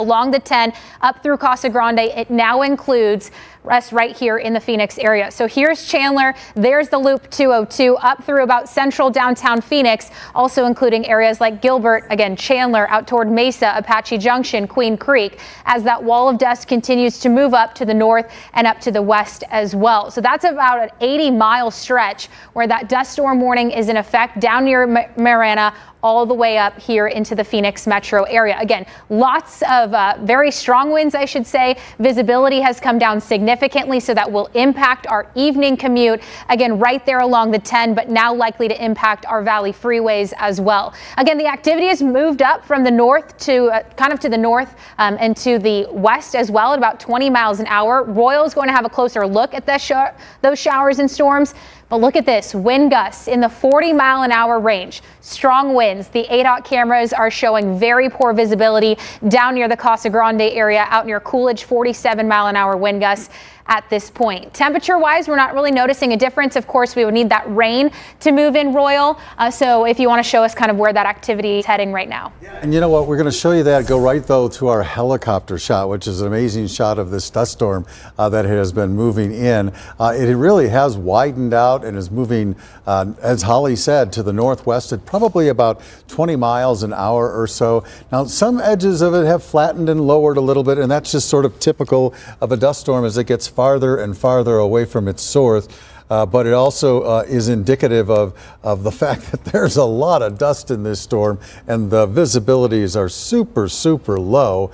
Along the 10 up through Casa Grande, it now includes us right here in the Phoenix area. So here's Chandler, there's the Loop 202 up through about central downtown Phoenix, also including areas like Gilbert, again Chandler, out toward Mesa, Apache Junction, Queen Creek, as that wall of dust continues to move up to the north and up to the west as well. So that's about an 80-mile stretch where that dust storm warning is in effect down near Marana, all the way up here into the Phoenix metro area. Again, lots of very strong winds, I should say. Visibility has come down significantly, so that will impact our evening commute. Again, right there along the 10, but now likely to impact our valley freeways as well. Again, the activity has moved up from the north to kind of to the north and to the west as well at about 20 miles an hour. Royal is going to have a closer look at those showers and storms. But look at this, wind gusts in the 40-mile-an-hour range. Strong winds. The ADOT cameras are showing very poor visibility down near the Casa Grande area, out near Coolidge, 47-mile-an-hour wind gusts at this point. Temperature-wise, we're not really noticing a difference. Of course, we would need that rain to move in, Royal. So if you want to show us kind of where that activity is heading right now. And you know what, we're going to show you that. Go right, though, to our helicopter shot, which is an amazing shot of this dust storm that has been moving in. It really has widened out and is moving, as Holly said, to the northwest at probably about 20 miles an hour or so. Now, some edges of it have flattened and lowered a little bit, and that's just sort of typical of a dust storm as it gets farther and farther away from its source. But it also is indicative of the fact that there's a lot of dust in this storm and the visibilities are super low.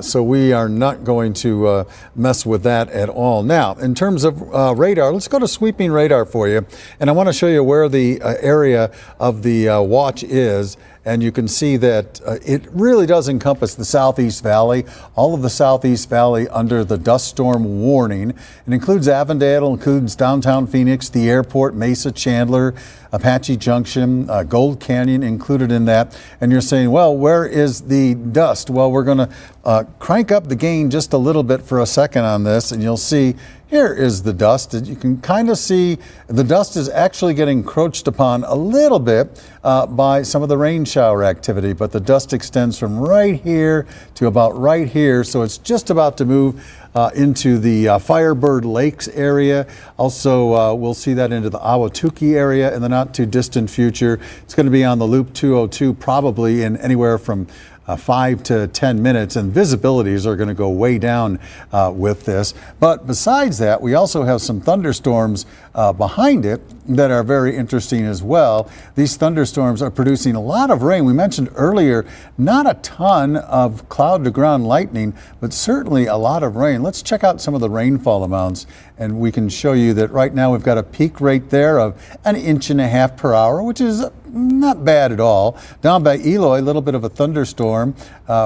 So we are not going to mess with that at all. Now, in terms of radar, let's go to sweeping radar for you. And I want to show you where the area of the watch is. And you can see that it really does encompass the Southeast Valley, all of the Southeast Valley under the dust storm warning. It includes Avondale, includes downtown Phoenix, the airport, Mesa, Chandler, Apache Junction, Gold Canyon included in that. And you're saying, well, where is the dust? Well, we're going to crank up the gain just a little bit for a second on this, and you'll see here is the dust. You can kind of see the dust is actually getting encroached upon a little bit by some of the rain shower activity, but the dust extends from right here to about right here, so it's just about to move into the Firebird Lakes area. Also, we'll see that into the Ahwatukee area in the not too distant future. It's going to be on the Loop 202 probably in anywhere from 5 to 10 minutes, and visibilities are going to go way down with this. But besides that, we also have some thunderstorms behind it that are very interesting as well. These thunderstorms are producing a lot of rain. We mentioned earlier, not a ton of cloud to ground lightning, but certainly a lot of rain. Let's check out some of the rainfall amounts, and we can show you that right now we've got a peak rate there of 1.5 inches per hour, which is not bad at all. Down by Eloy, a little bit of a thunderstorm.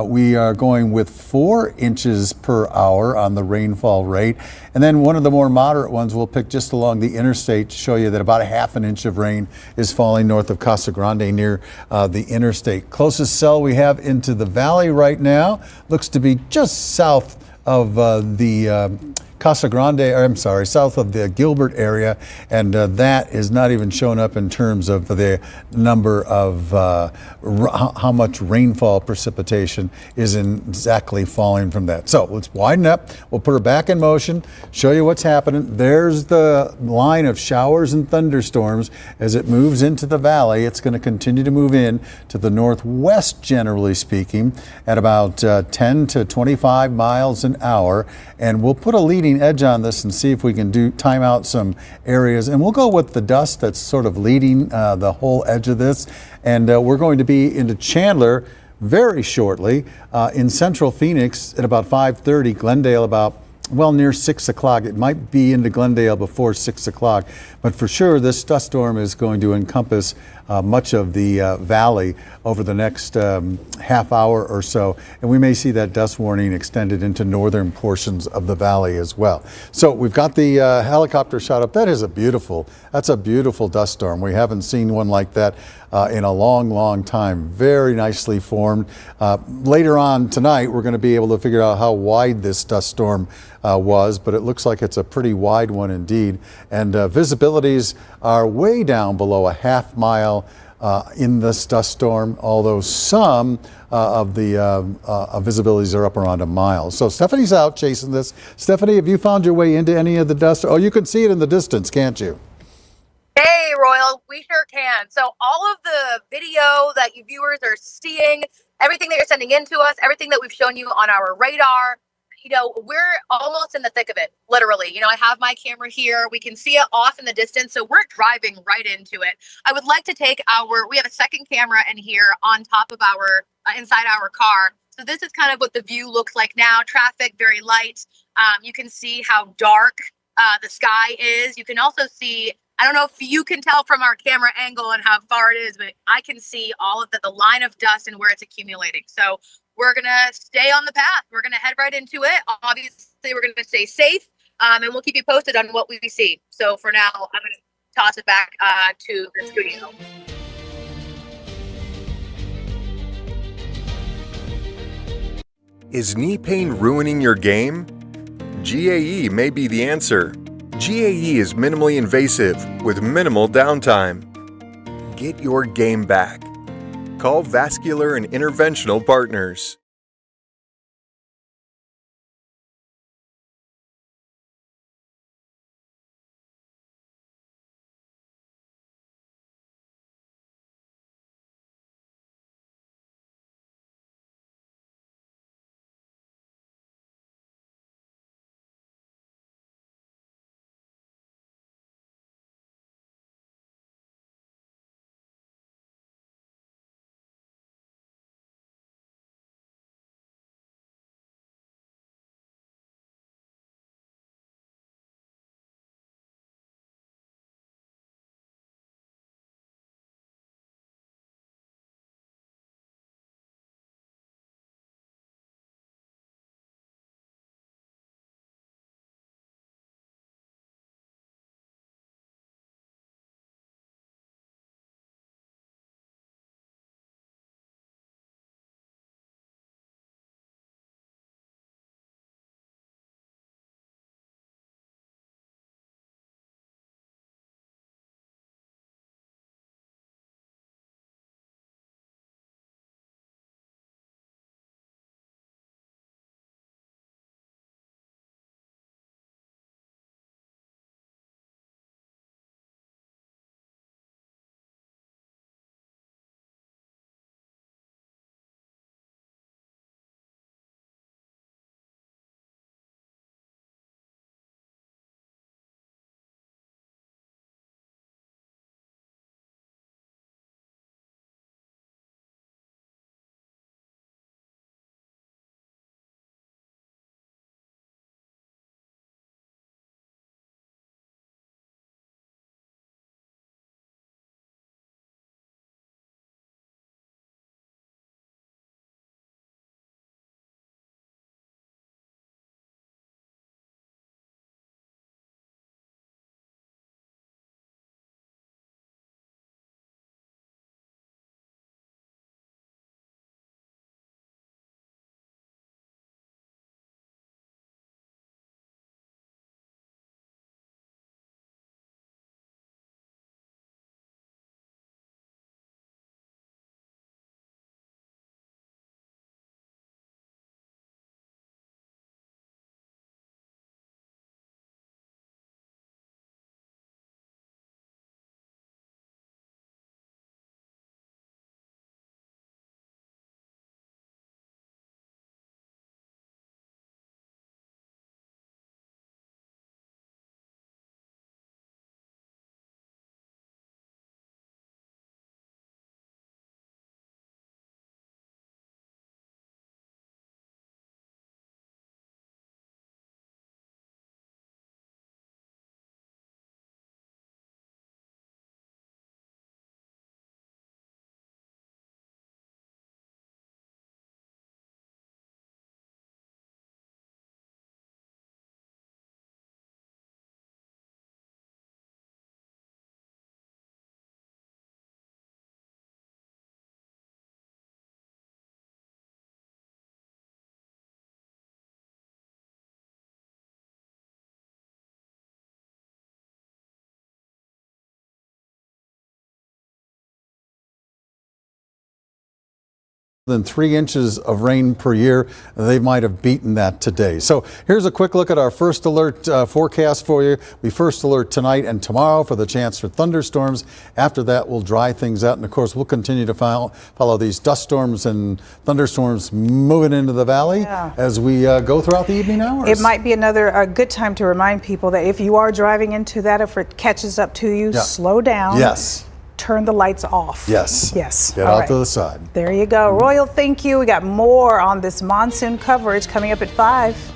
We are going with 4 inches per hour on the rainfall rate. And then one of the more moderate ones we'll pick just along the interstate to show you that about 1/2 inch of rain is falling north of Casa Grande near the interstate. Closest cell we have into the valley right now looks to be just south of the Casa Grande, or I'm sorry, south of the Gilbert area, and that is not even showing up in terms of the number of how much rainfall precipitation is exactly falling from that. So let's widen up. We'll put her back in motion, show you what's happening. There's the line of showers and thunderstorms as it moves into the valley. It's going to continue to move in to the northwest, generally speaking, at about 10 to 25 miles an hour, and we'll put a leading edge on this and see if we can time out some areas, and we'll go with the dust that's sort of leading the whole edge of this. And we're going to be into Chandler very shortly, in central Phoenix at about 5:30, Glendale about near 6 o'clock. It might be into Glendale before 6 o'clock, but for sure this dust storm is going to encompass much of the valley over the next half hour or so, and we may see that dust warning extended into northern portions of the valley as well. So we've got the helicopter shot up. That's a beautiful dust storm. We haven't seen one like that in a long time. Very nicely formed. Later on tonight, we're going to be able to figure out how wide this dust storm was, but it looks like it's a pretty wide one indeed. And visibilities are way down below 1/2 mile in this dust storm, although some of the visibilities are up around a mile. So Stephanie's out chasing this. Stephanie, have you found your way into any of the dust? Oh, you can see it in the distance, can't you? Hey, Royal, we sure can. So all of the video that you viewers are seeing, everything that you're sending in to us, everything that we've shown you on our radar, we're almost in the thick of it, literally. I have my camera here. We can see it off in the distance, so we're driving right into it. I would like to take we have a second camera in here on top of inside our car. So this is kind of what the view looks like now. Traffic, very light. You can see how dark the sky is. You can also see, I don't know if you can tell from our camera angle and how far it is, but I can see all of the line of dust and where it's accumulating. So we're going to stay on the path. We're going to head right into it. Obviously, we're going to stay safe, and we'll keep you posted on what we see. So for now, I'm going to toss it back to the studio. Is knee pain ruining your game? GAE may be the answer. GAE is minimally invasive with minimal downtime. Get your game back. Call Vascular and Interventional Partners. than 3 inches of rain per year. They might have beaten that today. So here's a quick look at our first alert forecast for you. We first alert tonight and tomorrow for the chance for thunderstorms. After that, we'll dry things out. And of course, we'll continue to follow these dust storms and thunderstorms moving into the valley as we go throughout the evening hours. It might be a good time to remind people that if you are driving into that, if it catches up to you, slow down. Yes. Turn the lights off. Yes. Yes. Get out to the side. There you go. Royal, thank you. We got more on this monsoon coverage coming up at 5.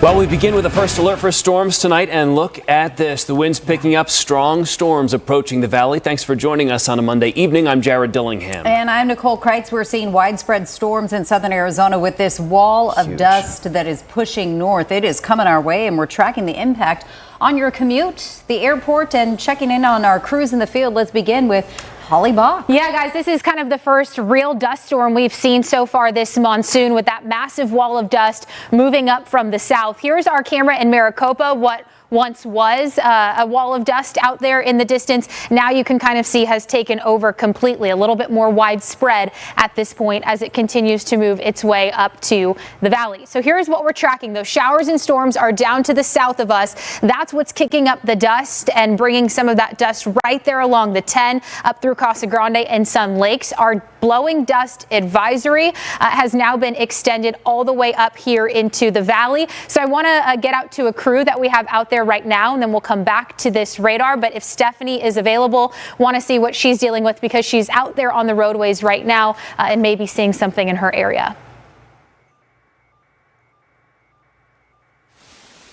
Well, we begin with a first alert for storms tonight, and look at this. The wind's picking up, strong storms approaching the valley. Thanks for joining us on a Monday evening. I'm Jared Dillingham. And I'm Nicole Kreitz. We're seeing widespread storms in southern Arizona with this wall of dust that is pushing north. It is coming our way, and we're tracking the impact on your commute, the airport, and checking in on our crews in the field. Let's begin with Holly Bach. Yeah, guys, this is kind of the first real dust storm we've seen so far this monsoon, with that massive wall of dust moving up from the south. Here's our camera in Maricopa, what once was a wall of dust out there in the distance. Now you can kind of see has taken over completely, a little bit more widespread at this point as it continues to move its way up to the valley. So here's what we're tracking. Those showers and storms are down to the south of us. That's what's kicking up the dust and bringing some of that dust right there along the 10 up through Casa Grande and Sun Lakes. Our blowing dust advisory has now been extended all the way up here into the valley. So I want to get out to a crew that we have out there right now, and then we'll come back to this radar. But if Stephanie is available, want to see what she's dealing with, because she's out there on the roadways right now and maybe seeing something in her area.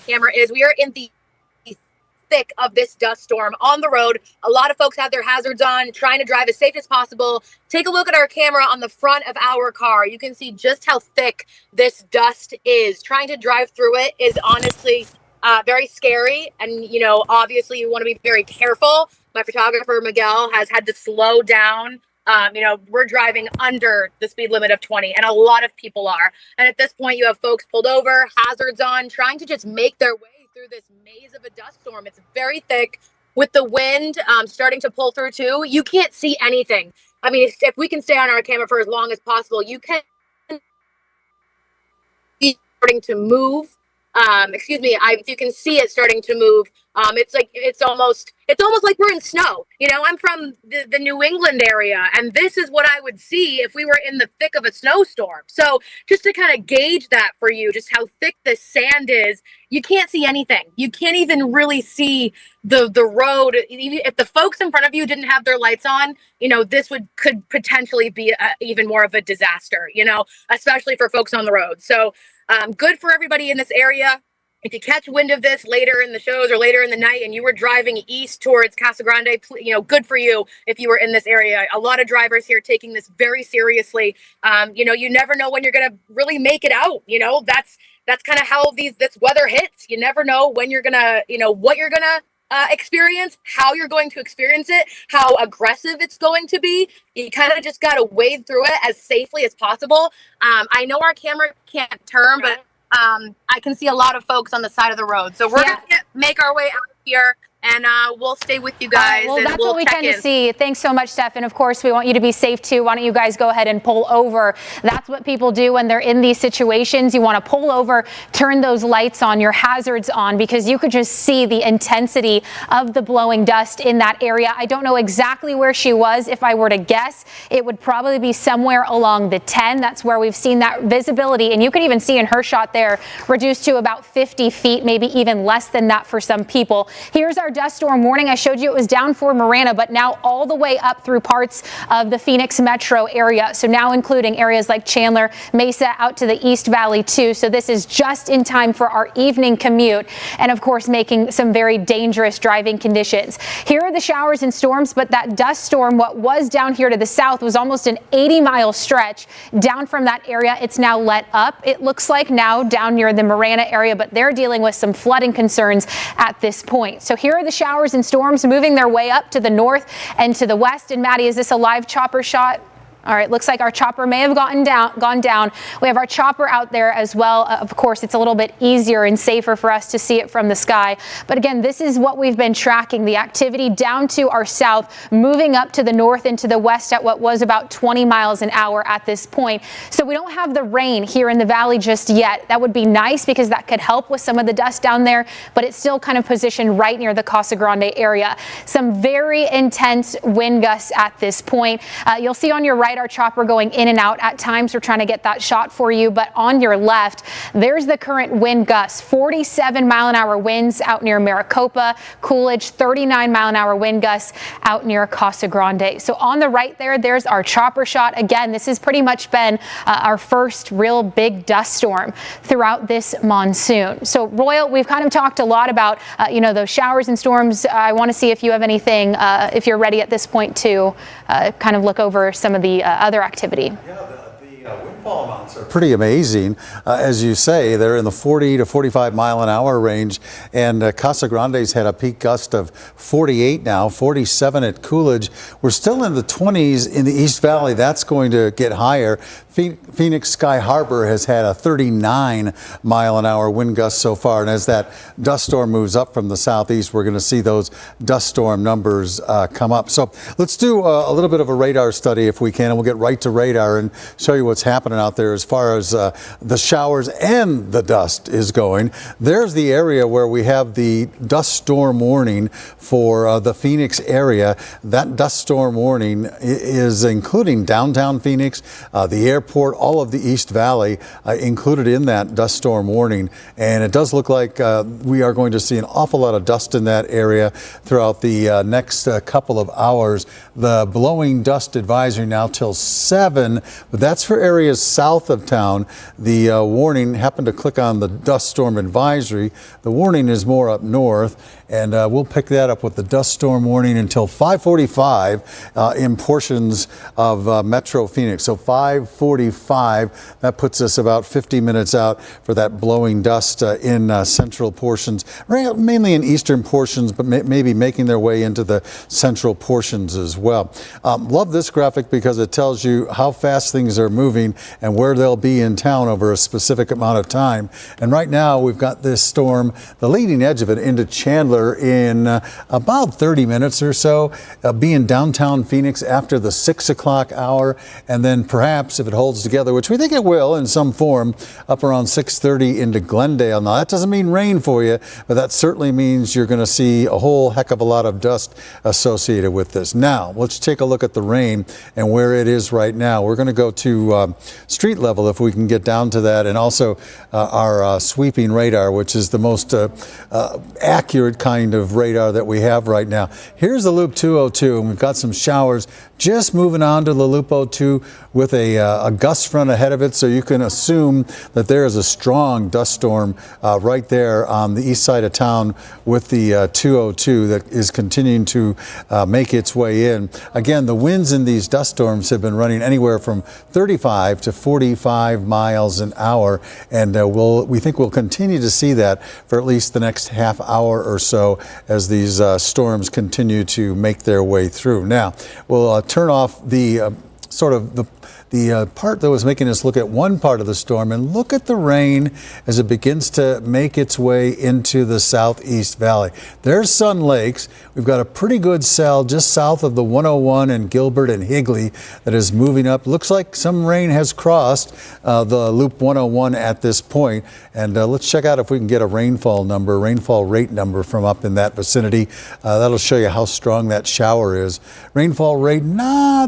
camera is we are in the thick of this dust storm on the road. A lot of folks have their hazards on, trying to drive as safe as possible. Take a look at our camera on the front of our car. You can see just how thick this dust is. Trying to drive through it is honestly very scary. And, you know, obviously you want to be very careful. My photographer, Miguel, has had to slow down. You know, we're driving under the speed limit of 20, and a lot of people are. And at this point, you have folks pulled over, hazards on, trying to just make their way through this maze of a dust storm. It's very thick with the wind starting to pull through too. You can't see anything. I mean, if we can stay on our camera for as long as possible, you can be starting to move. You can see it starting to move. It's almost like we're in snow. You know, I'm from the New England area, and this is what I would see if we were in the thick of a snowstorm. So just to kind of gauge that for you, just how thick the sand is, you can't see anything. You can't even really see the road. Even if the folks in front of you didn't have their lights on, you know, this could potentially be even more of a disaster, you know, especially for folks on the road. So good for everybody in this area. If you catch wind of this later in the shows or later in the night and you were driving east towards Casa Grande, you know, good for you if you were in this area. A lot of drivers here taking this very seriously. You know, you never know when you're going to really make it out. You know, that's kind of how this weather hits. You never know when you're going to, you know, what you're going to experience, how you're going to experience it, how aggressive it's going to be. You kind of just got to wade through it as safely as possible. I know our camera can't turn, but I can see a lot of folks on the side of the road. So we're going to make our way out here, and we'll stay with you guys. Well, and that's we'll what we check tend in. to see. Thanks so much, Steph. And of course, we want you to be safe too. Why don't you guys go ahead and pull over? That's what people do when they're in these situations. You want to pull over, turn those lights on, your hazards on, because you could just see the intensity of the blowing dust in that area. I don't know exactly where she was. If I were to guess, it would probably be somewhere along the 10. That's where we've seen that visibility. And you can even see in her shot there, reduced to about 50 feet, maybe even less than that for some people. Here's our dust storm warning. I showed you it was down for Marana, but now all the way up through parts of the Phoenix metro area. So now including areas like Chandler, Mesa, out to the East Valley too. So this is just in time for our evening commute, and of course making some very dangerous driving conditions. Here are the showers and storms, but that dust storm, what was down here to the south, was almost an 80-mile stretch down from that area. It's now let up, it looks like, now down near the Marana area, but they're dealing with some flooding concerns at this point. So here are the showers and storms moving their way up to the north and to the west. And Maddie, is this a live chopper shot? All right, looks like our chopper may have gone down. We have our chopper out there as well. Of course, it's a little bit easier and safer for us to see it from the sky. But again, this is what we've been tracking, the activity down to our south, moving up to the north and to the west at what was about 20 miles an hour at this point. So we don't have the rain here in the valley just yet. That would be nice because that could help with some of the dust down there, but it's still kind of positioned right near the Casa Grande area. Some very intense wind gusts at this point. You'll see on your right our chopper going in and out. At times we're trying to get that shot for you, but on your left there's the current wind gusts. 47-mile-an-hour winds out near Maricopa, Coolidge. 39-mile-an-hour wind gusts out near Casa Grande. So on the right there's our chopper shot. Again, this has pretty much been our first real big dust storm throughout this monsoon. So Royal, we've kind of talked a lot about you know, those showers and storms. I want to see if you have anything, if you're ready at this point to kind of look over some of the other activity. Yeah, the windfall amounts are pretty amazing. As you say, they're in the 40 to 45 mile an hour range, and Casa Grande's had a peak gust of 48 now, 47 at Coolidge. We're still in the 20s in the East Valley. That's going to get higher. Phoenix Sky Harbor has had a 39 mile an hour wind gust so far, and as that dust storm moves up from the southeast, we're going to see those dust storm numbers come up. So let's do a little bit of a radar study if we can, and we'll get right to radar and show you what's happening out there as far as the showers and the dust is going. There's the area where we have the dust storm warning for the Phoenix area. That dust storm warning is including downtown Phoenix, the airport, all of the East Valley included in that dust storm warning. And it does look like we are going to see an awful lot of dust in that area throughout the next couple of hours. The blowing dust advisory now till 7, but that's for areas just south of town. The warning happened to click on the dust storm advisory. The warning is more up north, and we'll pick that up with the dust storm warning until 5:45 in portions of Metro Phoenix. So 5:45, that puts us about 50 minutes out for that blowing dust in central portions, mainly in eastern portions, but maybe making their way into the central portions as well. Love this graphic because it tells you how fast things are moving and where they'll be in town over a specific amount of time. And right now we've got this storm, the leading edge of it, into Chandler in about 30 minutes or so, be in downtown Phoenix after the 6 o'clock hour, and then perhaps if it holds together, which we think it will in some form, up around 6:30 into Glendale. Now that doesn't mean rain for you, but that certainly means you're going to see a whole heck of a lot of dust associated with this. Now let's take a look at the rain and where it is right now. We're going to go to street level if we can get down to that, and also our sweeping radar, which is the most accurate kind of radar that we have right now. Here's the Loop 202, and we've got some showers just moving on to the Loop 02 with a gust front ahead of it, so you can assume that there is a strong dust storm right there on the east side of town with the 202 that is continuing to make its way in. Again, the winds in these dust storms have been running anywhere from 35 to 45 miles an hour, and we think we'll continue to see that for at least the next half hour or so as these storms continue to make their way through. Now, we'll turn off the the part that was making us look at one part of the storm and look at the rain as it begins to make its way into the southeast valley. There's Sun Lakes. We've got a pretty good cell just south of the 101 and Gilbert and Higley that is moving up. Looks like some rain has crossed the Loop 101 at this point. And let's check out if we can get a rainfall rate number from up in that vicinity. That'll show you how strong that shower is. Rainfall rate,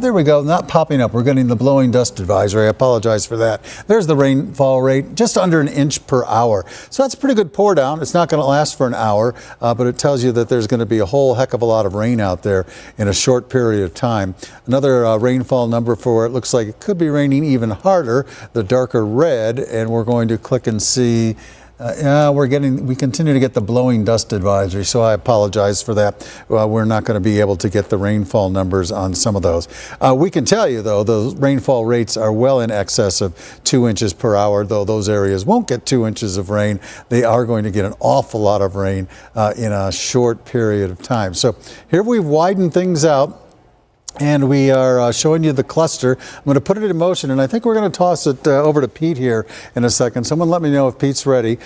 there we go, not popping up. We're getting the blowing dust advisory. I apologize for that. There's the rainfall rate, just under an inch per hour. So that's a pretty good pour down. It's not going to last for an hour, but it tells you that there's going to be a whole heck of a lot of rain out there in a short period of time. Another rainfall number for it looks like it could be raining even harder, the darker red, and we're going to click and see. We continue to get the blowing dust advisory, so I apologize for that. We're not going to be able to get the rainfall numbers on some of those. We can tell you, though, those rainfall rates are well in excess of 2 inches per hour, though those areas won't get 2 inches of rain. They are going to get an awful lot of rain in a short period of time. So here we've widened things out, and we are showing you the cluster. I'm going to put it in motion, and I think we're going to toss it over to Pete here in a second. Someone let me know if Pete's ready.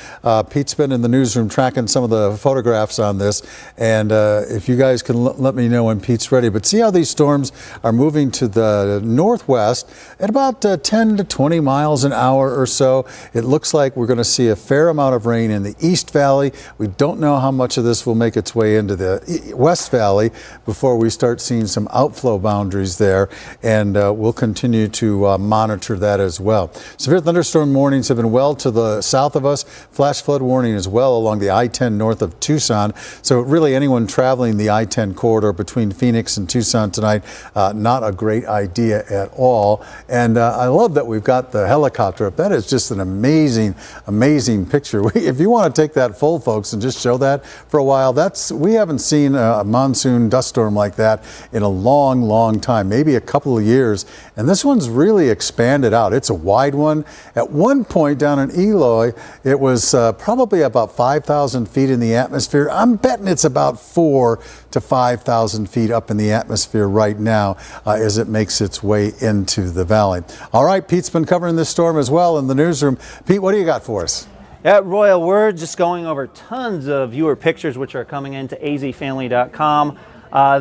Pete's been in the newsroom tracking some of the photographs on this, and if you guys can let me know when Pete's ready. But see how these storms are moving to the northwest at about 10 to 20 miles an hour or so. It looks like we're going to see a fair amount of rain in the East Valley. We don't know how much of this will make its way into the West Valley before we start seeing some outflow boundaries there, and we'll continue to monitor that as well. Severe thunderstorm warnings have been well to the south of us. Flash flood warning as well along the I-10 north of Tucson. So really anyone traveling the I-10 corridor between Phoenix and Tucson tonight, not a great idea at all. And I love that we've got the helicopter up. That is just an amazing, amazing picture. If you want to take that full, folks, and just show that for a while, we haven't seen a monsoon dust storm like that in a long time, maybe a couple of years, and this one's really expanded out. It's a wide one. At one point down in Eloy, it was probably about 5,000 feet in the atmosphere. I'm betting it's about 4,000 to 5,000 feet up in the atmosphere right now as it makes its way into the valley. All right, Pete's been covering this storm as well in the newsroom. Pete, what do you got for us? At Royal, we're just going over tons of viewer pictures which are coming into azfamily.com.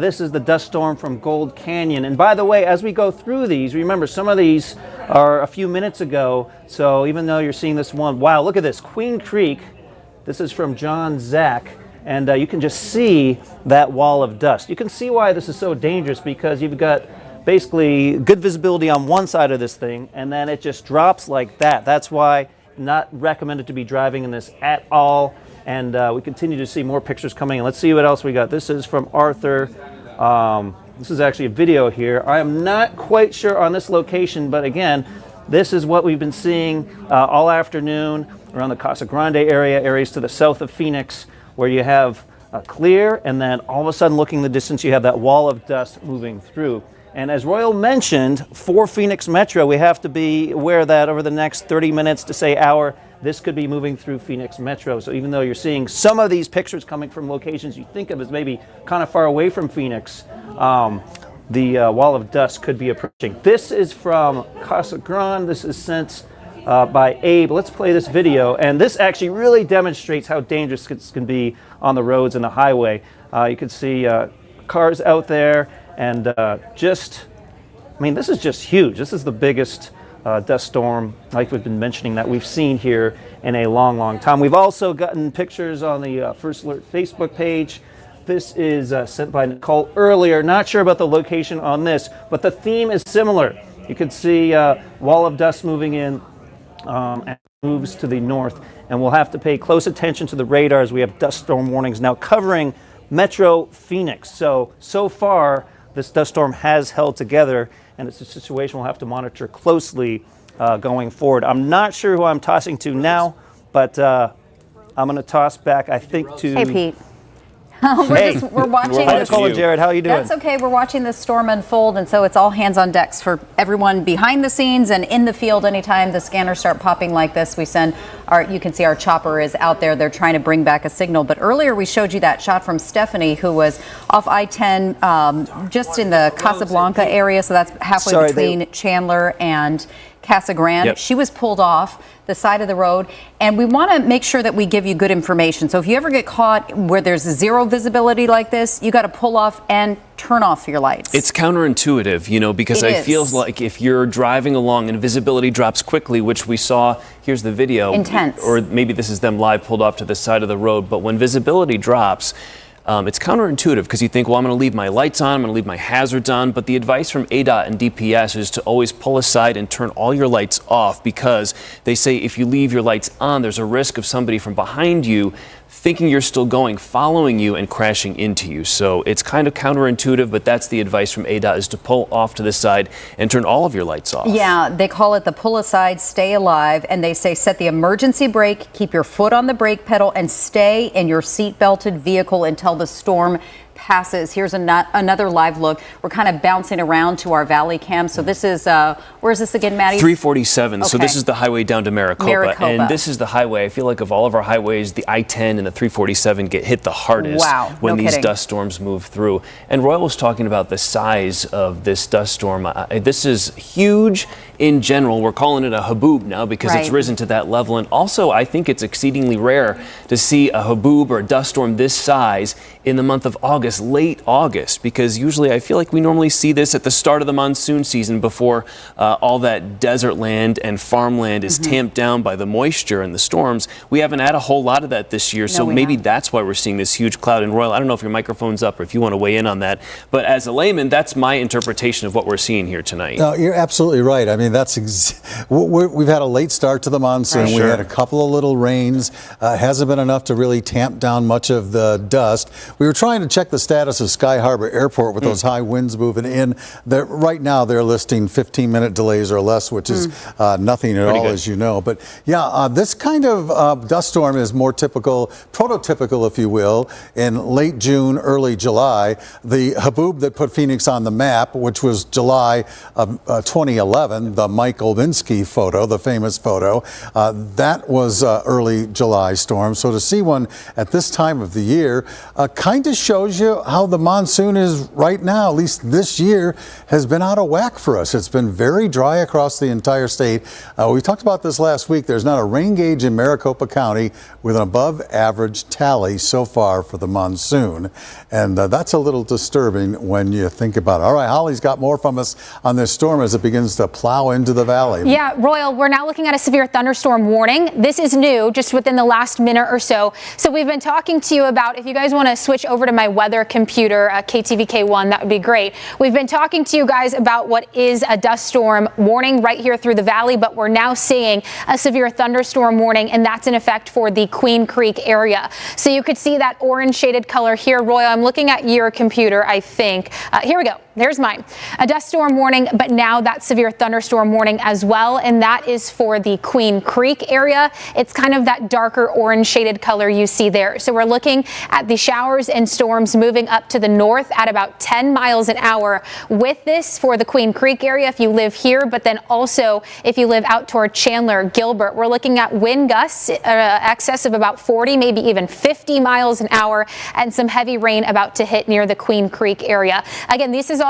This is the dust storm from Gold Canyon. And by the way, as we go through these, remember some of these are a few minutes ago. So even though you're seeing this one, wow, look at this, Queen Creek. This is from John Zach. And you can just see that wall of dust. You can see why this is so dangerous, because you've got basically good visibility on one side of this thing, and then it just drops like that. That's why not recommended to be driving in this at all. And we continue to see more pictures coming in. Let's see what else we got. This is from Arthur. This is actually a video here. I am not quite sure on this location, but again, This is what we've been seeing all afternoon around the Casa Grande area, areas to the south of Phoenix, where you have clear, and then all of a sudden, looking the distance, you have that wall of dust moving through. And as Royal mentioned, for Phoenix Metro, we have to be aware that over the next 30 minutes to say hour, this could be moving through Phoenix Metro. So even though you're seeing some of these pictures coming from locations you think of as maybe kind of far away from Phoenix, the wall of dust could be approaching. This is from Casa Grande. This is sent by Abe. Let's play this video. And this actually really demonstrates how dangerous it can be on the roads and the highway. You can see cars out there. And this is just huge. This is the biggest dust storm, like we've been mentioning, that we've seen here in a long, long time. We've also gotten pictures on the First Alert Facebook page. This is sent by Nicole earlier. Not sure about the location on this, but the theme is similar. You can see wall of dust moving in and moves to the north. And we'll have to pay close attention to the radar as we have dust storm warnings now covering Metro Phoenix. So far, this dust storm has held together, and it's a situation we'll have to monitor closely going forward. I'm not sure who I'm tossing to now, but I'm going to toss back, I think, to... Hey, Pete. We're watching. Nicole and Jared, how are you doing? That's okay. We're watching this storm unfold, and so it's all hands on decks for everyone behind the scenes and in the field. Anytime the scanners start popping like this, we send you can see our chopper is out there. They're trying to bring back a signal. But earlier we showed you that shot from Stephanie, who was off I-10 just in the Casablanca area. So that's halfway between Chandler and Casa Grande. Yep. She was pulled off the side of the road, and we want to make sure that we give you good information. So if you ever get caught where there's zero visibility like this, you got to pull off and turn off your lights. It's counterintuitive, because I feel like if you're driving along and visibility drops quickly, which we saw, here's the video. Intense. Or maybe this is them live pulled off to the side of the road, but when visibility drops, it's counterintuitive because you think, well, I'm going to leave my lights on, I'm going to leave my hazards on, but the advice from ADOT and DPS is to always pull aside and turn all your lights off, because they say if you leave your lights on, there's a risk of somebody from behind you thinking you're still going, following you, and crashing into you. So it's kind of counterintuitive, but that's the advice from ADOT, is to pull off to the side and turn all of your lights off. Yeah, they call it the pull aside, stay alive, and they say set the emergency brake, keep your foot on the brake pedal, and stay in your seat-belted vehicle until the storm passes. Here's another live look. We're kind of bouncing around to our valley cam. So this is, where is this again, Maddie? 347. Okay. So this is the highway down to Maricopa. And this is the highway. I feel like of all of our highways, the I-10 and the 347 get hit the hardest when these dust storms move through. And Royal was talking about the size of this dust storm. This is huge in general. We're calling it a haboob now because it's risen to that level. And also, I think it's exceedingly rare to see a haboob or a dust storm this size in the month of August, late August, because usually I feel like we normally see this at the start of the monsoon season before all that desert land and farmland is tamped down by the moisture and the storms. We haven't had a whole lot of that this year, so maybe that's why we're seeing this huge cloud. And Royal, I don't know if your microphone's up or if you want to weigh in on that, but as a layman, that's my interpretation of what we're seeing here tonight. No, you're absolutely right. I mean, we've had a late start to the monsoon. We had a couple of little rains. Hasn't been enough to really tamp down much of the dust. We were trying to check the status of Sky Harbor Airport with those high winds moving in. Right now, they're listing 15-minute delays or less, which is nothing at all, as you know. But yeah, this kind of dust storm is more typical, prototypical, if you will, in late June, early July. The haboob that put Phoenix on the map, which was July of 2011, the Mike Olbinski photo, the famous photo, that was early July storm. So to see one at this time of the year kind of shows you how the monsoon is right now, at least this year, has been out of whack for us. It's been very dry across the entire state. We talked about this last week. There's not a rain gauge in Maricopa County with an above average tally so far for the monsoon. And that's a little disturbing when you think about it. All right, Holly's got more from us on this storm as it begins to plow into the valley. Yeah, Royal, we're now looking at a severe thunderstorm warning. This is new, just within the last minute or so. So we've been talking to you about, if you guys want to switch over to my weather weather computer, KTVK1, that would be great. We've been talking to you guys about what is a dust storm warning right here through the valley, but we're now seeing a severe thunderstorm warning, and that's in effect for the Queen Creek area. So you could see that orange shaded color here. Royal, I'm looking at your computer, I think. Here we go. There's mine. A dust storm warning, but now that severe thunderstorm warning as well, and that is for the Queen Creek area. It's kind of that darker orange shaded color you see there. So we're looking at the showers and storms moving up to the north at about 10 miles an hour with this for the Queen Creek area if you live here, but then also if you live out toward Chandler, Gilbert, we're looking at wind gusts excess of about 40, maybe even 50 miles an hour, and some heavy rain about to hit near the Queen Creek area. Again, this is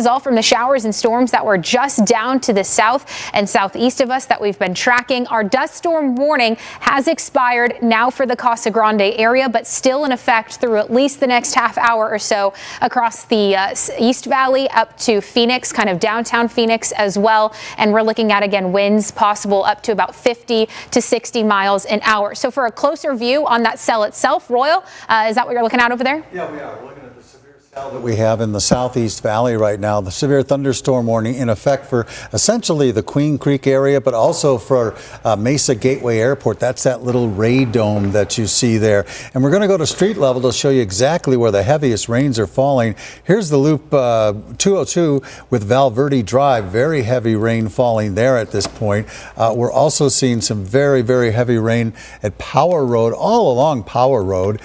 all from the showers and storms that were just down to the south and southeast of us that we've been tracking. Our dust storm warning has expired now for the Casa Grande area, but still in effect through at least the next half hour or so across the East Valley up to Phoenix, kind of downtown Phoenix as well. And we're looking at, again, winds possible up to about 50 to 60 miles an hour. So for a closer view on that cell itself, Royal, is that what you're looking at over there? Yeah, we are. We're looking at the severe cell that we have in the southeast valley right now. The severe thunderstorm warning in effect for essentially the Queen Creek area, but also for Mesa Gateway Airport. That's that little ray dome that you see there. And we're going to go to street level to show you exactly where the heaviest rains are falling. Here's the loop 202 with Valverde Drive. Very heavy rain falling there at this point. We're also seeing some very, very heavy rain at Power Road, all along Power Road.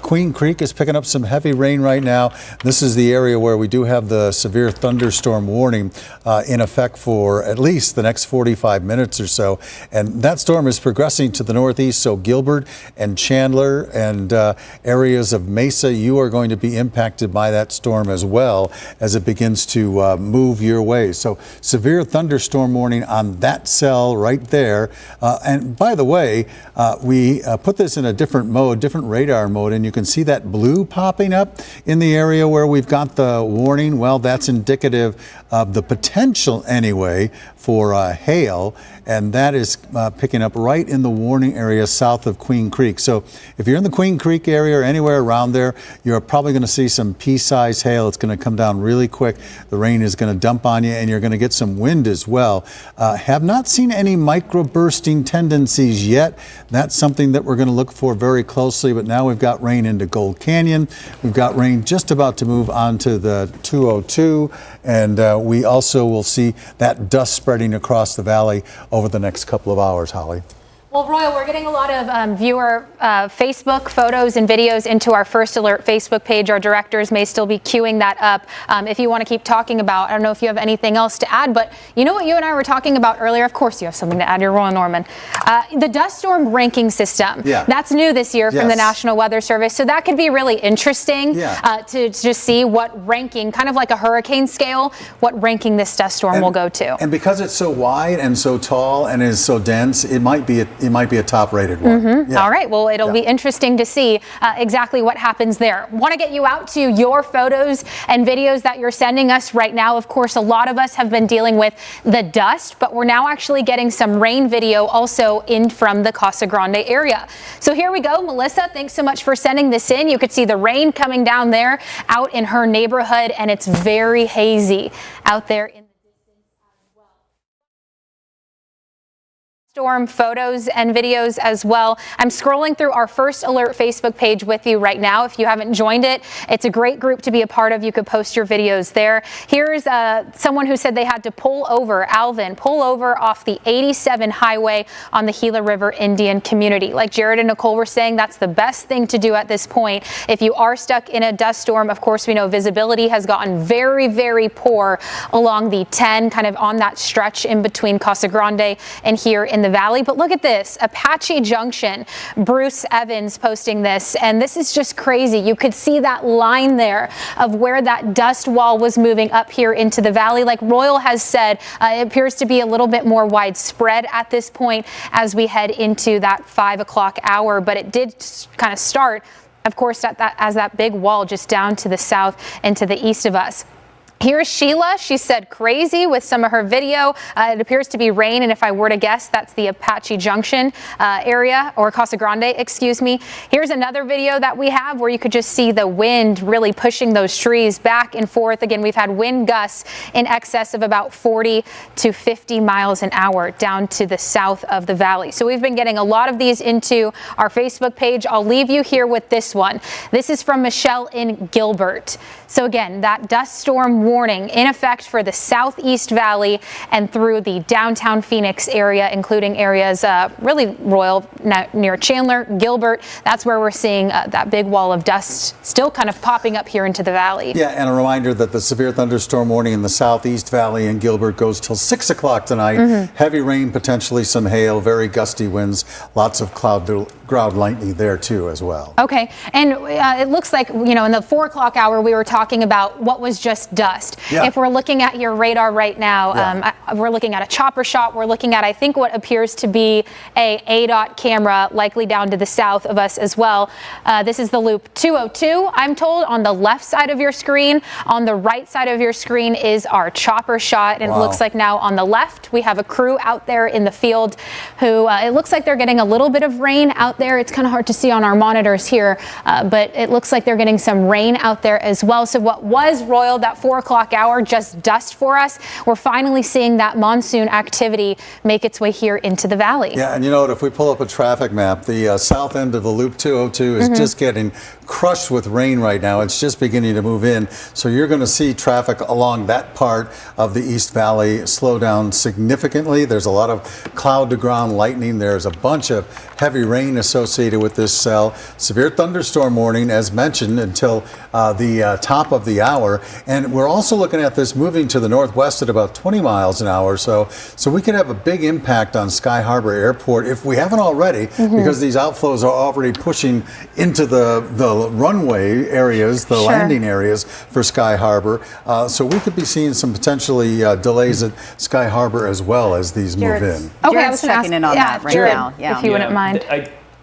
Queen Creek is picking up some heavy rain right now. This is the area where we do have the severe thunderstorm warning in effect for at least the next 45 minutes or so. And that storm is progressing to the northeast, so Gilbert and Chandler and areas of Mesa, you are going to be impacted by that storm as well as it begins to move your way. So severe thunderstorm warning on that cell right there. And by the way, we put this in a different mode, different radar mode, and you can see that blue popping up in the area where we've got the warning. Well, that's indicative of the potential anyway for hail, and that is picking up right in the warning area south of Queen Creek. So if you're in the Queen Creek area or anywhere around there, you're probably going to see some pea-sized hail. It's going to come down really quick. The rain is going to dump on you, and you're going to get some wind as well. Have not seen any microbursting tendencies yet. That's something that we're going to look for very closely, but now we've got rain into Gold Canyon. We've got rain just about to move onto the 202, and we also will see that dust spreading across the valley over the next couple of hours, Holly. Well, Royal, we're getting a lot of viewer Facebook photos and videos into our First Alert Facebook page. Our directors may still be queuing that up. If you want to keep talking about, I don't know if you have anything else to add, but you know what you and I were talking about earlier? Of course you have something to add. You're Royal Norman. The dust storm ranking system. Yeah. That's new this year from the National Weather Service. So that could be really interesting to just see what ranking, kind of like a hurricane scale, what ranking this dust storm will go to. And because it's so wide and so tall and is so dense, it might be a top-rated one. Mm-hmm. Yeah. All right. Well, it'll be interesting to see exactly what happens there. Want to get you out to your photos and videos that you're sending us right now. Of course, a lot of us have been dealing with the dust, but we're now actually getting some rain video also in from the Casa Grande area. So here we go. Melissa, thanks so much for sending this in. You could see the rain coming down there out in her neighborhood, and it's very hazy out there in storm photos and videos as well. I'm scrolling through our First Alert Facebook page with you right now. If you haven't joined it, it's a great group to be a part of. You could post your videos there. Here's someone who said they had to pull over off the 87 highway on the Gila River Indian community. Like Jared and Nicole were saying, that's the best thing to do at this point. If you are stuck in a dust storm, of course, we know visibility has gotten very, very poor along the 10, kind of on that stretch in between Casa Grande and here in the valley. But look at this, Apache Junction. Bruce Evans posting this, and this is just crazy. You could see that line there of where that dust wall was moving up here into the valley. Like Royal has said, it appears to be a little bit more widespread at this point as we head into that 5 o'clock hour, but it did kind of start, of course, as that big wall just down to the south and to the east of us. Here's Sheila. She said crazy with some of her video. It appears to be rain, and if I were to guess, that's the Apache Junction area, or Casa Grande, excuse me. Here's another video that we have where you could just see the wind really pushing those trees back and forth. Again, we've had wind gusts in excess of about 40 to 50 miles an hour down to the south of the valley. So we've been getting a lot of these into our Facebook page. I'll leave you here with this one. This is from Michelle in Gilbert. So again, that dust storm warning in effect for the southeast valley and through the downtown Phoenix area, including areas really Royal, near Chandler, Gilbert. That's where we're seeing that big wall of dust still kind of popping up here into the valley. Yeah, and a reminder that the severe thunderstorm warning in the southeast valley and Gilbert goes till 6 o'clock tonight. Heavy rain, potentially some hail, very gusty winds, lots of ground lightning there too as well. Okay, and it looks like, you know, in the 4 o'clock hour, we were talking about what was just dust. Yeah. If we're looking at your radar right now, we're looking at a chopper shot. We're looking at, I think, what appears to be a ADOT camera, likely down to the south of us as well. This is the loop 202, I'm told, on the left side of your screen. On the right side of your screen is our chopper shot, and it looks like now on the left we have a crew out there in the field who it looks like they're getting a little bit of rain out there. It's kind of hard to see on our monitors here, but it looks like they're getting some rain out there as well. So what was Royal, that 4 o'clock hour, just dust for us, we're finally seeing that monsoon activity make its way here into the valley. Yeah, and you know what, if we pull up a traffic map, the south end of the Loop 202 is just getting crushed with rain right now. It's just beginning to move in. So you're going to see traffic along that part of the East Valley slow down significantly. There's a lot of cloud to ground lightning. There's a bunch of heavy rain associated with this cell. Severe thunderstorm warning, as mentioned, until the top of the hour. And we're also looking at this moving to the northwest at about 20 miles an hour. So we could have a big impact on Sky Harbor Airport if we haven't already, because these outflows are already pushing into the runway areas, the landing areas for Sky Harbor. So we could be seeing some potentially delays at Sky Harbor as well as these move in. Okay, I was checking in on that right now. If you wouldn't mind.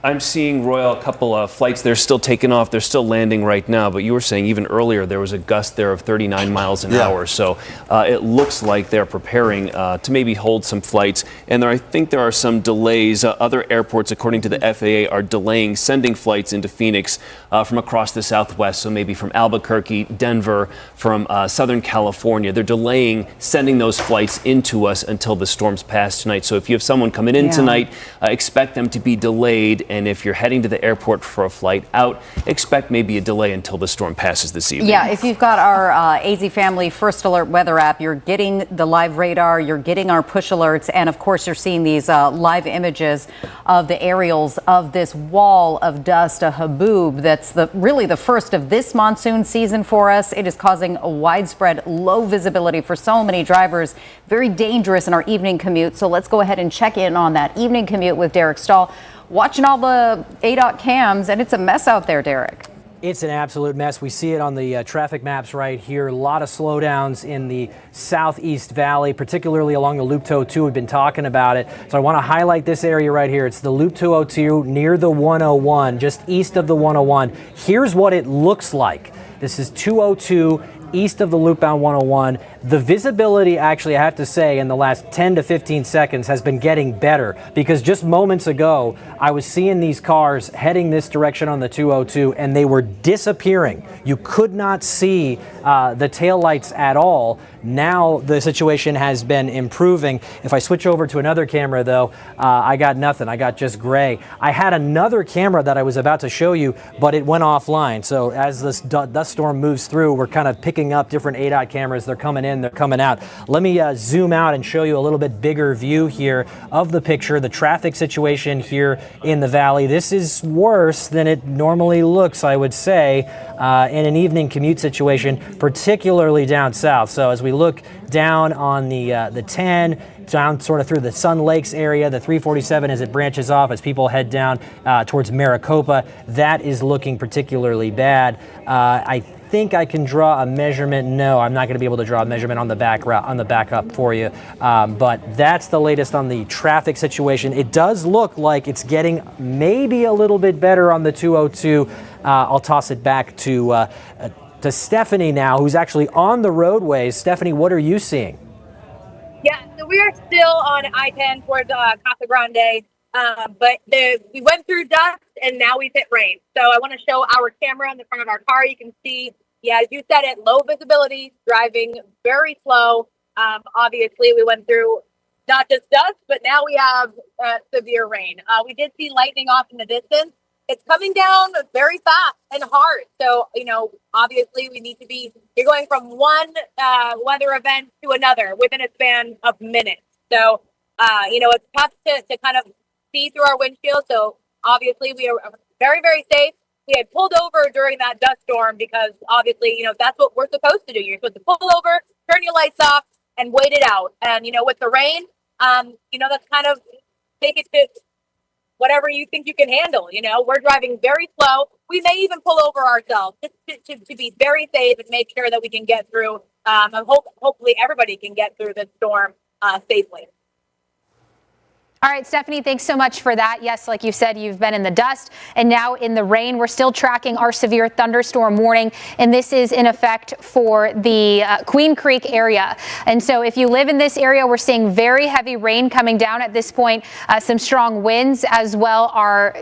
I'm seeing, Royal, a couple of flights. They're still taking off. They're still landing right now. But you were saying even earlier there was a gust there of 39 miles an hour. So it looks like they're preparing to maybe hold some flights. And I think there are some delays. Other airports, according to the FAA, are delaying sending flights into Phoenix from across the Southwest. So maybe from Albuquerque, Denver, from Southern California. They're delaying sending those flights into us until the storms pass tonight. So if you have someone coming in tonight, expect them to be delayed. And if you're heading to the airport for a flight out, expect maybe a delay until the storm passes this evening. Yeah, if you've got our AZ Family First Alert weather app, you're getting the live radar, you're getting our push alerts, and of course you're seeing these live images of the aerials of this wall of dust, a haboob that's really the first of this monsoon season for us. It is causing a widespread low visibility for so many drivers, very dangerous in our evening commute. So let's go ahead and check in on that evening commute with Derek Stahl. Watching all the ADOT cams, and it's a mess out there, Derek. It's an absolute mess. We see it on the traffic maps right here. A lot of slowdowns in the southeast valley, particularly along the Loop 202. We've been talking about it. So I want to highlight this area right here. It's the Loop 202 near the 101, just east of the 101. Here's what it looks like. This is 202 east of the loopbound 101. The visibility, actually, I have to say, in the last 10 to 15 seconds has been getting better, because just moments ago, I was seeing these cars heading this direction on the 202 and they were disappearing. You could not see the taillights at all. Now the situation has been improving. If I switch over to another camera, though, I got nothing. I got just gray. I had another camera that I was about to show you, but it went offline. So as this dust storm moves through, we're kind of picking up different ADOT cameras. They're coming in, they're coming out. Let me zoom out and show you a little bit bigger view here of the picture, the traffic situation here in the valley. This is worse than it normally looks, I would say, in an evening commute situation, particularly down south. So as we look down on the 10, down sort of through the Sun Lakes area, the 347 as it branches off, as people head down towards Maricopa, that is looking particularly bad. I think I can draw a measurement. No, I'm not going to be able to draw a measurement on the backup for you. But that's the latest on the traffic situation. It does look like it's getting maybe a little bit better on the 202. I'll toss it back to to Stephanie now, who's actually on the roadways. Stephanie, what are you seeing? Yeah, so we are still on I-10 towards Casa Grande, but we went through dust and now we've hit rain. So I want to show our camera on the front of our car. You can see, yeah, as you said it, low visibility, driving very slow. Obviously, we went through not just dust, but now we have severe rain. We did see lightning off in the distance. It's coming down very fast and hard. So, obviously we need to you're going from one weather event to another within a span of minutes. So, it's tough to kind of see through our windshield. So obviously we are very, very safe. We had pulled over during that dust storm because obviously, that's what we're supposed to do. You're supposed to pull over, turn your lights off, and wait it out. And, with the rain, that's kind of take it to whatever you think you can handle. We're driving very slow. We may even pull over ourselves just to be very safe and make sure that we can get through. And hopefully everybody can get through this storm safely. All right, Stephanie, thanks so much for that. Yes, like you said, you've been in the dust and now in the rain. We're still tracking our severe thunderstorm warning, and this is in effect for the Queen Creek area. And so if you live in this area, we're seeing very heavy rain coming down at this point, some strong winds as well. Our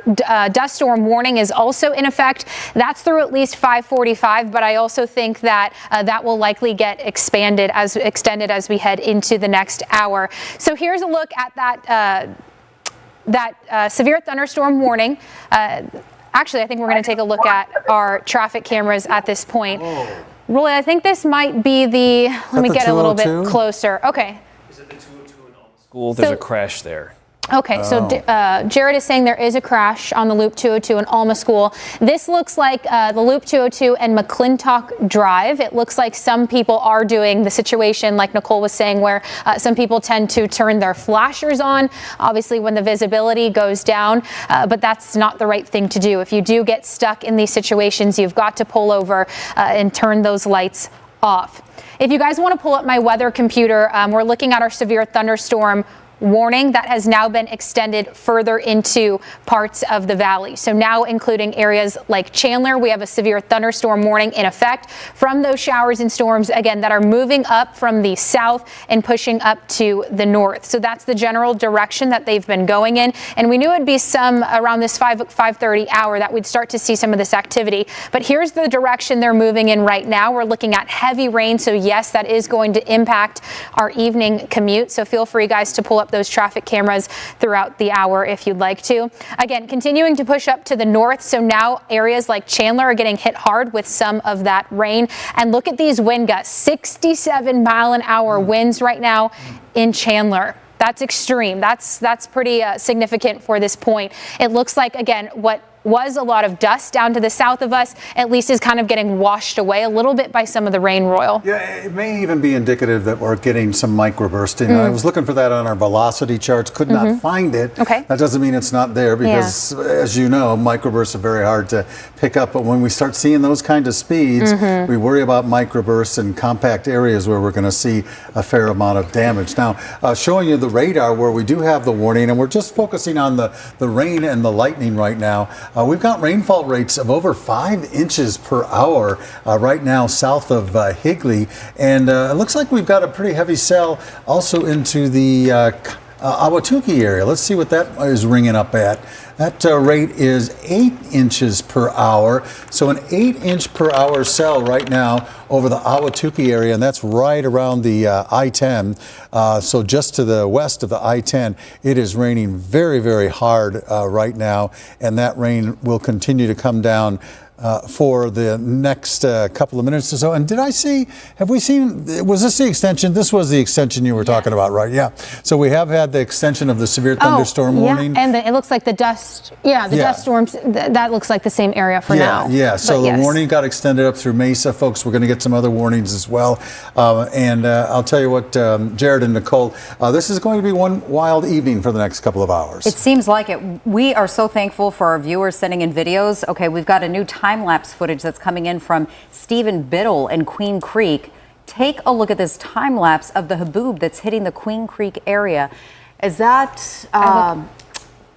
dust storm warning is also in effect. That's through at least 5:45, but I also think that that will likely get extended as we head into the next hour. So here's a look at that severe thunderstorm warning. Actually, I think we're going to take a look at our traffic cameras at this point. Roy, I think this might be let me get a little bit closer. Okay. Is it the 202 in Alma School? There's a crash there. Okay, so Jared is saying there is a crash on the Loop 202 in Alma School. This looks like the Loop 202 and McClintock Drive. It looks like some people are doing the situation like Nicole was saying, where some people tend to turn their flashers on, obviously when the visibility goes down, but that's not the right thing to do. If you do get stuck in these situations, you've got to pull over and turn those lights off. If you guys want to pull up my weather computer, we're looking at our severe thunderstorm warning that has now been extended further into parts of the valley. So now including areas like Chandler, we have a severe thunderstorm warning in effect from those showers and storms, again, that are moving up from the south and pushing up to the north. So that's the general direction that they've been going in. And we knew it'd be some around this 5:30 hour that we'd start to see some of this activity. But here's the direction they're moving in right now. We're looking at heavy rain. So yes, that is going to impact our evening commute. So feel free, guys, to pull up those traffic cameras throughout the hour if you'd like to. Again, continuing to push up to the north. So now areas like Chandler are getting hit hard with some of that rain. And look at these wind gusts, 67-mile-an-hour winds right now in Chandler. That's extreme. That's pretty significant for this point. It looks like, again, what was a lot of dust down to the south of us, at least is kind of getting washed away a little bit by some of the rain, Royal. Yeah, it may even be indicative that we're getting some microbursting. I was looking for that on our velocity charts, could not find it. Okay. That doesn't mean it's not there because, as you know, microbursts are very hard to pick up. But when we start seeing those kind of speeds, we worry about microbursts in compact areas where we're going to see a fair amount of damage. Now, showing you the radar where we do have the warning, and we're just focusing on the rain and the lightning right now. We've got rainfall rates of over 5 inches per hour right now south of Higley, and it looks like we've got a pretty heavy cell also into the Ahwatukee area. Let's see what that is ringing up at. That rate is 8 inches per hour. So an 8-inch per hour cell right now over the Ahwatukee area, and that's right around the I-10. So just to the west of the I-10, it is raining very, very hard right now, and that rain will continue to come down for the next couple of minutes or so. And have we seen, was this the extension? This was the extension you were talking about, right? Yeah. So we have had the extension of the severe thunderstorm warning. And it looks like the dust, dust storms, that looks like the same area for now. Yeah, so the warning got extended up through Mesa. Folks, we're going to get some other warnings as well. And I'll tell you what, Jared and Nicole, this is going to be one wild evening for the next couple of hours. It seems like it. We are so thankful for our viewers sending in videos. Okay, we've got a new time-lapse footage that's coming in from Stephen Biddle in Queen Creek. Take a look at this time-lapse of the haboob that's hitting the Queen Creek area. Is that...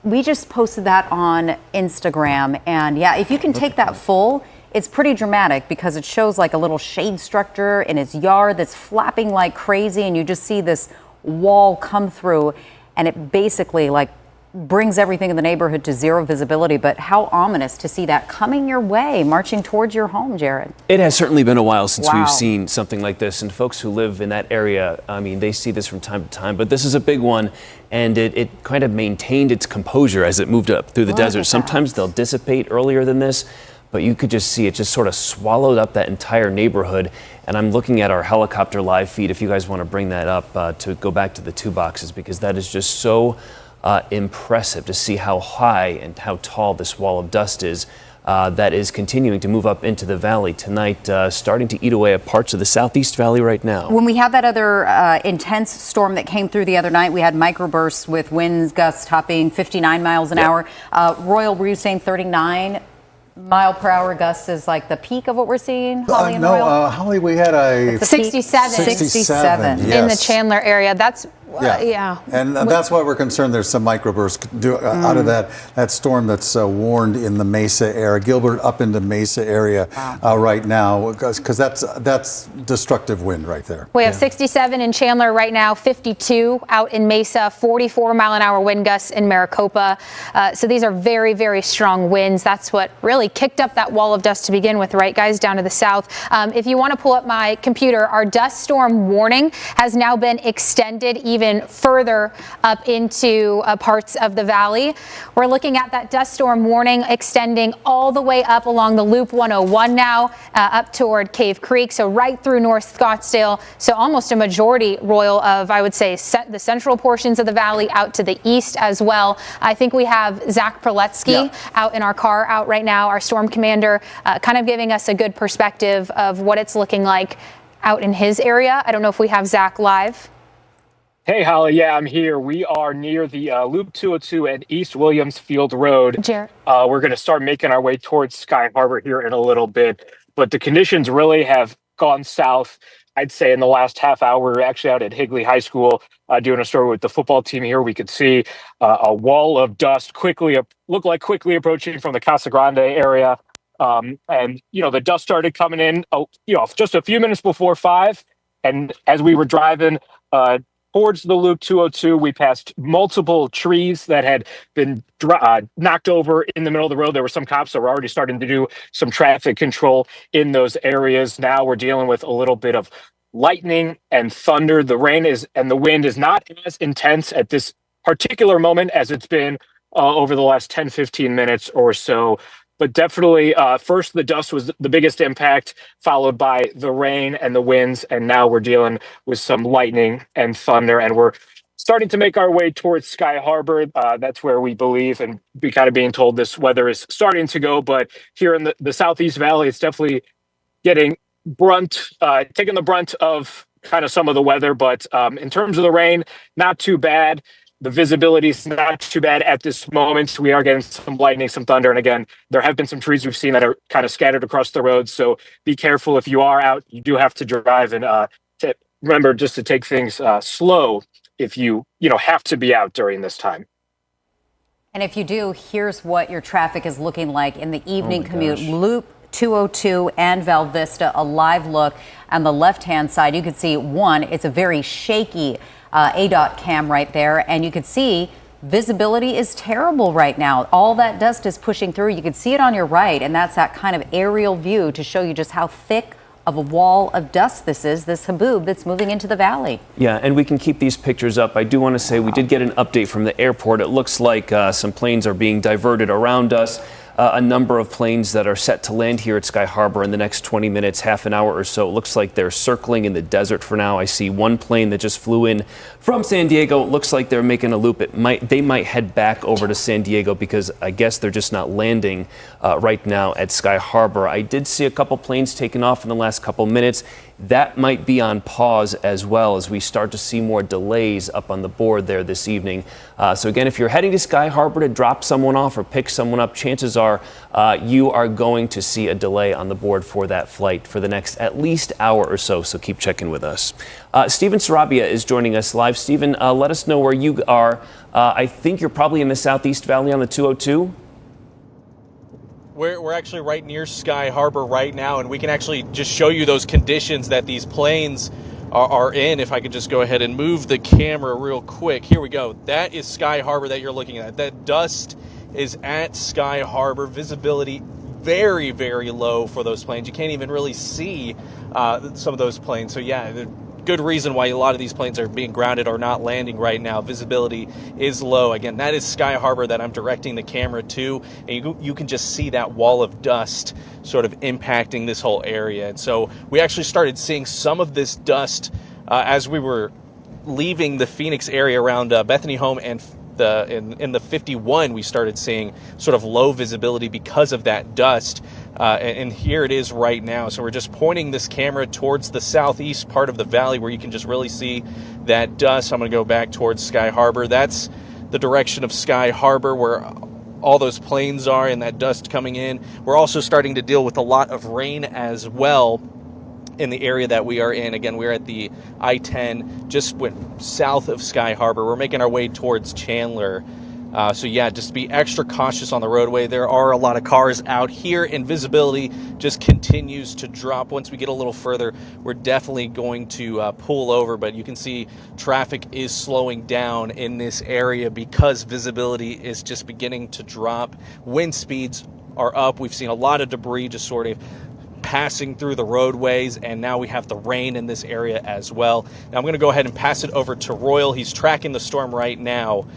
we just posted that on Instagram, and yeah, if you can take that full, it's pretty dramatic because it shows like a little shade structure in his yard that's flapping like crazy, and you just see this wall come through, and it basically like brings everything in the neighborhood to zero visibility. But how ominous to see that coming your way, marching towards your home, Jared. It has certainly been a while since we've seen something like this, and folks who live in that area, I mean, they see this from time to time, but this is a big one, and it kind of maintained its composure as it moved up through the desert. Sometimes they'll dissipate earlier than this, but you could just see it just sort of swallowed up that entire neighborhood. And I'm looking at our helicopter live feed, if you guys want to bring that up, to go back to the two boxes, because that is just so impressive to see how high and how tall this wall of dust is that is continuing to move up into the valley tonight, starting to eat away at parts of the southeast valley right now. When we had that other intense storm that came through the other night, we had microbursts with winds gusts topping 59 miles an hour. Royal, were you saying 39 mile per hour gusts is like the peak of what we're seeing? Holly and Royal? Holly, we had a 67. 67 yes. In the Chandler area. That's And that's why we're concerned there's some microbursts out of that storm that's warned in the Mesa area, Gilbert up into Mesa area right now, because that's destructive wind right there. We have 67 in Chandler right now, 52 out in Mesa, 44 mile an hour wind gusts in Maricopa. So these are very, very strong winds. That's what really kicked up that wall of dust to begin with, right, guys, down to the south. If you want to pull up my computer, our dust storm warning has now been extended even further up into parts of the valley. We're looking at that dust storm warning extending all the way up along the Loop 101 now, up toward Cave Creek, so right through North Scottsdale. So almost a majority, Royal, of, I would say, the central portions of the valley out to the east as well. I think we have Zach Proletsky out in our car out right now, our storm commander, kind of giving us a good perspective of what it's looking like out in his area. I don't know if we have Zach live. Hey, Holly. Yeah, I'm here. We are near the Loop 202 and East Williamsfield Road. Jared. We're going to start making our way towards Sky Harbor here in a little bit. But the conditions really have gone south. I'd say in the last half hour, we're actually out at Higley High School doing a story with the football team here. We could see a wall of dust quickly approaching from the Casa Grande area. And, you know, the dust started coming in, just a few minutes before 5. And as we were driving towards the Loop 202, we passed multiple trees that had been knocked over in the middle of the road. There were some cops that were already starting to do some traffic control in those areas. Now we're dealing with a little bit of lightning and thunder. The rain and the wind is not as intense at this particular moment as it's been over the last 10, 15 minutes or so. But definitely, first, the dust was the biggest impact, followed by the rain and the winds. And now we're dealing with some lightning and thunder. And we're starting to make our way towards Sky Harbor. That's where we believe, and we kind of being told this weather is starting to go. But here in the Southeast Valley, it's definitely taking the brunt of kind of some of the weather. But in terms of the rain, not too bad. The visibility is not too bad at this moment. We are getting some lightning, some thunder. And again, there have been some trees we've seen that are kind of scattered across the road. So be careful if you are out. You do have to drive, and remember just to take things slow if you have to be out during this time. And if you do, here's what your traffic is looking like in the evening commute. Loop 202 and Val Vista, a live look on the left-hand side. You can see it's a very shaky ADOT cam right there, and you can see visibility is terrible right now. All that dust is pushing through. You can see it on your right, and that's that kind of aerial view to show you just how thick of a wall of dust this haboob that's moving into the valley. Yeah, and we can keep these pictures up. I do want to say we did get an update from the airport. It looks like some planes are being diverted around us. A number of planes that are set to land here at Sky Harbor in the next 20 minutes, half an hour or so. It looks like they're circling in the desert for now. I see one plane that just flew in from San Diego. It looks like they're making a loop. They might head back over to San Diego because I guess they're just not landing right now at Sky Harbor. I did see a couple planes taking off in the last couple minutes. That might be on pause as well as we start to see more delays up on the board there this evening. So again, if you're heading to Sky Harbor to drop someone off or pick someone up, chances are you are going to see a delay on the board for that flight for the next at least hour or so. So keep checking with us. Stephen Sarabia is joining us live. Stephen, let us know where you are. I think you're probably in the Southeast Valley on the 202. We're actually right near Sky Harbor right now, and we can actually just show you those conditions that these planes are in. If I could just go ahead and move the camera real quick. Here we go. That is Sky Harbor that you're looking at. That dust is at Sky Harbor. Visibility very, very low for those planes. You can't even really see some of those planes. So yeah, good reason why a lot of these planes are being grounded or not landing right now. Visibility is low. Again, that is Sky Harbor that I'm directing the camera to, and you can just see that wall of dust sort of impacting this whole area. And so we actually started seeing some of this dust as we were leaving the Phoenix area around Bethany Home and in the 51. We started seeing sort of low visibility because of that dust. And here it is right now. So we're just pointing this camera towards the southeast part of the valley where you can just really see that dust. I'm going to go back towards Sky Harbor. That's the direction of Sky Harbor where all those planes are and that dust coming in. We're also starting to deal with a lot of rain as well in the area that we are in. Again, we're at the I-10, just went south of Sky Harbor. We're making our way towards Chandler. So yeah, just be extra cautious on the roadway. There are a lot of cars out here, and visibility just continues to drop. Once we get a little further, we're definitely going to pull over, but you can see traffic is slowing down in this area because visibility is just beginning to drop. Wind speeds are up. We've seen a lot of debris just sort of passing through the roadways, and now we have the rain in this area as well. Now I'm going to go ahead and pass it over to Royal. He's tracking the storm right now.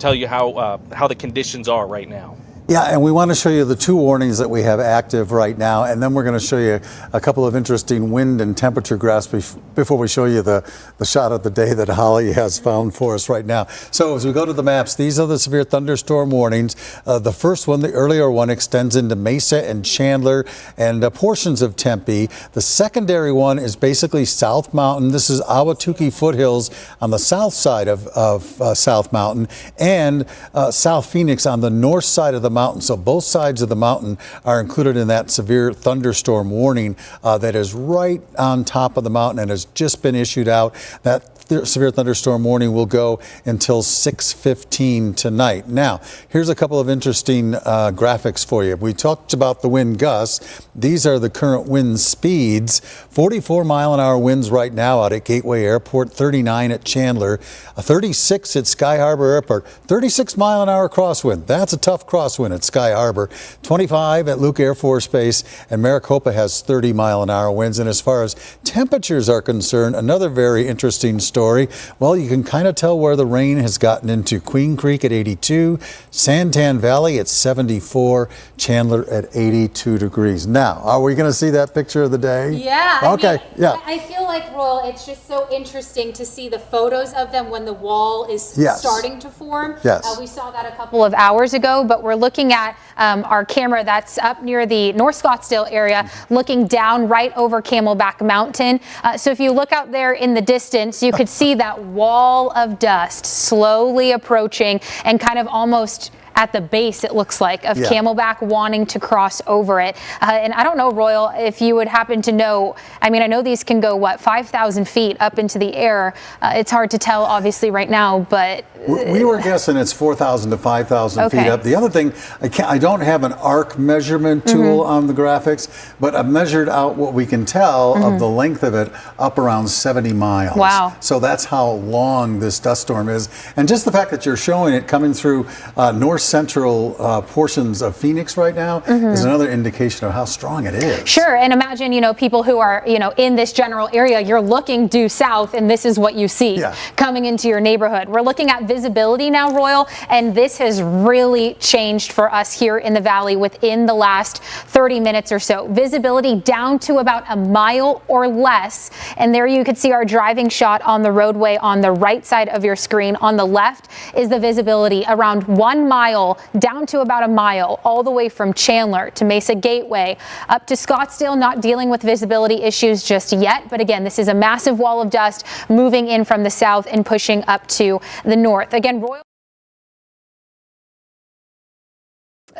Tell you how the conditions are right now. Yeah, and we want to show you the two warnings that we have active right now, and then we're going to show you a couple of interesting wind and temperature graphs before we show you the shot of the day that Holly has found for us right now. So as we go to the maps, these are the severe thunderstorm warnings. The first one, the earlier one, extends into Mesa and Chandler and portions of Tempe. The secondary one is basically South Mountain. This is Ahwatukee foothills on the south side of South Mountain, and South Phoenix on the north side of the mountain. So both sides of the mountain are included in that severe thunderstorm warning that is right on top of the mountain and has just been issued out. That severe thunderstorm warning will go until 6:15 tonight. Now, here's a couple of interesting graphics for you. We talked about the wind gusts. These are the current wind speeds. 44-mile-an-hour winds right now out at Gateway Airport, 39 at Chandler, 36 at Sky Harbor Airport, 36-mile-an-hour crosswind. That's a tough crosswind at Sky Harbor, 25 at Luke Air Force Base, and Maricopa has 30-mile-an-hour winds. And as far as temperatures are concerned, another very interesting story. Well, you can kind of tell where the rain has gotten into. Queen Creek at 82, Santan Valley at 74, Chandler at 82 degrees. Now, are we going to see that picture of the day? Yeah. Okay. Yeah. I feel like, Royal, it's just so interesting to see the photos of them when the wall is starting to form. Yes. We saw that a couple of hours ago, but we're looking at our camera that's up near the North Scottsdale area, looking down right over Camelback Mountain. So if you look out there in the distance, you could see that wall of dust slowly approaching and kind of almost at the base, it looks like, of Camelback wanting to cross over it. And I don't know, Royal, if you would happen to know, I mean, I know these can go, 5,000 feet up into the air. It's hard to tell, obviously, right now, but... We were guessing it's 4,000 to 5,000 feet up. The other thing, I don't have an arc measurement tool on the graphics, but I've measured out what we can tell of the length of it up around 70 miles. Wow. So that's how long this dust storm is. And just the fact that you're showing it coming through north central portions of Phoenix right now is another indication of how strong it is. Sure, and imagine, people who are, in this general area, you're looking due south, and this is what you see coming into your neighborhood. We're looking at visibility now, Royal, and this has really changed for us here in the valley within the last 30 minutes or so. Visibility down to about a mile or less, and there you could see our driving shot on the roadway on the right side of your screen. On the left is the visibility around 1 mile down to about a mile, all the way from Chandler to Mesa Gateway up to Scottsdale. Not dealing with visibility issues just yet, but again, this is a massive wall of dust moving in from the south and pushing up to the north. Again, Royal.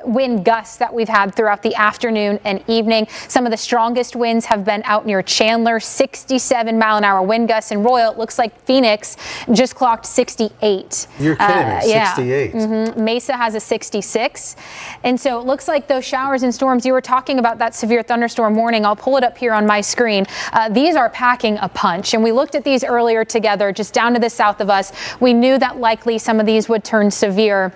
wind gusts that we've had throughout the afternoon and evening. Some of the strongest winds have been out near Chandler, 67-mile-an-hour wind gusts. In Royal, it looks like Phoenix just clocked 68. You're kidding me, 68. Yeah. Mesa has a 66. And so it looks like those showers and storms, you were talking about that severe thunderstorm warning. I'll pull it up here on my screen. These are packing a punch. And we looked at these earlier together, just down to the south of us. We knew that likely some of these would turn severe.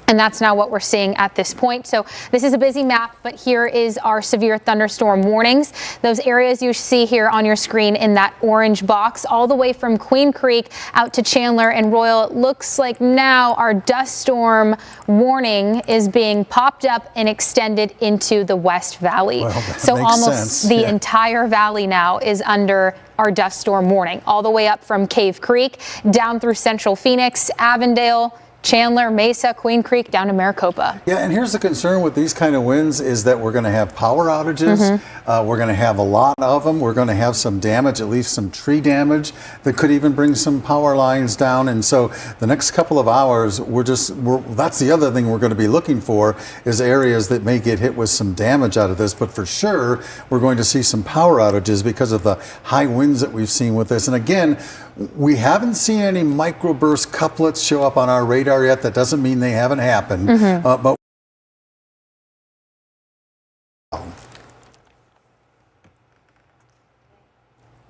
And that's now what we're seeing at this point. So this is a busy map, but here is our severe thunderstorm warnings. Those areas you see here on your screen in that orange box, all the way from Queen Creek out to Chandler and Royal. It looks like now our dust storm warning is being popped up and extended into the West Valley. Well, so almost sense. the entire valley now is under our dust storm warning, all the way up from Cave Creek down through central Phoenix, Avondale, Chandler, Mesa, Queen Creek, down to Maricopa. Yeah, and here's the concern with these kind of winds is that we're going to have power outages. We're going to have a lot of them. We're going to have some damage, at least some tree damage that could even bring some power lines down. And so the next couple of hours, that's the other thing we're going to be looking for is areas that may get hit with some damage out of this. But for sure, we're going to see some power outages because of the high winds that we've seen with this. And again, we haven't seen any microburst couplets show up on our radar yet. That doesn't mean they haven't happened. But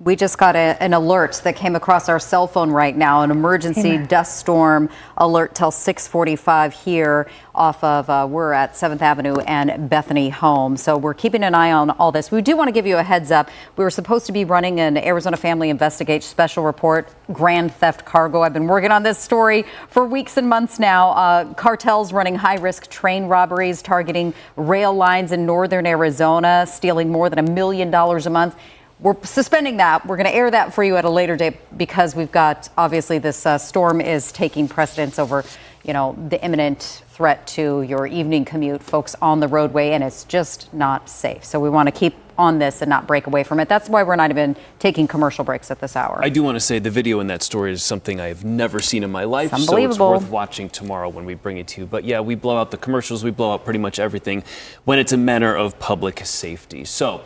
We just got an alert that came across our cell phone right now, an emergency dust storm alert till 6:45 here off of, we're at 7th Avenue and Bethany Home. So we're keeping an eye on all this. We do want to give you a heads up. We were supposed to be running an Arizona Family Investigate special report, grand theft cargo. I've been working on this story for weeks and months now. Cartels running high-risk train robberies, targeting rail lines in northern Arizona, stealing more than $1 million a month. We're suspending that. We're going to air that for you at a later date because we've got, obviously, this storm is taking precedence over, the imminent threat to your evening commute, folks on the roadway, and it's just not safe. So we want to keep on this and not break away from it. That's why we're not even taking commercial breaks at this hour. I do want to say the video in that story is something I've never seen in my life, it's so it's worth watching tomorrow when we bring it to you. But yeah, we blow out the commercials, we blow out pretty much everything when it's a matter of public safety. So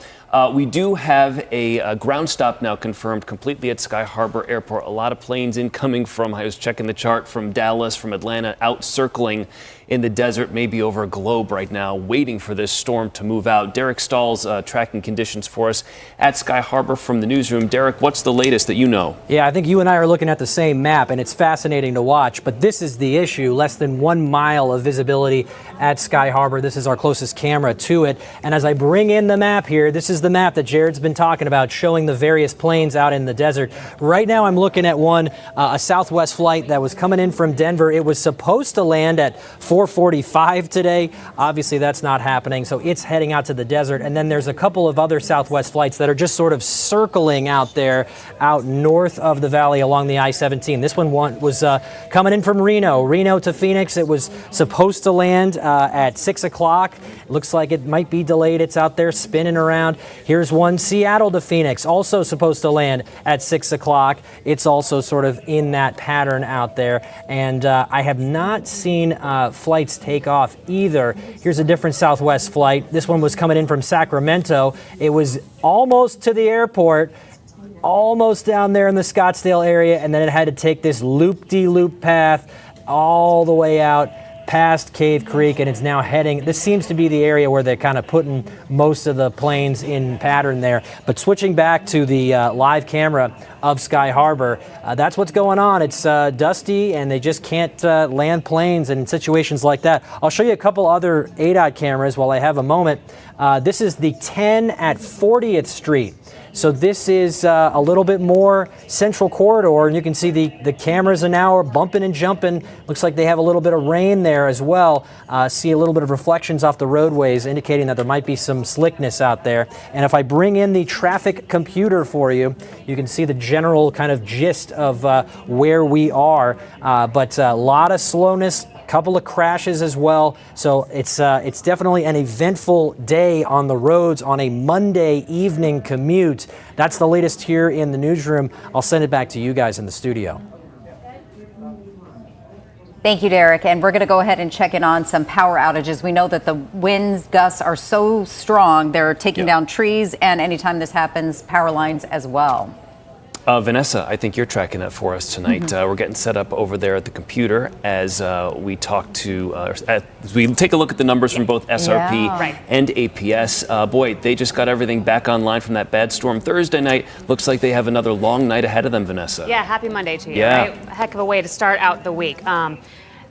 we do have a ground stop now confirmed completely at Sky Harbor Airport. A lot of planes incoming from, I was checking the chart, from Dallas, from Atlanta, out circling in the desert, maybe over a globe right now, waiting for this storm to move out. Derek Stahl's tracking conditions for us at Sky Harbor from the newsroom. Derek, what's the latest that you know? Yeah, I think you and I are looking at the same map, and it's fascinating to watch. But this is the issue. Less than 1 mile of visibility at Sky Harbor. This is our closest camera to it. And as I bring in the map here, this is the map that Jared's been talking about, showing the various planes out in the desert. Right now, I'm looking at one, a Southwest flight that was coming in from Denver. It was supposed to land at 4:45 today. Obviously, that's not happening, so it's heading out to the desert. And then there's a couple of other Southwest flights that are just sort of circling out there, out north of the valley along the I-17. This one was coming in from Reno to Phoenix. It was supposed to land at 6 o'clock. Looks like it might be delayed. It's out there spinning around. Here's one, Seattle to Phoenix, also supposed to land at 6 o'clock. It's also sort of in that pattern out there. And I have not seen flights take off either. Here's a different Southwest flight. This one was coming in from Sacramento. It was almost to the airport, almost down there in the Scottsdale area, and then it had to take this loop-de-loop path all the way out past Cave Creek, and it's now heading. This seems to be the area where they're kind of putting most of the planes in pattern there. But switching back to the live camera of Sky Harbor, that's what's going on. It's dusty, and they just can't land planes in situations like that. I'll show you a couple other ADOT cameras while I have a moment. This is the 10 at 40th Street. So this is a little bit more central corridor, and you can see the cameras are now bumping and jumping. Looks like they have a little bit of rain there as well. See a little bit of reflections off the roadways, indicating that there might be some slickness out there. And if I bring in the traffic computer for you, you can see the general kind of gist of where we are. But a lot of slowness, couple of crashes as well. So it's definitely an eventful day on the roads on a Monday evening commute. That's the latest here in the newsroom. I'll send it back to you guys in the studio. Thank you, Derek. And we're going to go ahead and check in on some power outages. We know that the winds gusts are so strong, they're taking down trees, and anytime this happens, power lines as well. Vanessa, I think you're tracking that for us tonight. We're getting set up over there at the computer as we talk to, as we take a look at the numbers from both SRP and APS. Boy, they just got everything back online from that bad storm Thursday night. Looks like they have another long night ahead of them, Vanessa. Yeah, happy Monday to you. Right? A heck of a way to start out the week.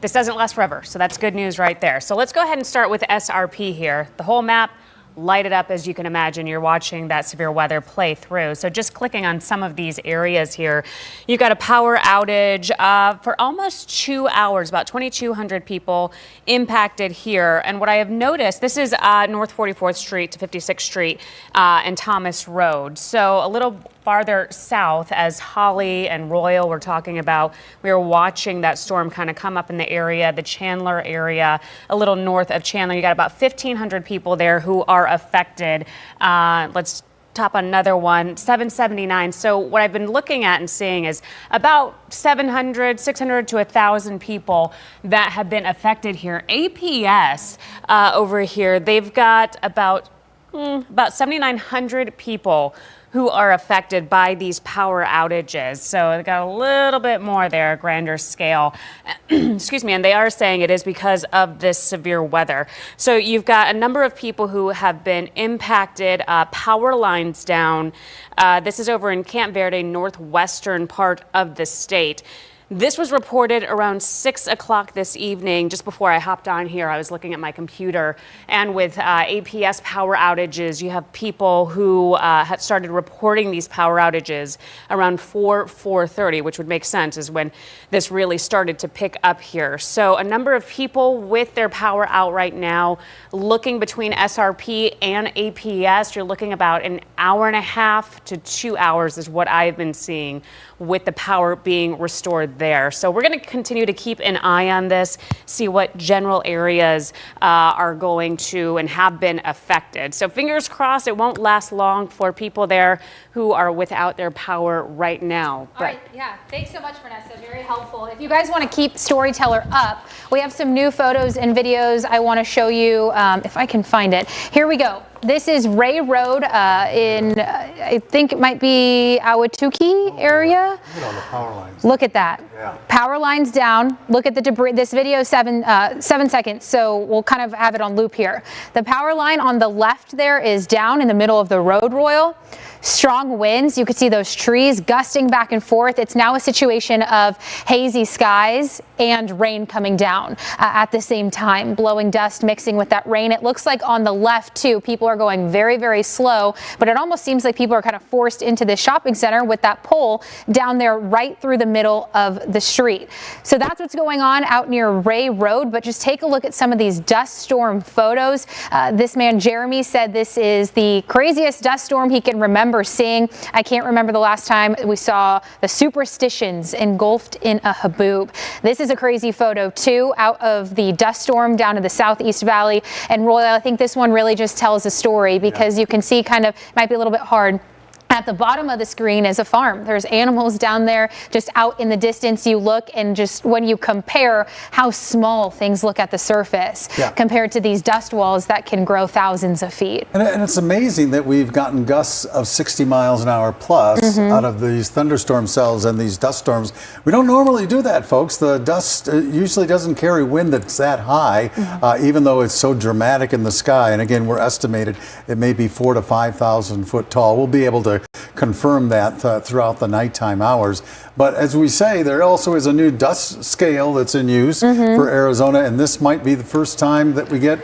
This doesn't last forever, so that's good news right there. So let's go ahead and start with SRP here. The whole map lighted up, as you can imagine. You're watching that severe weather play through. So just clicking on some of these areas here, you've got a power outage for almost 2 hours, about 2,200 people impacted here. And what I have noticed, this is North 44th Street to 56th Street and Thomas Road. So a little farther south, as Holly and Royal were talking about, we were watching that storm kind of come up in the area, the Chandler area, a little north of Chandler. You got about 1,500 people there who are affected. Let's top on another one, 779. So what I've been looking at and seeing is about 600 to 1,000 people that have been affected here. APS over here, they've got about 7,900 people who are affected by these power outages. So they got a little bit more there, grander scale. Excuse me, and they are saying it is because of this severe weather. So you've got a number of people who have been impacted, power lines down. This is over in Camp Verde, northwestern part of the state. This was reported around 6 o'clock this evening. Just before I hopped on here, I was looking at my computer. And with APS power outages, you have people who had started reporting these power outages around 4:30, which would make sense is when this really started to pick up here. So a number of people with their power out right now, looking between SRP and APS, you're looking about an hour and a half to 2 hours is what I've been seeing with the power being restored there. So we're going to continue to keep an eye on this, see what general areas are going to and have been affected. So fingers crossed it won't last long for people there who are without their power right now. All right, yeah, thanks so much, Vanessa, very helpful. If you guys want to keep Storyteller up, we have some new photos and videos I want to show you, if I can find it. Here we go. This is Ray Road in, I think it might be Ahwatukee area. Look at all the power lines. Look at that. Yeah. Power lines down. Look at the debris. This video is 7 seconds, so we'll kind of have it on loop here. The power line on the left there is down in the middle of the road, Royal. Strong winds. You could see those trees gusting back and forth. It's now a situation of hazy skies and rain coming down at the same time, blowing dust mixing with that rain. It looks like on the left too, people are going very, very slow, but it almost seems like people are kind of forced into this shopping center with that pole down there right through the middle of the street. So that's what's going on out near Ray Road, but just take a look at some of these dust storm photos. This man, Jeremy, said this is the craziest dust storm he can remember seeing. I can't remember the last time we saw the superstitions engulfed in a haboob. This is a crazy photo too, out of the dust storm down to the Southeast Valley. And Royal, I think this one really just tells a story because you can see kind of, might be a little bit hard. At the bottom of the screen is a farm. There's animals down there just out in the distance. You look and just when you compare how small things look at the surface compared to these dust walls that can grow thousands of feet. And it's amazing that we've gotten gusts of 60 miles an hour plus out of these thunderstorm cells and these dust storms. We don't normally do that, folks. The dust usually doesn't carry wind that's that high, even though it's so dramatic in the sky. And again, we're estimated it may be 4,000 to 5,000 foot tall. We'll be able to confirm that throughout the nighttime hours. But as we say, there also is a new dust scale that's in use for Arizona, and this might be the first time that we get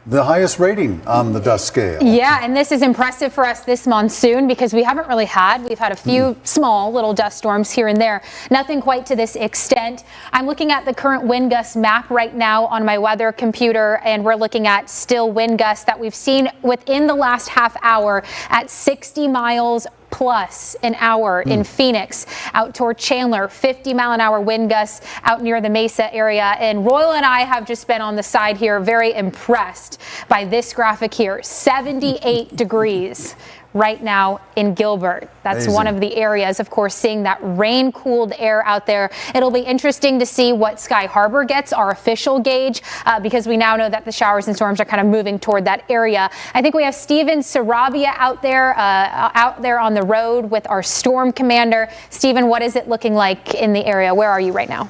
the highest rating on the dust scale. Yeah, and this is impressive for us this monsoon because we've had a few small little dust storms here and there. Nothing quite to this extent. I'm looking at the current wind gust map right now on my weather computer, and we're looking at still wind gusts that we've seen within the last half hour at 60 miles plus an hour in Phoenix, out toward Chandler, 50-mile-an-hour wind gusts out near the Mesa area. And Royal and I have just been on the side here very impressed by this graphic here, 78 degrees right now in Gilbert. That's Amazing. one of the areas, of course, seeing that rain-cooled air out there. It'll be interesting to see what Sky Harbor gets, our official gauge, because we now know that the showers and storms are kind of moving toward that area. I think we have Steven Sarabia out there on the road with our storm commander. Steven, what is it looking like in the area? Where are you right now?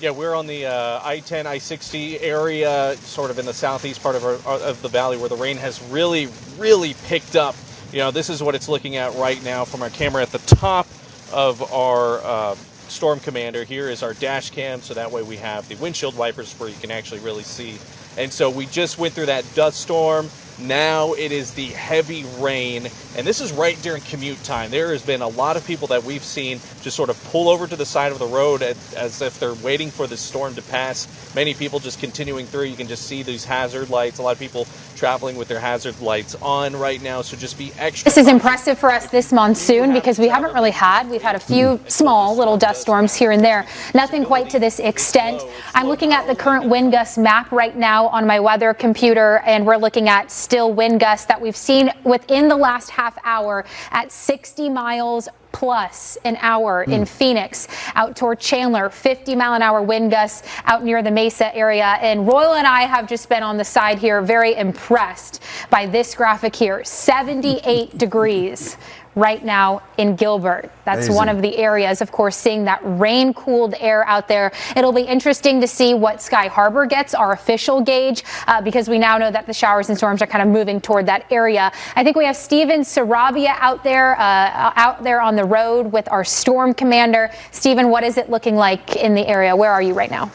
Yeah, we're on the I-10, I-60 area, sort of in the southeast part of the valley where the rain has really picked up. You know, this is what it's looking at right now from our camera at the top of our storm commander. Here is our dash cam, so that way we have the windshield wipers where you can actually really see. And so we just went through that dust storm. Now it is the heavy rain, and this is right during commute time. There has been a lot of people that we've seen just sort of pull over to the side of the road as if they're waiting for the storm to pass. Many people just continuing through. You can just see these hazard lights. A lot of people traveling with their hazard lights on right now, so just be extra. This is impressive for us this monsoon because we've had a few small little dust storms here and there. Nothing quite to this extent. I'm looking at the current wind gust map right now on my weather computer, and we're looking at still wind gusts that we've seen within the last half hour at 60 miles plus an hour in Phoenix, out toward Chandler, 50-mile-an-hour wind gusts out near the Mesa area. And Royal and I have just been on the side here very impressed by this graphic here, 78 degrees right now in Gilbert. That's Amazing. one of the areas, of course, seeing that rain-cooled air out there. It'll be interesting to see what Sky Harbor gets, our official gauge, because we now know that the showers and storms are kind of moving toward that area. I think we have Steven Sarabia out there on the road with our storm commander. Steven, what is it looking like in the area? Where are you right now?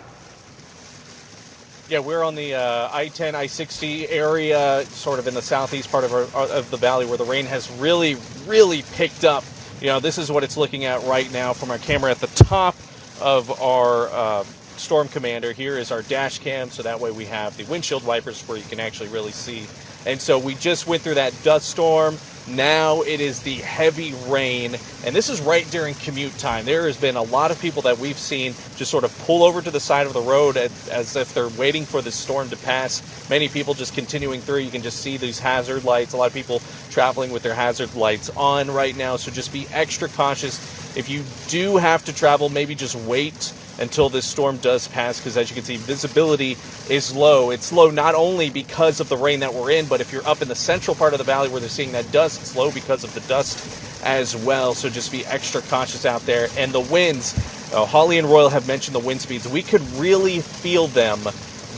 Yeah, we're on the I-10, I-60 area, sort of in the southeast part of the valley where the rain has really picked up. You know, this is what it's looking at right now from our camera at the top of our storm commander. Here is our dash cam, so that way we have the windshield wipers where you can actually really see. And so we just went through that dust storm. Now it is the heavy rain, and this is right during commute time. There has been a lot of people that we've seen just sort of pull over to the side of the road as if they're waiting for the storm to pass. Many people just continuing through. You can just see these hazard lights. A lot of people traveling with their hazard lights on right now, so just be extra cautious. If you do have to travel, maybe just wait until this storm does pass, because as you can see, visibility is low. It's low not only because of the rain that we're in, but if you're up in the central part of the valley where they're seeing that dust, it's low because of the dust as well. So just be extra cautious out there. And the winds, Holly and Royal have mentioned the wind speeds. We could really feel them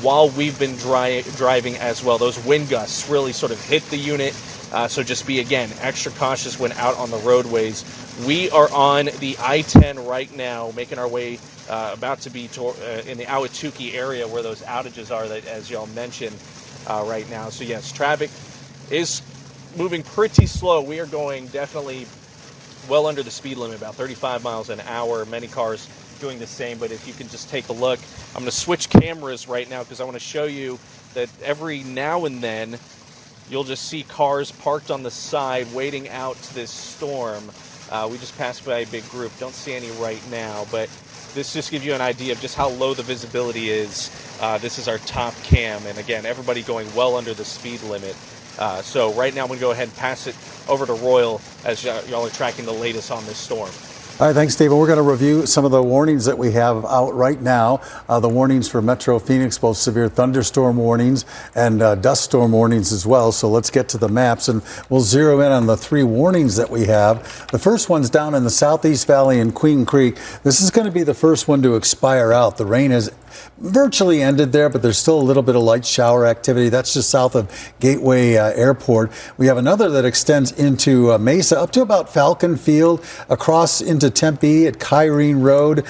while we've been driving as well. Those wind gusts really sort of hit the unit. So just be, again, extra cautious when out on the roadways. We are on the I-10 right now, making our way about to be in the Ahwatukee area where those outages are, that, as y'all mentioned right now. So yes, traffic is moving pretty slow. We are going definitely well under the speed limit, about 35 miles an hour. Many cars doing the same, but if you can just take a look. I'm going to switch cameras right now because I want to show you that every now and then you'll just see cars parked on the side waiting out to this storm. We just passed by a big group. Don't see any right now, but this just gives you an idea of just how low the visibility is. This is our top cam, and again, everybody going well under the speed limit. So right now I'm going to go ahead and pass it over to Royal as y'all are tracking the latest on this storm. All right, thanks, Stephen. We're going to review some of the warnings that we have out right now. The warnings for Metro Phoenix, both severe thunderstorm warnings and dust storm warnings as well. So let's get to the maps, and we'll zero in on the three warnings that we have. The first one's down in the Southeast Valley in Queen Creek. This is going to be the first one to expire out. The rain has virtually ended there, but there's still a little bit of light shower activity. That's just south of Gateway Airport. We have another that extends into Mesa up to about Falcon Field, across into Tempe at Kyrene Road.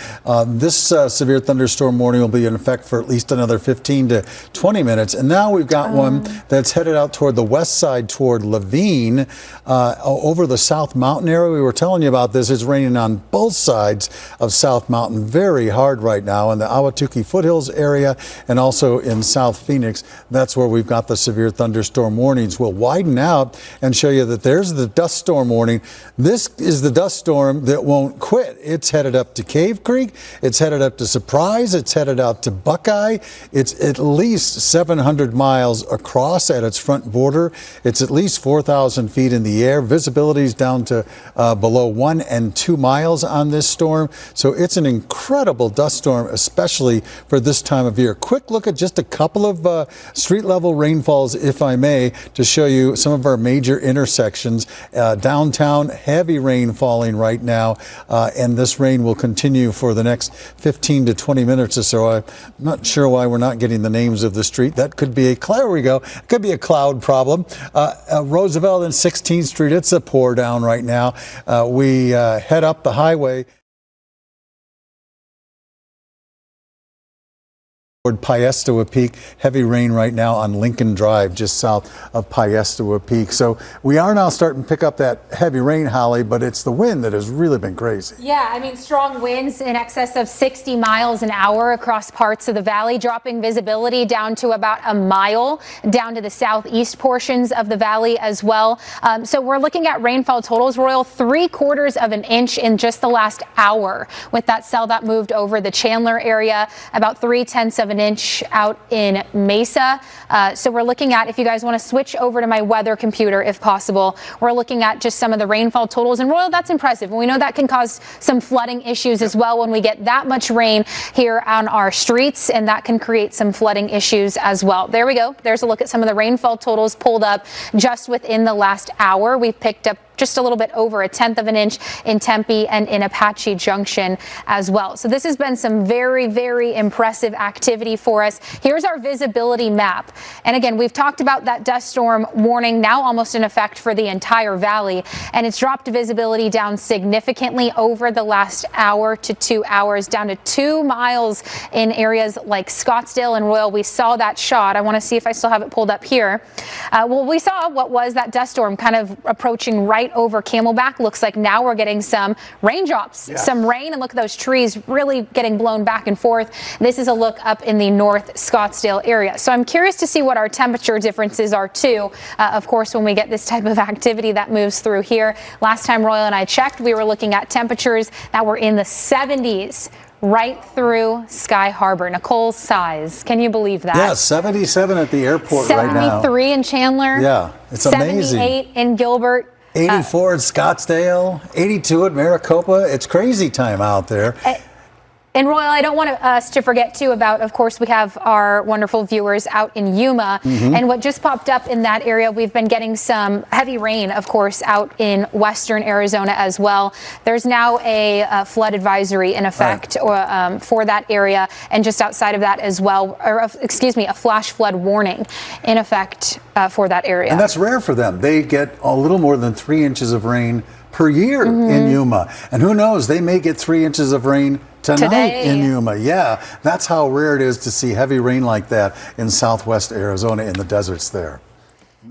This severe thunderstorm warning will be in effect for at least another 15 to 20 minutes. And now we've got one that's headed out toward the west side toward Laveen, over the South Mountain area. We were telling you about this. It's raining on both sides of South Mountain very hard right now, and the Ahwatukee foothills area and also in South Phoenix. That's where we've got the severe thunderstorm warnings. We'll widen out and show you that there's the dust storm warning. This is the dust storm that won't quit. It's headed up to Cave Creek. It's headed up to Surprise. It's headed out to Buckeye. It's at least 700 miles across at its front border. It's at least 4,000 feet in the air. Visibility is down to below 1 and 2 miles on this storm. So it's an incredible dust storm, especially for this time of year. Quick look at just a couple of street level rainfalls, if I may, to show you some of our major intersections. Downtown, heavy rain falling right now, and this rain will continue for the next 15 to 20 minutes or so. I'm not sure why we're not getting the names of the street. That could be there we go. Could be a cloud problem. Roosevelt and 16th Street, it's a pour down right now. We head up the highway toward Piestewa Peak. Heavy rain right now on Lincoln Drive, just south of Piestewa Peak. So we are now starting to pick up that heavy rain, Holly, but it's the wind that has really been crazy. Yeah, I mean, strong winds in excess of 60 miles an hour across parts of the valley, dropping visibility down to about a mile, down to the southeast portions of the valley as well. So we're looking at rainfall totals, Royal, 3/4 of an inch in just the last hour, with that cell that moved over the Chandler area, about 3/10 of an inch out in Mesa. So we're looking at, if you guys want to switch over to my weather computer, if possible, we're looking at just some of the rainfall totals. And Royal, that's impressive. And we know that can cause some flooding issues as well when we get that much rain here on our streets, and that can create some flooding issues as well. There we go. There's a look at some of the rainfall totals pulled up just within the last hour. We've picked up just a little bit over 1/10 of an inch in Tempe and in Apache Junction as well. So this has been some very, very impressive activity for us. Here's our visibility map. And again, we've talked about that dust storm warning now almost in effect for the entire valley, and it's dropped visibility down significantly over the last hour to 2 hours, down to 2 miles in areas like Scottsdale and Royal. We saw that shot. I want to see if I still have it pulled up here. Well, we saw what was that dust storm kind of approaching right over Camelback. Looks like now we're getting some raindrops, some rain, and look at those trees really getting blown back and forth. This is a look up in the North Scottsdale area. So I'm curious to see what our temperature differences are too. Of course, when we get this type of activity that moves through here. Last time Royal and I checked, we were looking at temperatures that were in the 70s. Right through Sky Harbor. Nicole's size. Can you believe that? Yeah, 77 at the airport right now. 73 in Chandler. Yeah, it's amazing. 78 in Gilbert. 84 at Scottsdale, 82 at Maricopa. It's crazy time out there. And Royal, I don't want us to forget too about, of course, we have our wonderful viewers out in Yuma, and what just popped up in that area. We've been getting some heavy rain, of course, out in western Arizona as well. There's now a flood advisory in effect for that area, and just outside of that as well, or excuse me, a flash flood warning in effect for that area. And that's rare for them. They get a little more than 3 inches of rain per year in Yuma, and who knows, they may get 3 inches of rain tonight in Yuma. Yeah, that's how rare it is to see heavy rain like that in southwest Arizona in the deserts there.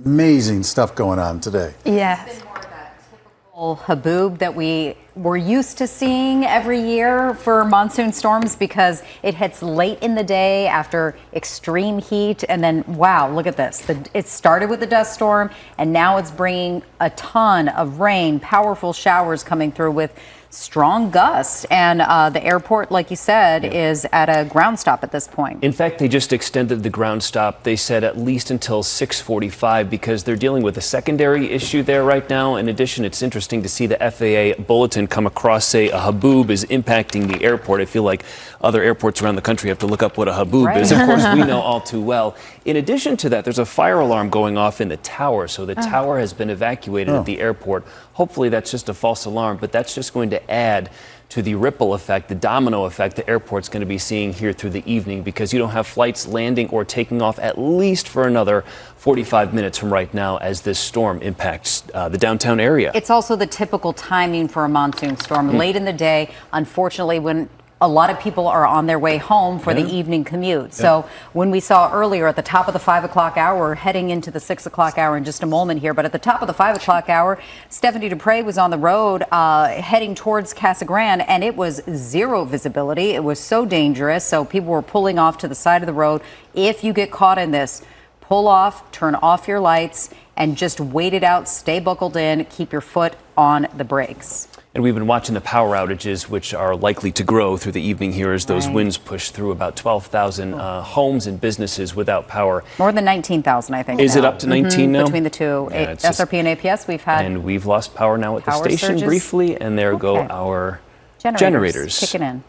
Amazing stuff going on today. Yeah. It's been more of that typical haboob that we were used to seeing every year for monsoon storms, because it hits late in the day after extreme heat, and then wow, look at this. It started with the dust storm, and now it's bringing a ton of rain, powerful showers coming through with strong gusts, and the airport, like you said, is at a ground stop at this point. In fact, they just extended the ground stop, they said, at least until 6:45, because they're dealing with a secondary issue there right now. In addition, it's interesting to see the FAA bulletin come across, say a haboob is impacting the airport. I feel like other airports around the country have to look up what a haboob is. Of course, we know all too well. In addition to that, there's a fire alarm going off in the tower, so the tower has been evacuated at the airport. Hopefully that's just a false alarm, but that's just going to add to the ripple effect, the domino effect the airport's going to be seeing here through the evening, because you don't have flights landing or taking off at least for another 45 minutes from right now as this storm impacts the downtown area. It's also the typical timing for a monsoon storm. Late in the day, unfortunately, when a lot of people are on their way home for the evening commute. So when we saw earlier at the top of the 5 o'clock hour, we're heading into the 6 o'clock hour in just a moment here, but at the top of the 5 o'clock hour, Stephanie Dupre was on the road heading towards Casa Grande, and it was zero visibility. It was so dangerous. So people were pulling off to the side of the road. If you get caught in this, pull off, turn off your lights, and just wait it out, stay buckled in, keep your foot on the brakes. And we've been watching the power outages, which are likely to grow through the evening here as those winds push through. About 12,000 homes and businesses without power. More than 19,000, I think. Is it up to 19 now? Between the two, Yeah, SRP and APS, we've had. And we've lost power now at the station surges. briefly, and there go our generators. Kicking in.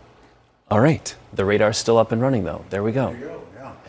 All right. The radar's still up and running, though. There we go.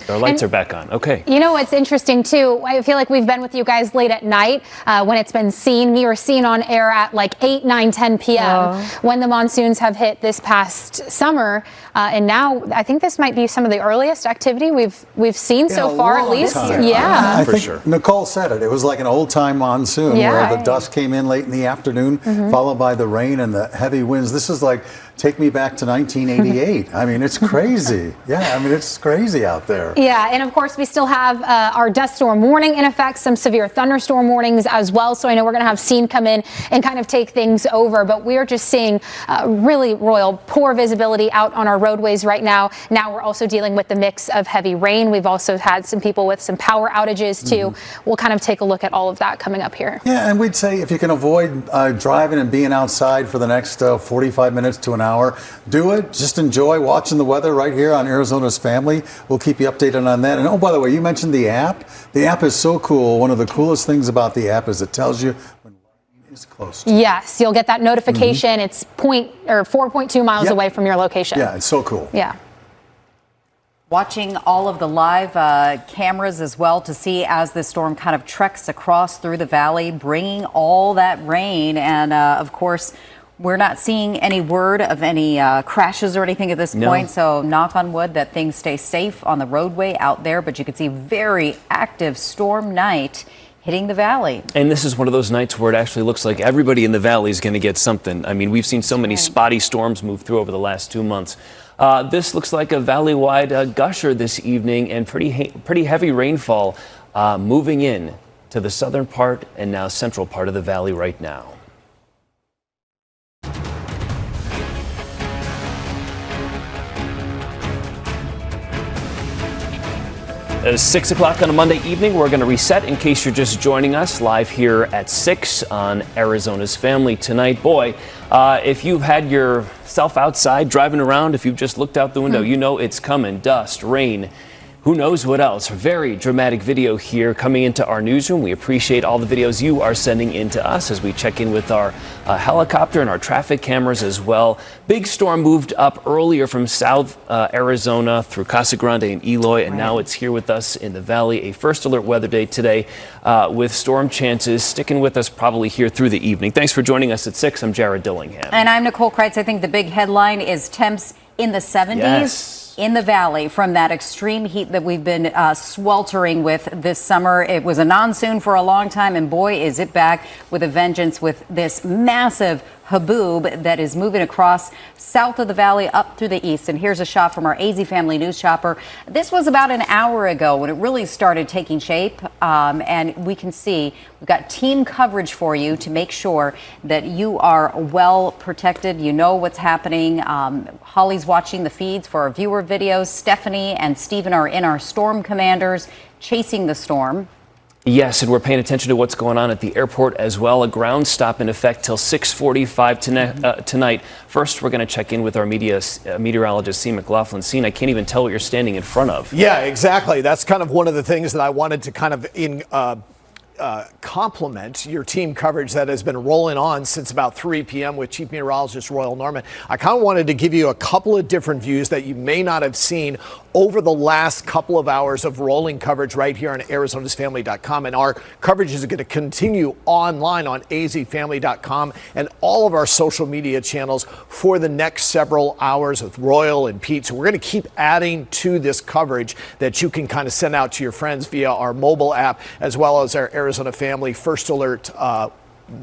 Our lights are back on. Okay. You know what's interesting too? I feel like we've been with you guys late at night when it's been seen. We were seen on air at like 8, 9, 10 p.m. when the monsoons have hit this past summer, and now I think this might be some of the earliest activity we've seen so far, at least. Yeah, I think Nicole said it. It was like an old-time monsoon where the dust came in late in the afternoon, followed by the rain and the heavy winds. This is like take me back to 1988. I mean, it's crazy. Yeah, I mean, it's crazy out there. Yeah, and of course we still have our dust storm warning in effect, some severe thunderstorm warnings as well. So I know we're going to have Scene come in and kind of take things over, but we're just seeing really, Royal, poor visibility out on our roadways right now. Now we're also dealing with the mix of heavy rain. We've also had some people with some power outages too. We'll kind of take a look at all of that coming up here. Yeah, and we'd say if you can avoid driving and being outside for the next 45 minutes to an hour, do it. Just enjoy watching the weather right here on Arizona's Family. We'll keep you updated on that. And oh, by the way, you mentioned the app. The app is so cool. One of the coolest things about the app is it tells you when rain is close to you. Yes, you'll get that notification. It's 4.2 miles away from your location. Yeah, it's so cool. Yeah. Watching all of the live cameras as well to see as the storm kind of treks across through the valley, bringing all that rain. And of course, we're not seeing any word of any crashes or anything at this point. So knock on wood that things stay safe on the roadway out there. But you can see very active storm night hitting the valley. And this is one of those nights where it actually looks like everybody in the valley is going to get something. I mean, we've seen so many spotty storms move through over the last 2 months. This looks like a valley-wide gusher this evening, and pretty heavy rainfall moving in to the southern part and now central part of the valley right now. At 6 o'clock on a Monday evening, we're going to reset in case you're just joining us live here at 6 on Arizona's Family tonight. Boy, if you've had yourself outside driving around, if you've just looked out the window, you know it's coming. Dust, rain, who knows what else. Very dramatic video here coming into our newsroom. We appreciate all the videos you are sending in to us as we check in with our helicopter and our traffic cameras as well. Big storm moved up earlier from South Arizona through Casa Grande and Eloy, and now it's here with us in the valley. A first alert weather day today with storm chances sticking with us probably here through the evening. Thanks for joining us at 6. I'm Jared Dillingham. And I'm Nicole Kreitz. I think the big headline is temps in the 70s. In the valley from that extreme heat that we've been sweltering with this summer. It was a monsoon for a long time, and boy, is it back with a vengeance with this massive haboob that is moving across south of the valley up through the east. And here's a shot from our AZ Family News Chopper. This was about an hour ago when it really started taking shape. And we can see we've got team coverage for you to make sure that you are well protected. You know what's happening. Holly's watching the feeds for our viewer videos. Stephanie and Stephen are in our storm commanders chasing the storm. Yes, and we're paying attention to what's going on at the airport as well. A ground stop in effect till 6:45 tonight. First, we're going to check in with our meteorologist, C. McLaughlin. Scene, I can't even tell what you're standing in front of. Yeah, exactly. That's kind of one of the things that I wanted to kind of compliment your team coverage that has been rolling on since about 3 p.m. with Chief Meteorologist Royal Norman. I kind of wanted to give you a couple of different views that you may not have seen over the last couple of hours of rolling coverage right here on Arizona'sFamily.com. And our coverage is going to continue online on AZFamily.com and all of our social media channels for the next several hours with Royal and Pete. So we're going to keep adding to this coverage that you can kind of send out to your friends via our mobile app, as well as our Arizona Family First Alert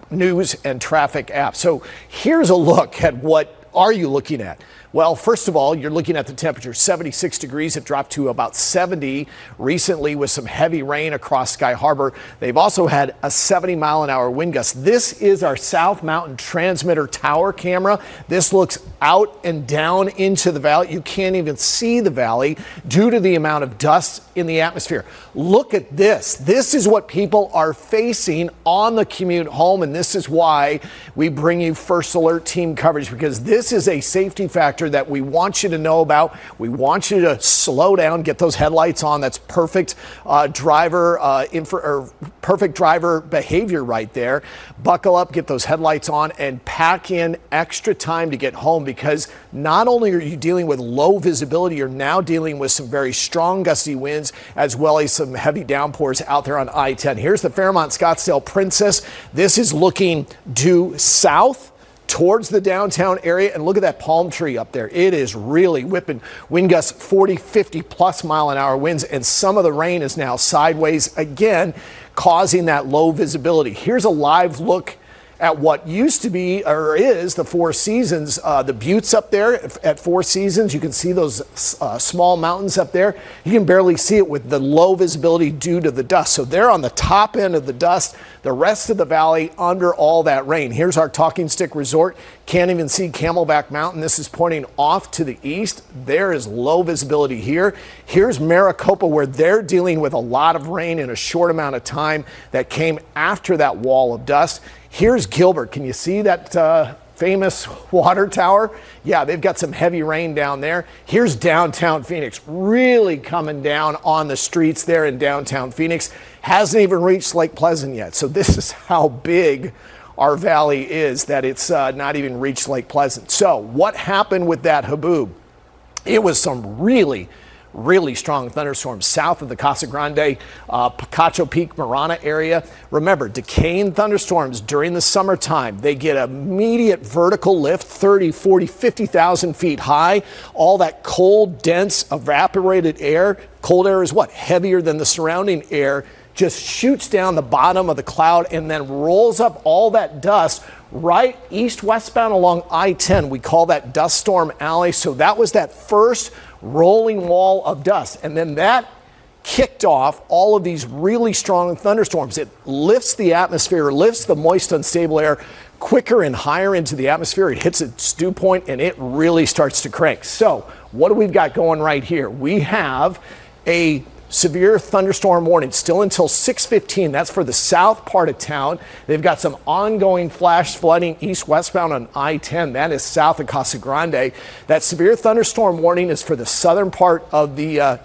news and traffic app. So here's a look at what are you looking at? Well, first of all, you're looking at the temperature, 76 degrees. It dropped to about 70 recently with some heavy rain across Sky Harbor. They've also had a 70-mile-an-hour wind gust. This is our South Mountain transmitter tower camera. This looks out and down into the valley. You can't even see the valley due to the amount of dust in the atmosphere. Look at this. This is what people are facing on the commute home, and this is why we bring you First Alert team coverage, because this is a safety factor that we want you to know about. We want you to slow down, get those headlights on. That's perfect perfect driver behavior right there. Buckle up, get those headlights on, and pack in extra time to get home, because not only are you dealing with low visibility, you're now dealing with some very strong gusty winds as well as some heavy downpours out there on I-10. Here's the Fairmont Scottsdale Princess. This is looking due south towards the downtown area, and look at that palm tree up there. It is really whipping. Wind gusts 40, 50 plus mile-an-hour winds, and some of the rain is now sideways again, causing that low visibility. Here's a live look at what used to be, or is, the Four Seasons. The buttes up there at Four Seasons, you can see those small mountains up there. You can barely see it with the low visibility due to the dust. So they're on the top end of the dust, the rest of the valley under all that rain. Here's our Talking Stick Resort. Can't even see Camelback Mountain. This is pointing off to the east. There is low visibility here. Here's Maricopa, where they're dealing with a lot of rain in a short amount of time that came after that wall of dust. Here's Gilbert. Can you see that famous water tower? Yeah, they've got some heavy rain down there. Here's downtown Phoenix, really coming down on the streets there in downtown Phoenix. Hasn't even reached Lake Pleasant yet. So this is how big our valley is, that it's not even reached Lake Pleasant. So what happened with that haboob? It was some really strong thunderstorms south of the Casa Grande, Picacho Peak, Marana area. Remember, decaying thunderstorms during the summertime, they get immediate vertical lift, 30, 40, 50,000 feet high. All that cold, dense, evaporated air. Cold air is what? Heavier than the surrounding air. Just shoots down the bottom of the cloud and then rolls up all that dust right east-westbound along I-10. We call that dust storm alley. So that was that first rolling wall of dust. And then that kicked off all of these really strong thunderstorms. It lifts the atmosphere, lifts the moist, unstable air quicker and higher into the atmosphere. It hits its dew point and it really starts to crank. So what do we got going right here? We have a severe thunderstorm warning still until 6:15. That's for the south part of town. They've got some ongoing flash flooding east-westbound on I-10. That is south of Casa Grande. That severe thunderstorm warning is for the southern part of the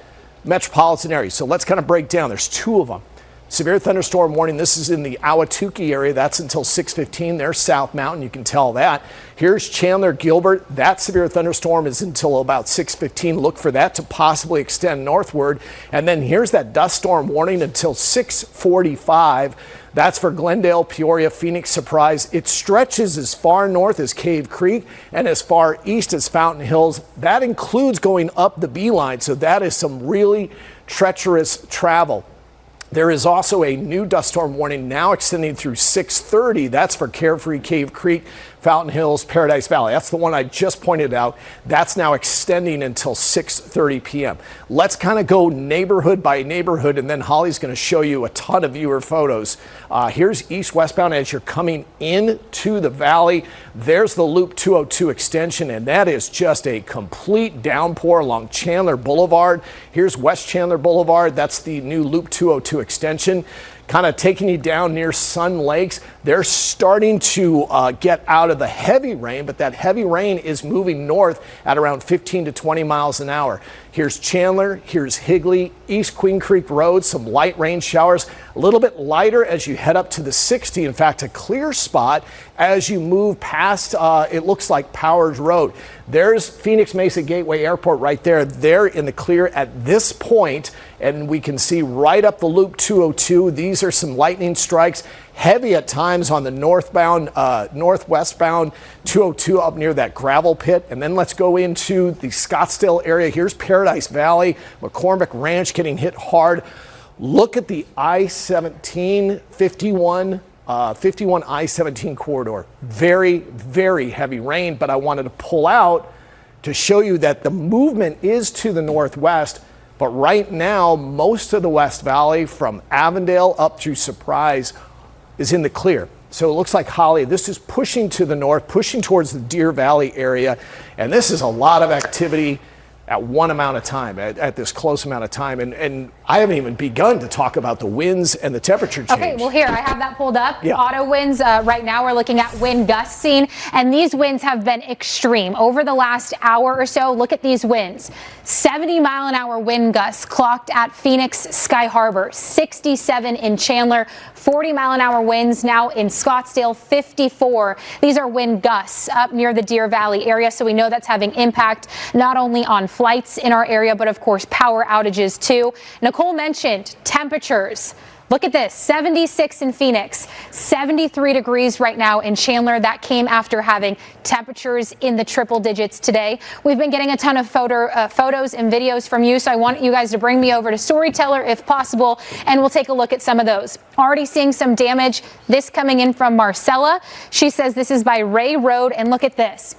metropolitan area. So let's kind of break down. There's two of them. Severe thunderstorm warning. This is in the Ahwatukee area. That's until 6:15. There's South Mountain. You can tell that. Here's Chandler, Gilbert. That severe thunderstorm is until about 6:15. Look for that to possibly extend northward. And then here's that dust storm warning until 6:45. That's for Glendale, Peoria, Phoenix, Surprise. It stretches as far north as Cave Creek and as far east as Fountain Hills. That includes going up the Beeline. So that is some really treacherous travel. There is also a new dust storm warning now extending through 6:30. That's for Carefree, Cave Creek, Fountain Hills, Paradise Valley. That's the one I just pointed out. That's now extending until 6:30 p.m. Let's kind of go neighborhood by neighborhood, and then Holly's going to show you a ton of viewer photos. Here's east-westbound as you're coming into the valley. There's the Loop 202 extension, and that is just a complete downpour along Chandler Boulevard. Here's West Chandler Boulevard. That's the new Loop 202 extension. Kind of taking you down near Sun Lakes. They're starting to get out of the heavy rain, but that heavy rain is moving north at around 15 to 20 miles an hour. Here's Chandler, here's Higley, East Queen Creek Road, some light rain showers, a little bit lighter as you head up to the 60. In fact, a clear spot as you move past, it looks like Powers Road. There's Phoenix Mesa Gateway Airport right there. They're in the clear at this point, and we can see right up the Loop 202. These are some lightning strikes. Heavy at times on the northbound, northwestbound 202 up near that gravel pit. And then let's go into the Scottsdale area. Here's Paradise Valley, McCormick Ranch getting hit hard. Look at the I-17, 51 I-17 corridor. Very, very heavy rain, but I wanted to pull out to show you that the movement is to the northwest. But right now, most of the West Valley from Avondale up through Surprise is in the clear. So it looks like, Holly, this is pushing to the north, pushing towards the Deer Valley area. And this is a lot of activity at one amount of time, at this close amount of time. And I haven't even begun to talk about the winds and the temperature change. Okay, well, here, I have that pulled up. Yeah. Auto winds, right now we're looking at wind gusts seen, and these winds have been extreme. Over the last hour or so, look at these winds. 70-mile-an-hour wind gusts clocked at Phoenix Sky Harbor, 67 in Chandler, 40-mile-an-hour winds now in Scottsdale, 54. These are wind gusts up near the Deer Valley area, so we know that's having impact not only on flights in our area, but of course power outages too. Nicole mentioned temperatures. Look at this, 76 in Phoenix, 73 degrees right now in Chandler. That came after having temperatures in the triple digits today. We've been getting a ton of photos and videos from you, so I want you guys to bring me over to Storyteller if possible, and we'll take a look at some of those. Already seeing some damage. This coming in from Marcella. She says this is by Ray Road, and look at this.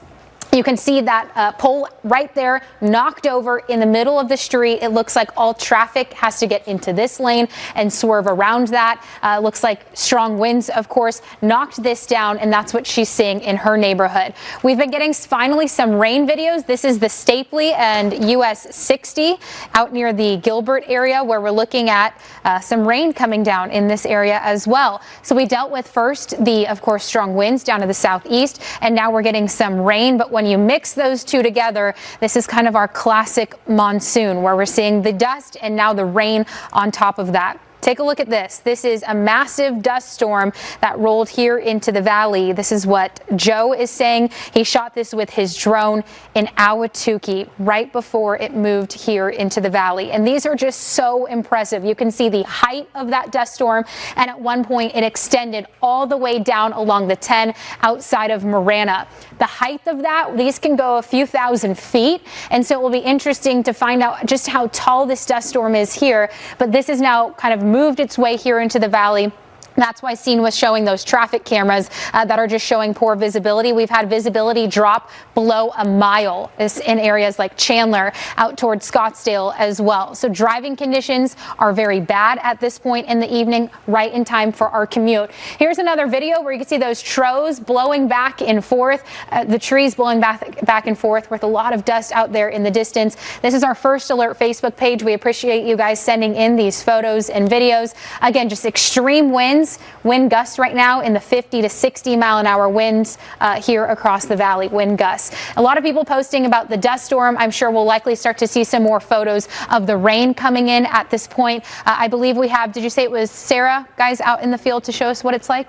You can see that pole right there knocked over in the middle of the street. It looks like all traffic has to get into this lane and swerve around that. Looks like strong winds, of course, knocked this down, and that's what she's seeing in her neighborhood. We've been getting finally some rain videos. This is the Stapley and US 60 out near the Gilbert area, where we're looking at some rain coming down in this area as well. So we dealt with first the, of course, strong winds down to the southeast, and now we're getting some rain. But when you mix those two together, this is kind of our classic monsoon, where we're seeing the dust and now the rain on top of that. Take a look at this. This is a massive dust storm that rolled here into the valley. This is what Joe is saying. He shot this with his drone in Ahwatukee right before it moved here into the valley. And these are just so impressive. You can see the height of that dust storm. And at one point, it extended all the way down along the 10 outside of Marana. The height of that, these can go a few thousand feet. And so it will be interesting to find out just how tall this dust storm is here. But this is now kind of moved its way here into the valley. That's why Scene was showing those traffic cameras that are just showing poor visibility. We've had visibility drop below a mile in areas like Chandler, out towards Scottsdale as well. So driving conditions are very bad at this point in the evening, right in time for our commute. Here's another video where you can see those trows blowing back and forth, the trees blowing back and forth with a lot of dust out there in the distance. This is our First Alert Facebook page. We appreciate you guys sending in these photos and videos. Again, just extreme winds. Wind gusts right now in the 50 to 60 mile an hour winds here across the valley, wind gusts. A lot of people posting about the dust storm. I'm sure we'll likely start to see some more photos of the rain coming in at this point. I believe we have, did you say it was Sarah, guys, out in the field to show us what it's like?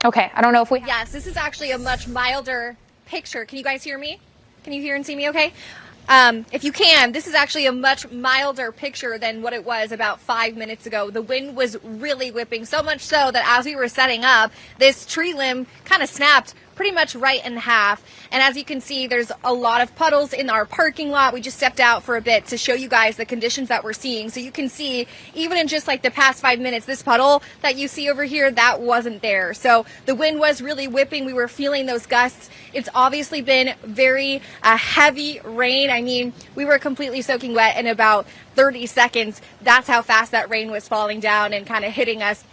Okay, I don't know if we have. Yes, this is actually a much milder picture. Can you guys hear me? Can you hear and see me okay? If you can, this is actually a much milder picture than what it was about 5 minutes ago. The wind was really whipping, so much so that as we were setting up, this tree limb kind of snapped pretty much right in half. And as you can see, there's a lot of puddles in our parking lot. We just stepped out for a bit to show you guys the conditions that we're seeing. So you can see, even in just like the past 5 minutes, this puddle that you see over here, that wasn't there. So the wind was really whipping. We were feeling those gusts. It's obviously been very heavy rain. I mean, we were completely soaking wet in about 30 seconds. That's how fast that rain was falling down and kind of hitting us.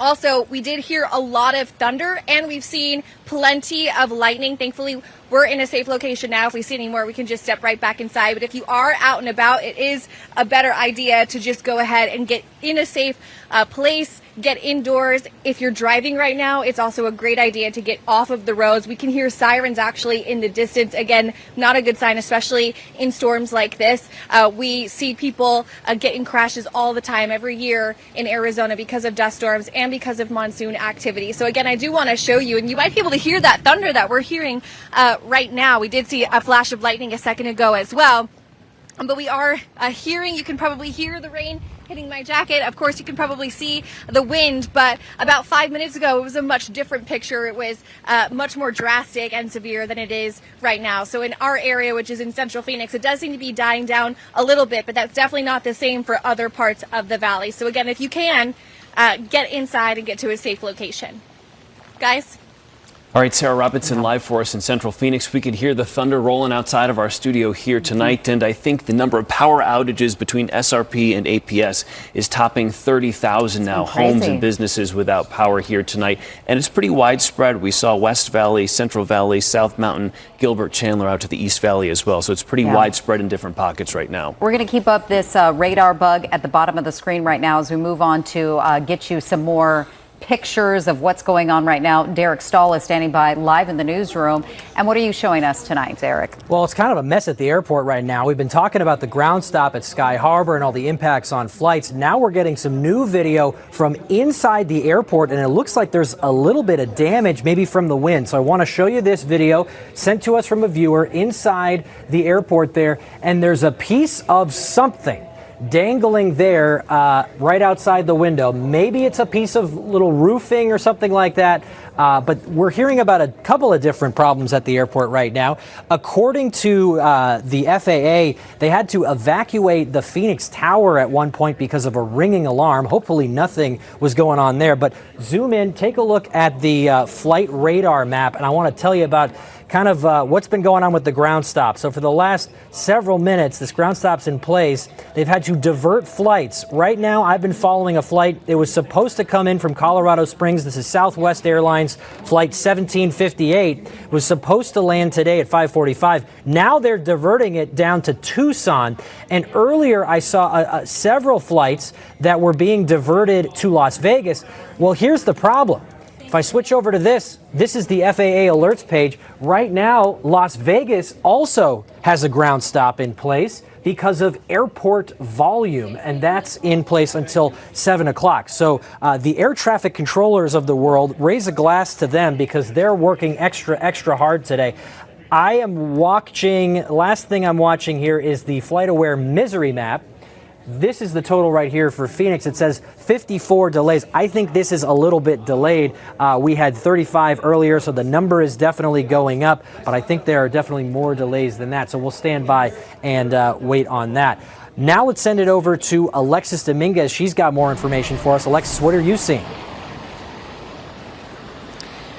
Also, we did hear a lot of thunder, and we've seen plenty of lightning. Thankfully, we're in a safe location now. If we see any more, we can just step right back inside. But if you are out and about, it is a better idea to just go ahead and get in a safe place, get indoors. If you're driving right now, it's also a great idea to get off of the roads. We can hear sirens actually in the distance. Again, not a good sign, especially in storms like this. We see people getting crashes all the time every year in Arizona because of dust storms and because of monsoon activity. So again, I do want to show you, and you might be able to hear that thunder that we're hearing right now. We did see a flash of lightning a second ago as well. But we are hearing, you can probably hear the rain hitting my jacket. Of course, you can probably see the wind, but about 5 minutes ago, it was a much different picture. It was much more drastic and severe than it is right now. So in our area, which is in central Phoenix, it does seem to be dying down a little bit, but that's definitely not the same for other parts of the valley. So again, if you can, get inside and get to a safe location. Guys? All right, Sarah Robinson live for us in Central Phoenix. We could hear the thunder rolling outside of our studio here tonight, and I think the number of power outages between SRP and APS is topping 30,000 now. Homes and businesses without power here tonight, and it's pretty widespread. We saw West Valley, Central Valley, South Mountain, Gilbert, Chandler out to the East Valley as well. So it's pretty widespread in different pockets right now. We're going to keep up this radar bug at the bottom of the screen right now as we move on to get you some more pictures of what's going on right now. Derek Stahl is standing by live in the newsroom. And what are you showing us tonight, Derek? Well, it's kind of a mess at the airport right now. We've been talking about the ground stop at Sky Harbor and all the impacts on flights. Now we're getting some new video from inside the airport, and it looks like there's a little bit of damage, maybe from the wind. So I want to show you this video sent to us from a viewer inside the airport there, and there's a piece of something dangling there right outside the window. Maybe it's a piece of little roofing or something like that. But we're hearing about a couple of different problems at the airport right now. According to the FAA, they had to evacuate the Phoenix Tower at one point because of a ringing alarm. Hopefully nothing was going on there. But zoom in, take a look at the flight radar map, and I want to tell you about kind of what's been going on with the ground stop. So for the last several minutes, this ground stop's in place. They've had to divert flights. Right now, I've been following a flight. It was supposed to come in from Colorado Springs. This is Southwest Airlines flight 1758. Was supposed to land today at 5:45. Now they're diverting it down to Tucson. And earlier, I saw several flights that were being diverted to Las Vegas. Well, here's the problem. If I switch over to this is the FAA alerts page. Right now, Las Vegas also has a ground stop in place because of airport volume, and that's in place until 7 o'clock. So the air traffic controllers of the world, raise a glass to them because they're working extra hard today. I am watching, last thing I'm watching here is the FlightAware misery map. This is the total right here for Phoenix. It says 54 delays. I think this is a little bit delayed. We had 35 earlier, so the number is definitely going up, but I think there are definitely more delays than that. So we'll stand by and wait on that. Now let's send it over to Alexis Dominguez. She's got more information for us. Alexis, what are you seeing?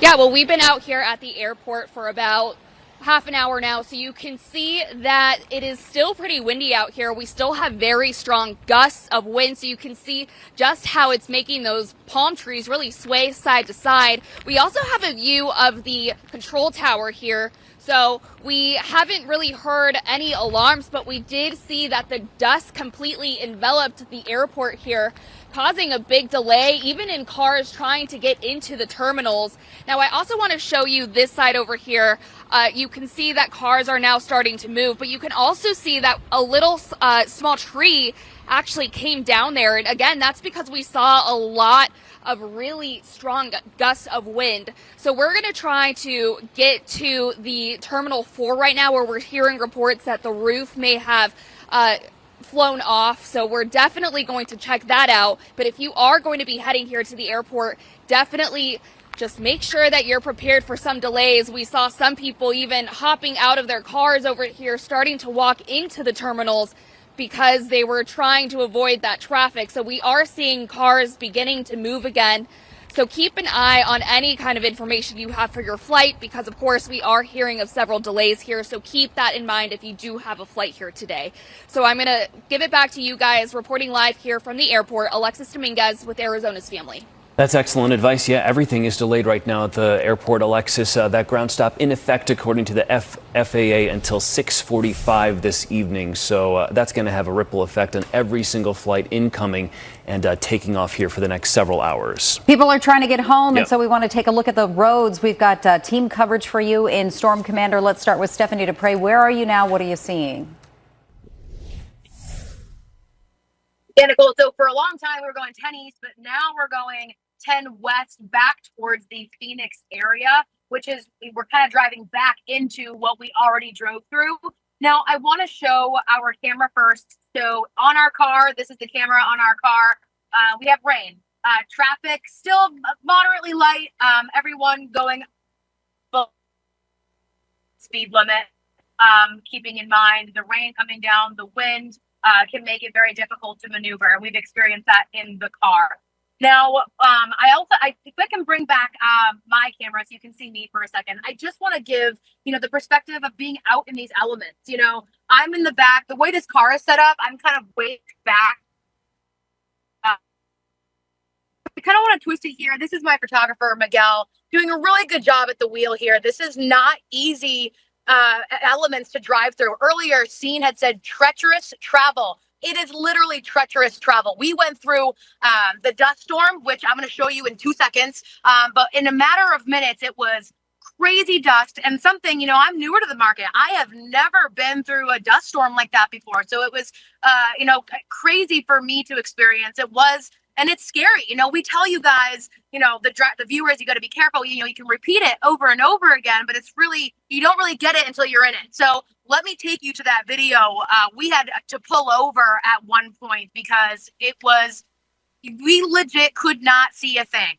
Yeah, well, we've been out here at the airport for about half an hour now, so you can see that it is still pretty windy out here. We still have very strong gusts of wind, so you can see just how it's making those palm trees really sway side to side. We also have a view of the control tower here. So we haven't really heard any alarms, but we did see that the dust completely enveloped the airport here, causing a big delay, even in cars trying to get into the terminals. Now, I also want to show you this side over here. You can see that cars are now starting to move, but you can also see that a little small tree actually came down there. And again, that's because we saw a lot of really strong gusts of wind. So we're going to try to get to the Terminal 4 right now, where we're hearing reports that the roof may have flown off. So we're definitely going to check that out. But if you are going to be heading here to the airport, definitely just make sure that you're prepared for some delays. We saw some people even hopping out of their cars over here, starting to walk into the terminals because they were trying to avoid that traffic. So we are seeing cars beginning to move again. So keep an eye on any kind of information you have for your flight, because of course we are hearing of several delays here. So keep that in mind if you do have a flight here today. So I'm going to give it back to you guys, reporting live here from the airport, Alexis Dominguez with Arizona's Family. That's excellent advice. Yeah, everything is delayed right now at the airport, Alexis. That ground stop in effect, according to the FAA, until 6:45 this evening. So that's going to have a ripple effect on every single flight incoming and taking off here for the next several hours. People are trying to get home, and so we want to take a look at the roads. We've got team coverage for you in Storm Commander. Let's start with Stephanie Dupre. Where are you now? What are you seeing? Yeah, Nicole, so for a long time we were going 10 east, but now we're going 10 west back towards the Phoenix area, which is, we're kind of driving back into what we already drove through. Now, I want to show our camera first. So on our car, this is the camera on our car. We have rain. Traffic still moderately light. Everyone going speed limit, keeping in mind the rain coming down, the wind can make it very difficult to maneuver. We've experienced that in the car. Now, if I can bring back my camera so you can see me for a second, I just want to give, the perspective of being out in these elements. I'm in the back. The way this car is set up, I'm kind of way back. I kind of want to twist it here. This is my photographer, Miguel, doing a really good job at the wheel here. This is not easy elements to drive through. Earlier, Scene had said treacherous travel. It is literally treacherous travel. We went through the dust storm, which I'm going to show you in 2 seconds. But in a matter of minutes, it was crazy dust and something, I'm newer to the market. I have never been through a dust storm like that before. So it was, crazy for me to experience. It was, and it's scary. We tell you guys, the viewers, you got to be careful. You can repeat it over and over again, but it's really, you don't really get it until you're in it. So let me take you to that video. We had to pull over at one point because we legit could not see a thing.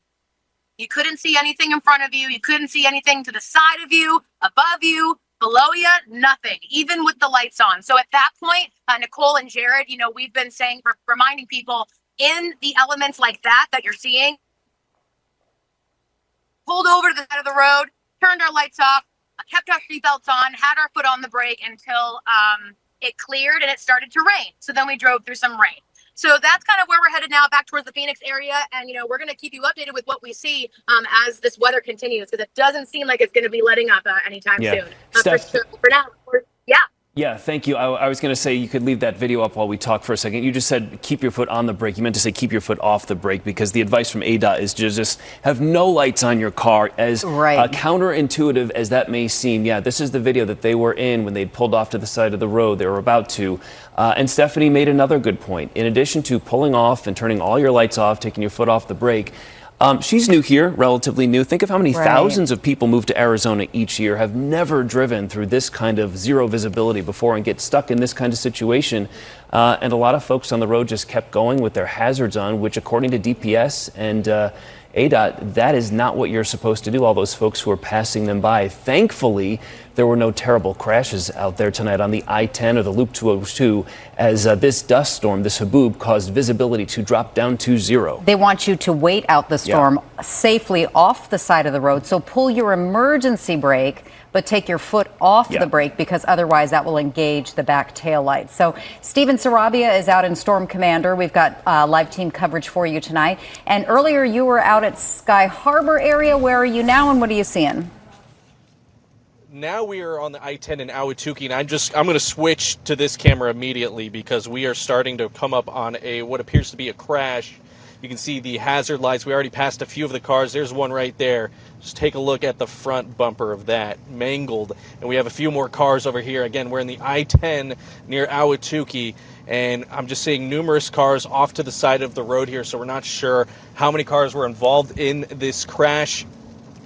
You couldn't see anything in front of you. You couldn't see anything to the side of you, above you, below you, nothing, even with the lights on. So at that point, Nicole and Jared, we've been saying, reminding people in the elements like that you're seeing, pulled over to the side of the road, turned our lights off, kept our seatbelts on, had our foot on the brake until it cleared and it started to rain. So then we drove through some rain. So that's kind of where we're headed now, back towards the Phoenix area. And, we're going to keep you updated with what we see as this weather continues, because it doesn't seem like it's going to be letting up anytime soon. Steph, for now, yeah. Yeah, thank you. I was going to say you could leave that video up while we talk for a second. You just said keep your foot on the brake. You meant to say keep your foot off the brake, because the advice from ADOT is to just have no lights on your car. As counterintuitive as that may seem, this is the video that they were in when they pulled off to the side of the road. They were about to. And Stephanie made another good point. In addition to pulling off and turning all your lights off, taking your foot off the brake, she's new here, relatively new. Think of how many thousands of people move to Arizona each year, have never driven through this kind of zero visibility before and get stuck in this kind of situation. And a lot of folks on the road just kept going with their hazards on, which according to DPS and ADOT, that is not what you're supposed to do, all those folks who are passing them by. Thankfully, there were no terrible crashes out there tonight on the I-10 or the Loop 202 as this dust storm, this haboob, caused visibility to drop down to zero. They want you to wait out the storm safely off the side of the road. So pull your emergency brake, but take your foot off the brake, because otherwise that will engage the back tail lights. So Steven Sarabia is out in Storm Commander. We've got live team coverage for you tonight. And earlier you were out at Sky Harbor area. Where are you now and what are you seeing? Now we are on the I-10 in Ahwatukee, and I'm going to switch to this camera immediately because we are starting to come up on what appears to be a crash. You can see the hazard lights. We already passed a few of the cars. There's one right there. Just take a look at the front bumper of that, mangled. And we have a few more cars over here. Again, we're in the I-10 near Ahwatukee, and I'm just seeing numerous cars off to the side of the road here, so we're not sure how many cars were involved in this crash.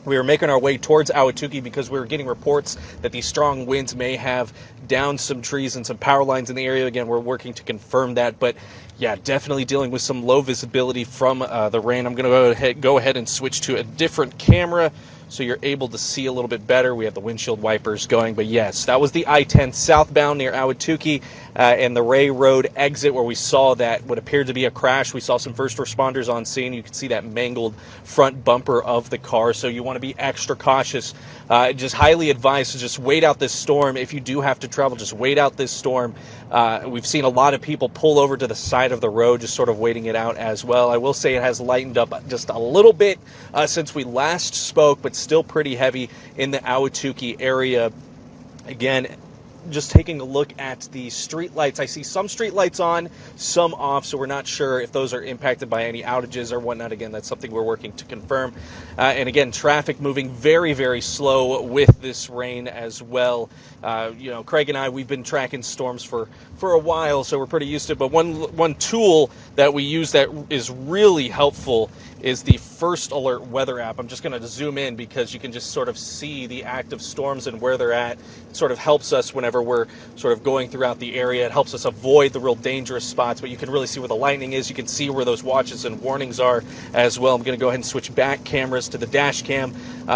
We were making our way towards Ahwatukee because we were getting reports that these strong winds may have downed some trees and some power lines in the area. Again, we're working to confirm that, but yeah, definitely dealing with some low visibility from the rain. I'm going to go ahead and switch to a different camera so you're able to see a little bit better. We have the windshield wipers going, but yes, that was the I-10 southbound near Ahwatukee and the Ray Road exit where we saw that what appeared to be a crash. We saw some first responders on scene. You can see that mangled front bumper of the car, so you want to be extra cautious. Just highly advised to just wait out this storm. If you do have to travel, just wait out this storm. We've seen a lot of people pull over to the side of the road, just sort of waiting it out as well. I will say it has lightened up just a little bit since we last spoke, but still pretty heavy in the Ahwatukee area. Again, just taking a look at the street lights, I see some street lights on, some off, so we're not sure if those are impacted by any outages or whatnot. Again, that's something we're working to confirm. And again, traffic moving very, very slow with this rain as well. Craig and I, we've been tracking storms for a while, so we're pretty used to it. But one tool that we use that is really helpful is the First Alert weather app. I'm just going to zoom in because you can just sort of see the active storms and where they're at. It sort of helps us whenever we're sort of going throughout the area. It helps us avoid the real dangerous spots, but you can really see where the lightning is. You can see where those watches and warnings are as well. I'm going to go ahead and switch back cameras to the dash cam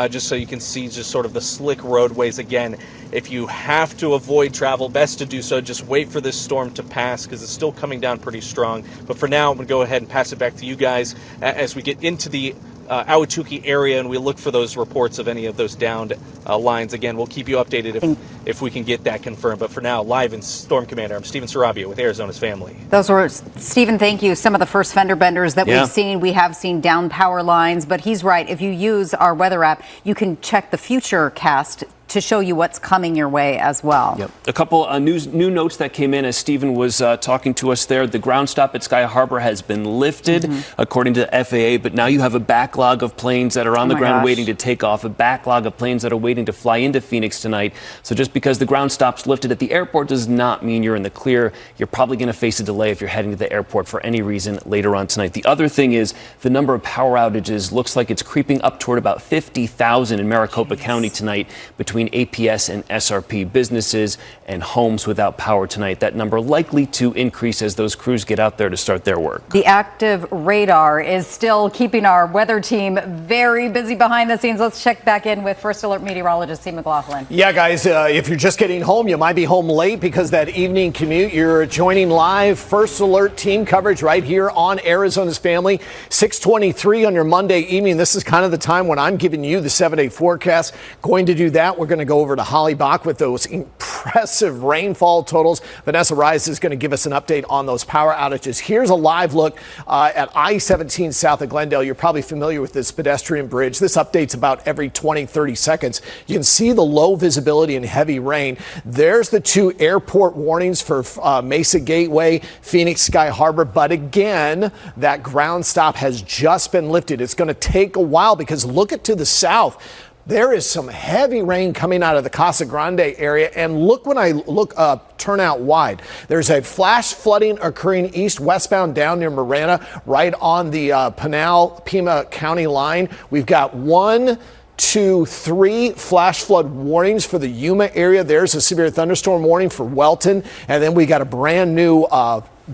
just so you can see just sort of the slick roadways again. If you have to avoid travel, best to do so. Just wait for this storm to pass because it's still coming down pretty strong. But for now, I'm going to go ahead and pass it back to you guys as we get into the Ahwatukee area and we look for those reports of any of those downed lines. Again, we'll keep you updated if we can get that confirmed. But for now, live in Storm Commander, I'm Steven Sarabia with Arizona's Family. Those were, Stephen, thank you. Some of the first fender benders that we have seen down power lines. But he's right. If you use our weather app, you can check the future cast to show you what's coming your way as well. Yep. A couple new notes that came in as Stephen was talking to us there. The ground stop at Sky Harbor has been lifted, according to the FAA, but now you have a backlog of planes that are on the ground waiting to take off, a backlog of planes that are waiting to fly into Phoenix tonight. So just because the ground stop's lifted at the airport does not mean you're in the clear. You're probably going to face a delay if you're heading to the airport for any reason later on tonight. The other thing is the number of power outages looks like it's creeping up toward about 50,000 in Maricopa County tonight between APS and SRP businesses and homes without power tonight. That number likely to increase as those crews get out there to start their work. The active radar is still keeping our weather team very busy behind the scenes. Let's check back in with First Alert meteorologist Steve McLaughlin. Yeah, guys, if you're just getting home, you might be home late because that evening commute. You're joining live First Alert team coverage right here on Arizona's Family. 6:23 on your Monday evening. This is kind of the time when I'm giving you the 7-day forecast. Going to do that. We're going to go over to Holly Bach with those impressive rainfall totals. Vanessa Rise is going to give us an update on those power outages. Here's a live look at I-17 south of Glendale. You're probably familiar with this pedestrian bridge. This updates about every 20-30 seconds. You can see the low visibility and heavy rain. There's the two airport warnings for Mesa Gateway, Phoenix Sky Harbor. But again, that ground stop has just been lifted. It's going to take a while because look at to the south. There is some heavy rain coming out of the Casa Grande area. And look, when I turn out wide, there's a flash flooding occurring east-westbound down near Marana, right on the Pinal-Pima County line. We've got 1, 2, 3 flash flood warnings for the Yuma area. There's a severe thunderstorm warning for Welton. And then we got a brand new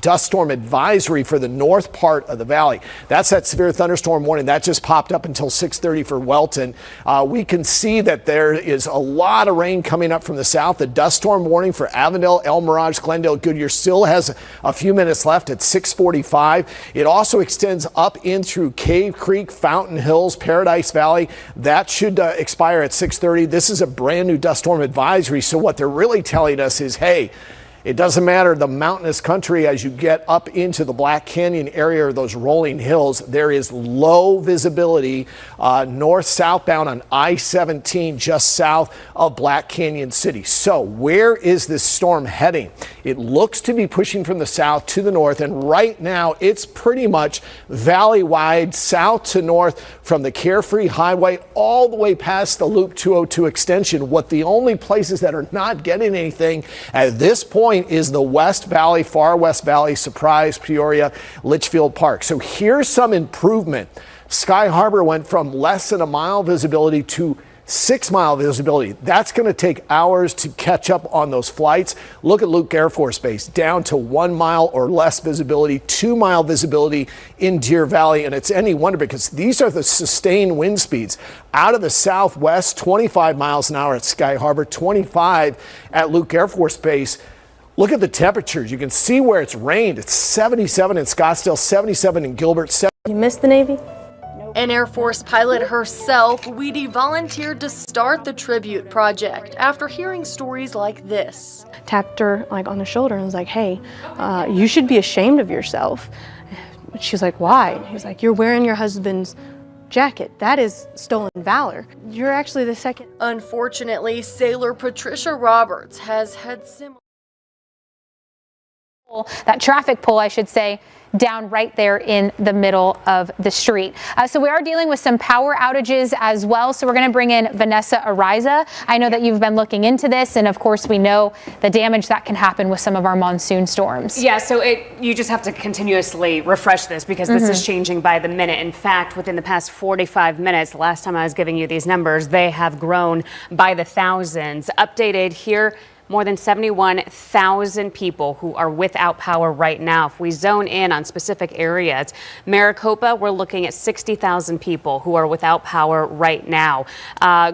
dust storm advisory for the north part of the valley. That's that severe thunderstorm warning that just popped up until 6:30 for Welton. We can see that there is a lot of rain coming up from the south. The dust storm warning for Avondale, El Mirage, Glendale, Goodyear still has a few minutes left at 6:45. It also extends up in through Cave Creek, Fountain Hills, Paradise Valley. That should expire at 6:30. This is a brand new dust storm advisory. So what they're really telling us is, hey, it doesn't matter the mountainous country as you get up into the Black Canyon area or those rolling hills. There is low visibility north-southbound on I-17 just south of Black Canyon City. So where is this storm heading? It looks to be pushing from the south to the north, and right now it's pretty much valley-wide south to north from the Carefree Highway all the way past the Loop 202 extension. What the only places that are not getting anything at this point is the West Valley, Far West Valley, Surprise, Peoria, Litchfield Park. So here's some improvement. Sky Harbor went from less than a mile visibility to 6-mile visibility. That's going to take hours to catch up on those flights. Look at Luke Air Force Base, down to 1 mile or less visibility, 2-mile visibility in Deer Valley. And it's any wonder because these are the sustained wind speeds. Out of the southwest, 25 miles an hour at Sky Harbor, 25 at Luke Air Force Base. Look at the temperatures. You can see where it's rained. It's 77 in Scottsdale, 77 in Gilbert. You missed the Navy? An Air Force pilot herself, Weedy volunteered to start the tribute project after hearing stories like this. Tapped her on the shoulder and was like, hey, you should be ashamed of yourself. She was like, why? He's like, you're wearing your husband's jacket. That is stolen valor. You're actually the second. Unfortunately, Sailor Patricia Roberts has had similar that traffic pole, I should say, down right there in the middle of the street. So we are dealing with some power outages as well. So we're going to bring in Vanessa Ariza. I know that you've been looking into this, and of course we know the damage that can happen with some of our monsoon storms. Yeah, so you just have to continuously refresh this because this is changing by the minute. In fact, within the past 45 minutes, the last time I was giving you these numbers, they have grown by the thousands. Updated here, more than 71,000 people who are without power right now. If we zone in on specific areas, Maricopa, we're looking at 60,000 people who are without power right now.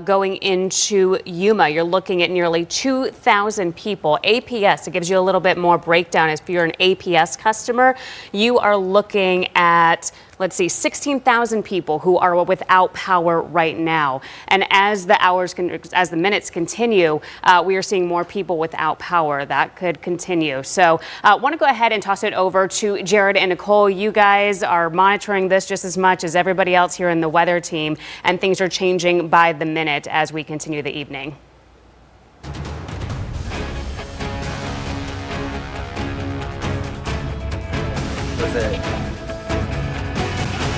Going into Yuma, you're looking at nearly 2,000 people. APS, it gives you a little bit more breakdown. If you're an APS customer, you are looking at, let's see, 16,000 people who are without power right now. And as the minutes continue, we are seeing more people without power. That could continue. So I want to go ahead and toss it over to Jared and Nicole. You guys are monitoring this just as much as everybody else here in the weather team, and things are changing by the minute as we continue the evening.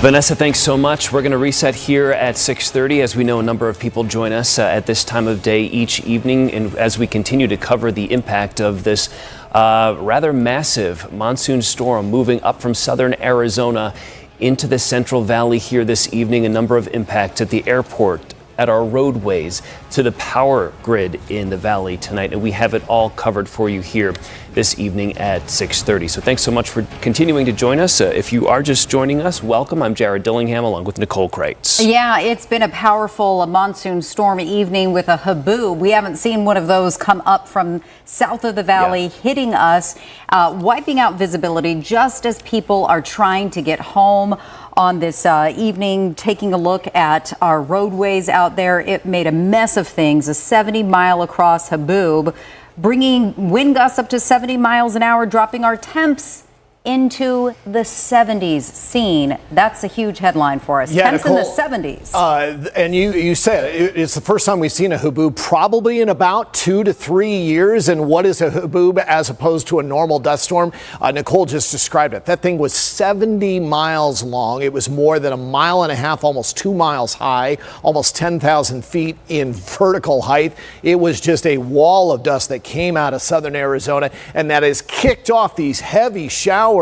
Vanessa, thanks so much. We're going to reset here at 6:30. As we know, a number of people join us at this time of day each evening, and as we continue to cover the impact of this rather massive monsoon storm moving up from southern Arizona into the Central Valley here this evening. A number of impacts at the airport, at our roadways, to the power grid in the valley tonight, and we have it all covered for you here this evening at 6:30. So thanks so much for continuing to join us. If you are just joining us, welcome. I'm Jared Dillingham along with Nicole Kreitz. Yeah, it's been a powerful monsoon storm evening with a haboob. We haven't seen one of those come up from south of the valley, hitting us, wiping out visibility just as people are trying to get home on this evening. Taking a look at our roadways out there, it made a mess of things. A 70-mile across haboob, bringing wind gusts up to 70 miles an hour, dropping our temps into the 70s. Scene. That's a huge headline for us. Yeah, temps Nicole, in the 70s. And you said it's the first time we've seen a haboob probably in about 2 to 3 years. And what is a haboob as opposed to a normal dust storm? Nicole just described it. That thing was 70 miles long. It was more than 1.5 miles, almost 2 miles high, almost 10,000 feet in vertical height. It was just a wall of dust that came out of southern Arizona, and that has kicked off these heavy showers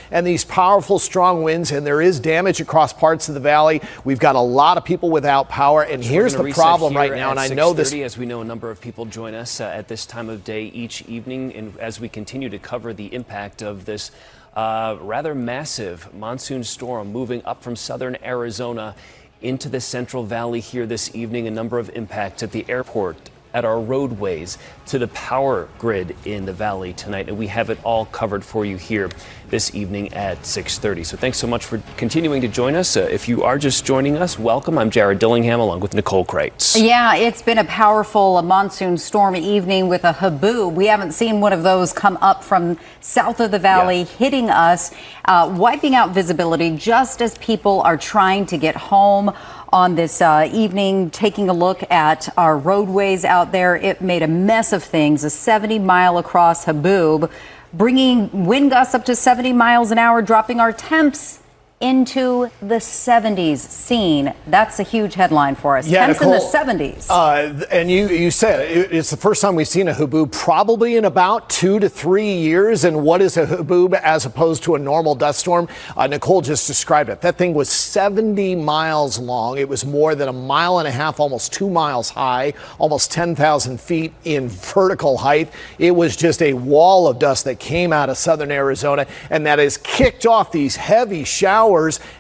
and these powerful, strong winds, and there is damage across parts of the valley. We've got a lot of people without power, and here's the problem right now, and I know this. As we know, a number of people join us at this time of day each evening, and as we continue to cover the impact of this rather massive monsoon storm moving up from southern Arizona into the Central Valley here this evening. A number of impacts at the airport, at our roadways, to the power grid in the valley tonight, and we have it all covered for you here this evening at 6:30. So thanks so much for continuing to join us. If you are just joining us, welcome. I'm Jared Dillingham along with Nicole Kreitz. Yeah, it's been a powerful monsoon storm evening with a haboob. We haven't seen one of those come up from south of the valley, hitting us, wiping out visibility just as people are trying to get home on this evening. Taking a look at our roadways out there, it made a mess of things. A 70-mile across haboob, bringing wind gusts up to 70 miles an hour, dropping our temps into the 70s. Scene. That's a huge headline for us. Yeah, temps Nicole, in the 70s. And you said it's the first time we've seen a haboob probably in about 2 to 3 years. And what is a haboob as opposed to a normal dust storm? Nicole just described it. That thing was 70 miles long. It was more than 1.5 miles, almost 2 miles high, almost 10,000 feet in vertical height. It was just a wall of dust that came out of southern Arizona, and that has kicked off these heavy showers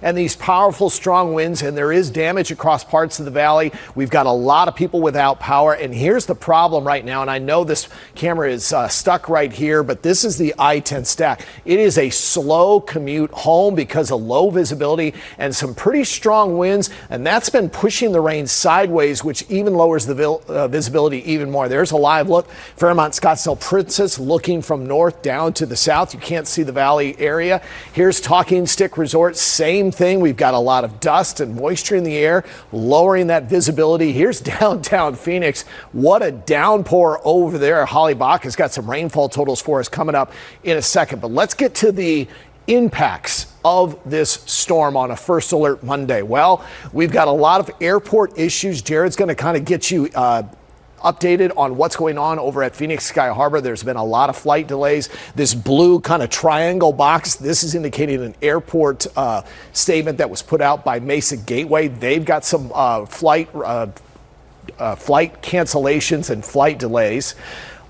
and these powerful, strong winds, and there is damage across parts of the valley. We've got a lot of people without power, and here's the problem right now, and I know this camera is stuck right here, but this is the I-10 stack. It is a slow commute home because of low visibility and some pretty strong winds, and that's been pushing the rain sideways, which even lowers the visibility even more. There's a live look. Fairmont Scottsdale Princess looking from north down to the south. You can't see the valley area. Here's Talking Stick Resort, same thing. We've got a lot of dust and moisture in the air, lowering that visibility. Here's downtown Phoenix. What a downpour over there. Holly Bach has got some rainfall totals for us coming up in a second. But let's get to the impacts of this storm on a First Alert Monday. Well, we've got a lot of airport issues. Jared's going to kind of get you updated on what's going on over at Phoenix Sky Harbor. There's been a lot of flight delays. This blue kind of triangle box, this is indicating an airport statement that was put out by Mesa Gateway. They've got some flight cancellations and flight delays.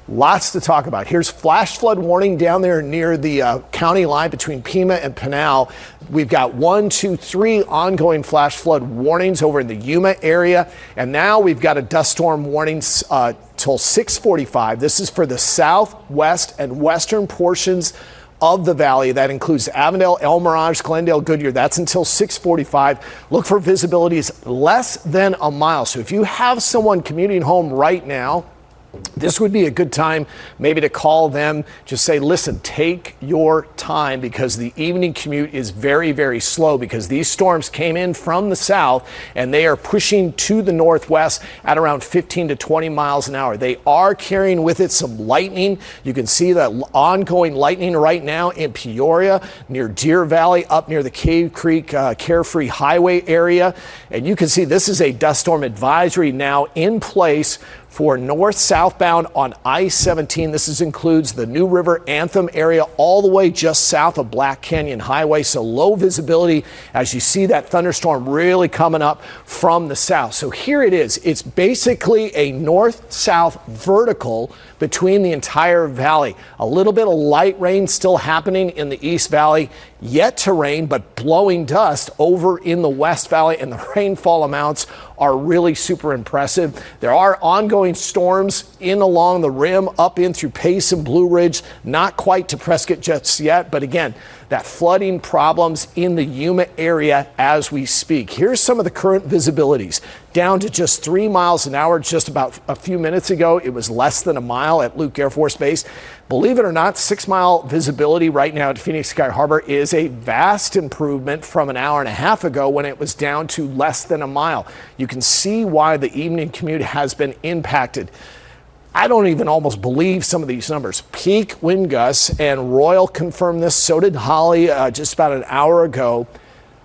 Lots to talk about. Here's flash flood warning down there near the county line between Pima and Pinal. We've got 1, 2, 3 ongoing flash flood warnings over in the Yuma area. And now we've got a dust storm warnings till 6:45. This is for the southwest and western portions of the valley. That includes Avondale, El Mirage, Glendale, Goodyear. That's until 6:45. Look for visibilities less than a mile. So if you have someone commuting home right now, this would be a good time maybe to call them. Just say, listen, take your time, because the evening commute is very, very slow because these storms came in from the south and they are pushing to the northwest at around 15 to 20 miles an hour. They are carrying with it some lightning. You can see that ongoing lightning right now in Peoria, near Deer Valley, up near the Cave Creek Carefree Highway area. And you can see this is a dust storm advisory now in place for north-southbound on I-17. This includes the New River Anthem area all the way just south of Black Canyon Highway. So low visibility as you see that thunderstorm really coming up from the south. So here it is. It's basically a north-south vertical between the entire valley. A little bit of light rain still happening in the East Valley, yet to rain, but blowing dust over in the West Valley, and the rainfall amounts are really super impressive. There are ongoing storms in along the rim, up in through Pace and Blue Ridge, not quite to Prescott just yet, but again, that flooding problems in the Yuma area as we speak. Here's some of the current visibilities. Down to just 3 miles an hour. Just about a few minutes ago, it was less than a mile at Luke Air Force Base. Believe it or not, 6-mile visibility right now at Phoenix Sky Harbor is a vast improvement from an hour and a half ago when it was down to less than a mile. You can see why the evening commute has been impacted. I don't even almost believe some of these numbers. Peak wind gusts, and Royal confirmed this, so did Holly just about an hour ago,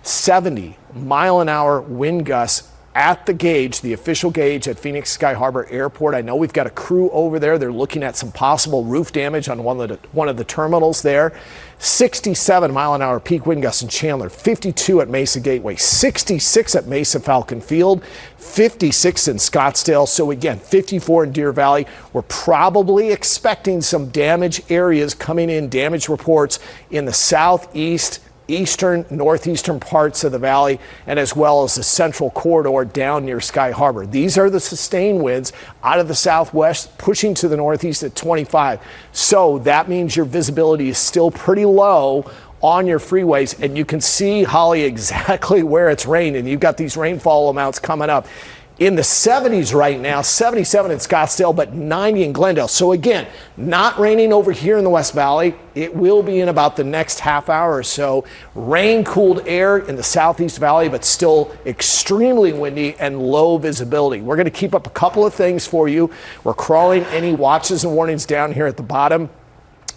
70-mile-an-hour wind gusts at the gauge, the official gauge at Phoenix Sky Harbor Airport. I know we've got a crew over there. They're looking at some possible roof damage on one of the terminals there. 67-mile-an-hour peak wind gusts in Chandler, 52 at Mesa Gateway, 66 at Mesa Falcon Field, 56 in Scottsdale. So again, 54 in Deer Valley. We're probably expecting some damage areas coming in, damage reports in the southeast, eastern, northeastern parts of the valley, and as well as the central corridor down near Sky Harbor. These are the sustained winds out of the southwest pushing to the northeast at 25. So that means your visibility is still pretty low on your freeways, and you can see, Holly, exactly where it's rained, and you've got these rainfall amounts coming up in the 70s right now, 77 in Scottsdale, but 90 in Glendale. So again, not raining over here in the West Valley. It will be in about the next half hour or so. Rain-cooled air in the Southeast Valley, but still extremely windy and low visibility. We're going to keep up a couple of things for you. We're crawling any watches and warnings down here at the bottom.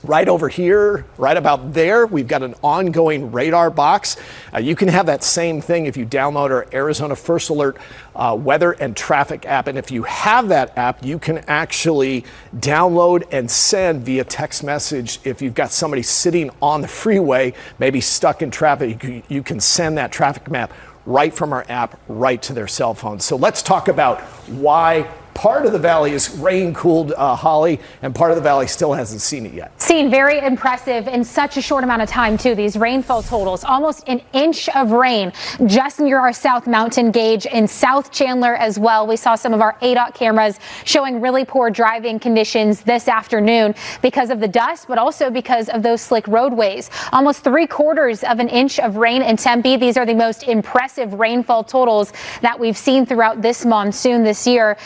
Right over here, right about there, we've got an ongoing radar box. You can have that same thing if you download our Arizona First Alert weather and traffic app. And if you have that app, you can actually download and send via text message. If you've got somebody sitting on the freeway, maybe stuck in traffic, you can send that traffic map right from our app right to their cell phone. So let's talk about why part of the valley is rain-cooled, Holly, and part of the valley still hasn't seen it yet. Seen very impressive in such a short amount of time, too. These rainfall totals, almost an inch of rain just near our South Mountain gauge in South Chandler as well. We saw some of our ADOT cameras showing really poor driving conditions this afternoon because of the dust, but also because of those slick roadways. Almost 3/4 of an inch of rain in Tempe. These are the most impressive rainfall totals that we've seen throughout this monsoon this year.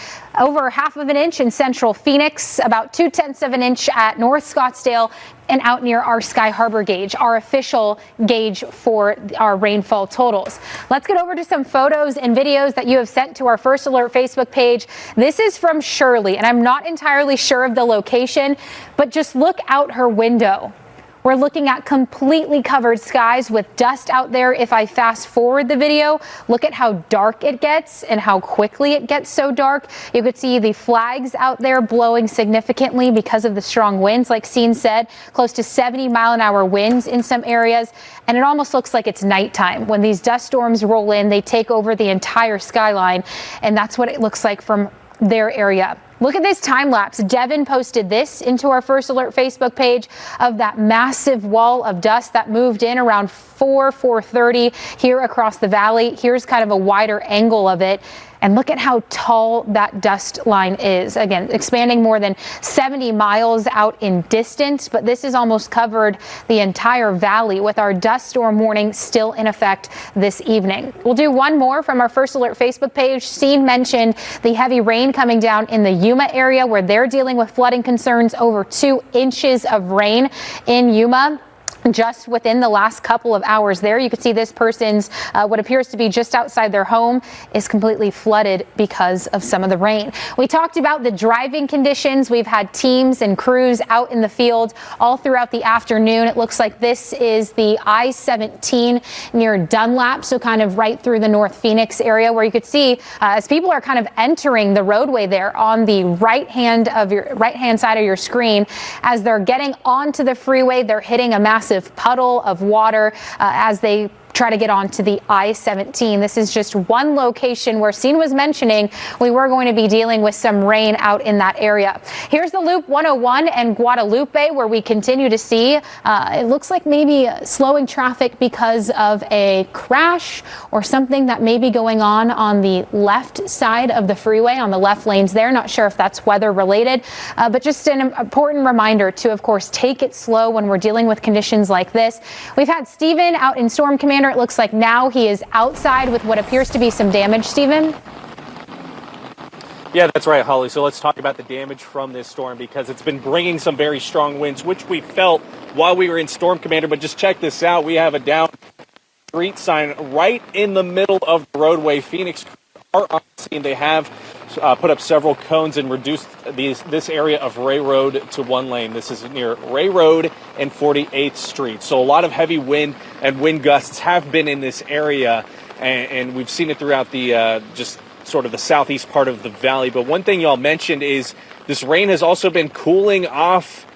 over half of an inch in central Phoenix, about 2/10 of an inch at North Scottsdale, and out near our Sky Harbor gauge, our official gauge for our rainfall totals. Let's get over to some photos and videos that you have sent to our First Alert Facebook page. This is from Shirley, and I'm not entirely sure of the location, but just look out her window. We're looking at completely covered skies with dust out there. If I fast forward the video, look at how dark it gets and how quickly it gets so dark. You could see the flags out there blowing significantly because of the strong winds. Like Scene said, close to 70-mile-an-hour winds in some areas. And it almost looks like it's nighttime. When these dust storms roll in, they take over the entire skyline. And that's what it looks like from their area. Look at this time lapse. Devin posted this into our First Alert Facebook page of that massive wall of dust that moved in around 4:30 here across the valley. Here's kind of a wider angle of it. And look at how tall that dust line is. Again, expanding more than 70 miles out in distance, but this has almost covered the entire valley with our dust storm warning still in effect this evening. We'll do one more from our First Alert Facebook page. Scene mentioned the heavy rain coming down in the Yuma area where they're dealing with flooding concerns, over 2 inches of rain in Yuma. Just within the last couple of hours there, you could see this person's what appears to be just outside their home is completely flooded because of some of the rain. We talked about the driving conditions. We've had teams and crews out in the field all throughout the afternoon. It looks like this is the I-17 near Dunlap, so kind of right through the North Phoenix area, where you could see as people are kind of entering the roadway there on the right hand side of your screen, as they're getting onto the freeway, they're hitting a massive puddle of water as they try to get onto the I-17. This is just one location where Scene was mentioning we were going to be dealing with some rain out in that area. Here's the Loop 101 and Guadalupe, where we continue to see it looks like maybe slowing traffic because of a crash or something that may be going on the left side of the freeway, on the left lanes there. Not sure if that's weather related, but just an important reminder to, of course, take it slow when we're dealing with conditions like this. We've had Steven out in Storm Command. It looks like now he is outside with what appears to be some damage. Steven? Yeah, that's right, Holly. So let's talk about the damage from this storm, because it's been bringing some very strong winds, which we felt while we were in Storm Commander. But just check this out. We have a down street sign right in the middle of the roadway. Phoenix are on scene. They have put up several cones and reduced this area of Ray Road to one lane. This is near Ray Road and 48th Street. So a lot of heavy wind and wind gusts have been in this area, and we've seen it throughout the just sort of the southeast part of the valley. But one thing y'all mentioned is this rain has also been cooling off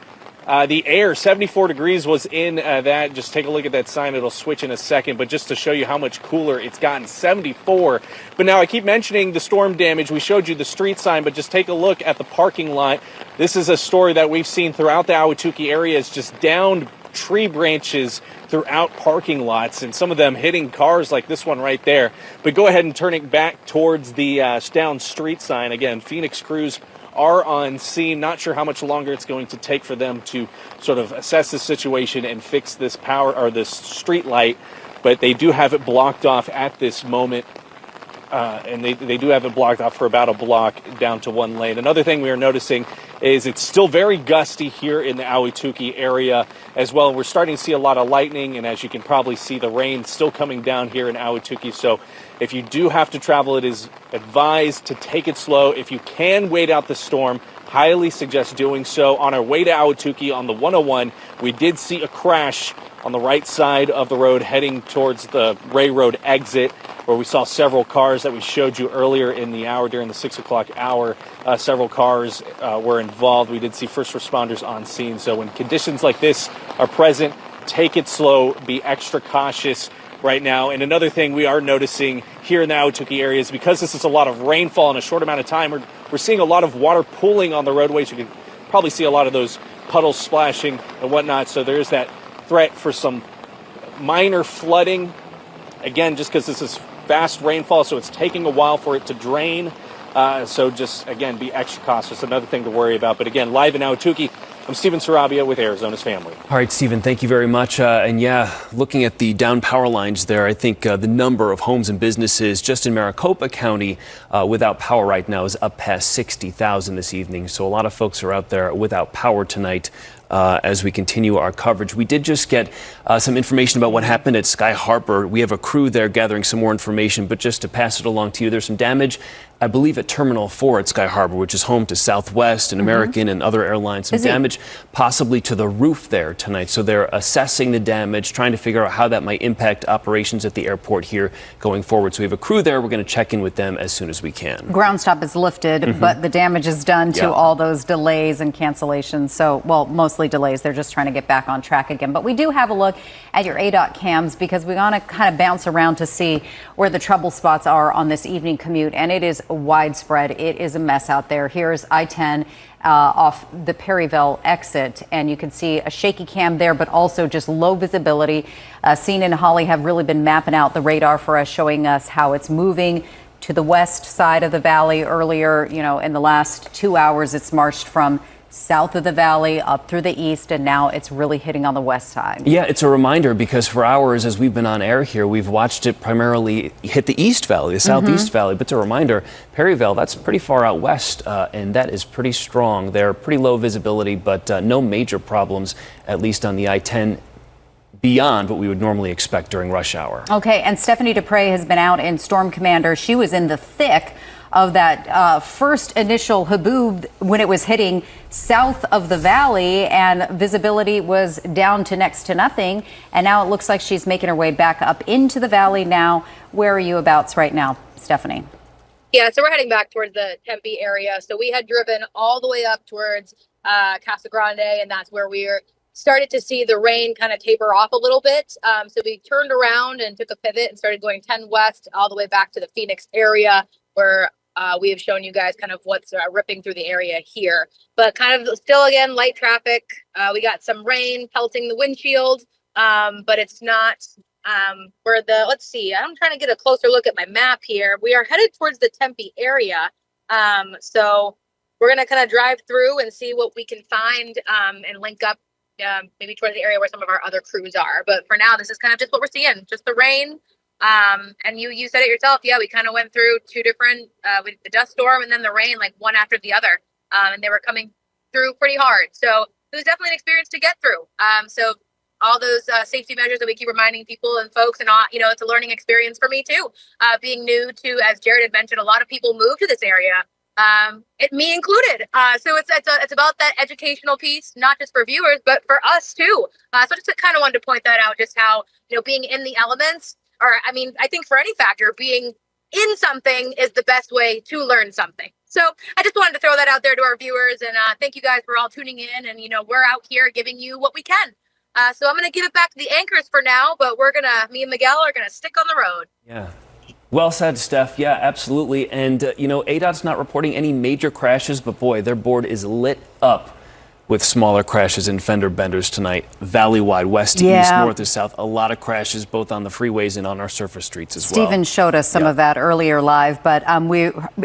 the air. 74 degrees was in that. Just take a look at that sign. It'll switch in a second. But just to show you how much cooler it's gotten, 74. But now I keep mentioning the storm damage. We showed you the street sign, but just take a look at the parking lot. This is a story that we've seen throughout the Ahwatukee area. It's just downed tree branches throughout parking lots, and some of them hitting cars like this one right there. But go ahead and turn it back towards the down street sign. Again, Phoenix crews are on scene. Not sure how much longer it's going to take for them to sort of assess the situation and fix this power or this street light, but they do have it blocked off at this moment. And they do have it blocked off for about a block down to one lane. Another thing we are noticing is it's still very gusty here in the Ahwatukee area as well. We're starting to see a lot of lightning, and as you can probably see, the rain still coming down here in Ahwatukee. So if you do have to travel, it is advised to take it slow. If you can wait out the storm, highly suggest doing so. On our way to Ahwatukee on the 101, we did see a crash on the right side of the road heading towards the Ray Road exit, where we saw several cars that we showed you earlier in the hour during the 6 o'clock hour. Several cars were involved. We did see first responders on scene. So when conditions like this are present, take it slow, be extra cautious right now. And another thing we are noticing here in the Ahwatukee area is because this is a lot of rainfall in a short amount of time, we're seeing a lot of water pooling on the roadways. You can probably see a lot of those puddles splashing and whatnot. So there's that threat for some minor flooding. Again, just because this is fast rainfall, so it's taking a while for it to drain. So just, again, be extra cautious. Another thing to worry about. But again, live in Ahwatukee, I'm Steven Sarabia with Arizona's Family. All right, Stephen, thank you very much. And yeah, looking at the down power lines there, I think the number of homes and businesses just in Maricopa County without power right now is up past 60,000 this evening. So a lot of folks are out there without power tonight. As we continue our coverage, we did just get some information about what happened at Sky Harbor. We have a crew there gathering some more information, but just to pass it along to you, there's some damage, I believe, at Terminal 4 at Sky Harbor, which is home to Southwest and American and other airlines. Some damage possibly to the roof there tonight. So they're assessing the damage, trying to figure out how that might impact operations at the airport here going forward. So we have a crew there. We're going to check in with them as soon as we can. Ground stop is lifted, but the damage is done to all those delays and cancellations. So, well, mostly delays. They're just trying to get back on track again. But we do have a look at your ADOT cams because we want to kind of bounce around to see where the trouble spots are on this evening commute. And it is widespread. It is a mess out there. Here's I-10 off the Perryville exit, and you can see a shaky cam there, but also just low visibility. Scene and Holly have really been mapping out the radar for us, showing us how it's moving to the west side of the valley. Earlier, you know, in the last 2 hours, it's marched from south of the valley up through the east, and now it's really hitting on the west side. Yeah, it's a reminder because for hours as we've been on air here, we've watched it primarily hit the east valley, the southeast valley. But it's a reminder, Perryville, that's pretty far out west, and that is pretty strong. They're pretty low visibility, but no major problems, at least on the I-10 beyond what we would normally expect during rush hour. Okay, and Stephanie Dupre has been out in Storm Commander. She was in the thick of that first initial haboob when it was hitting south of the valley, and visibility was down to next to nothing. And now it looks like she's making her way back up into the valley now. Where are you abouts right now, Stephanie? Yeah, so we're heading back towards the Tempe area. So we had driven all the way up towards Casa Grande, and that's where we're started to see the rain kind of taper off a little bit. So we turned around and took a pivot and started going 10 west all the way back to the Phoenix area, where we have shown you guys kind of what's ripping through the area here. But kind of still, again, light traffic. We got some rain pelting the windshield, but it's not where the, let's see, I'm trying to get a closer look at my map here. We are headed towards the Tempe area. So we're going to kind of drive through and see what we can find and link up maybe towards the area where some of our other crews are. But for now, this is kind of just what we're seeing, just the rain. And you said it yourself. Yeah, we kind of went through two different, with the dust storm and then the rain, like one after the other. And they were coming through pretty hard. So it was definitely an experience to get through. So all those safety measures that we keep reminding people and folks, and you know, it's a learning experience for me too. Being new to, as Jared had mentioned, a lot of people move to this area, me included. So it's about that educational piece, not just for viewers, but for us too. So just kind of wanted to point that out, just how, you know, being in the elements, or I mean, I think for any factor, being in something is the best way to learn something. So I just wanted to throw that out there to our viewers, and thank you guys for all tuning in. And, you know, we're out here giving you what we can. So I'm going to give it back to the anchors for now, but me and Miguel are going to stick on the road. Yeah. Well said, Steph. Yeah, absolutely. And, you know, ADOT's not reporting any major crashes, but boy, their board is lit up with smaller crashes and fender benders tonight, valley-wide, west to east, north to south. A lot of crashes, both on the freeways and on our surface streets as well. Stephen showed us some of that earlier live, but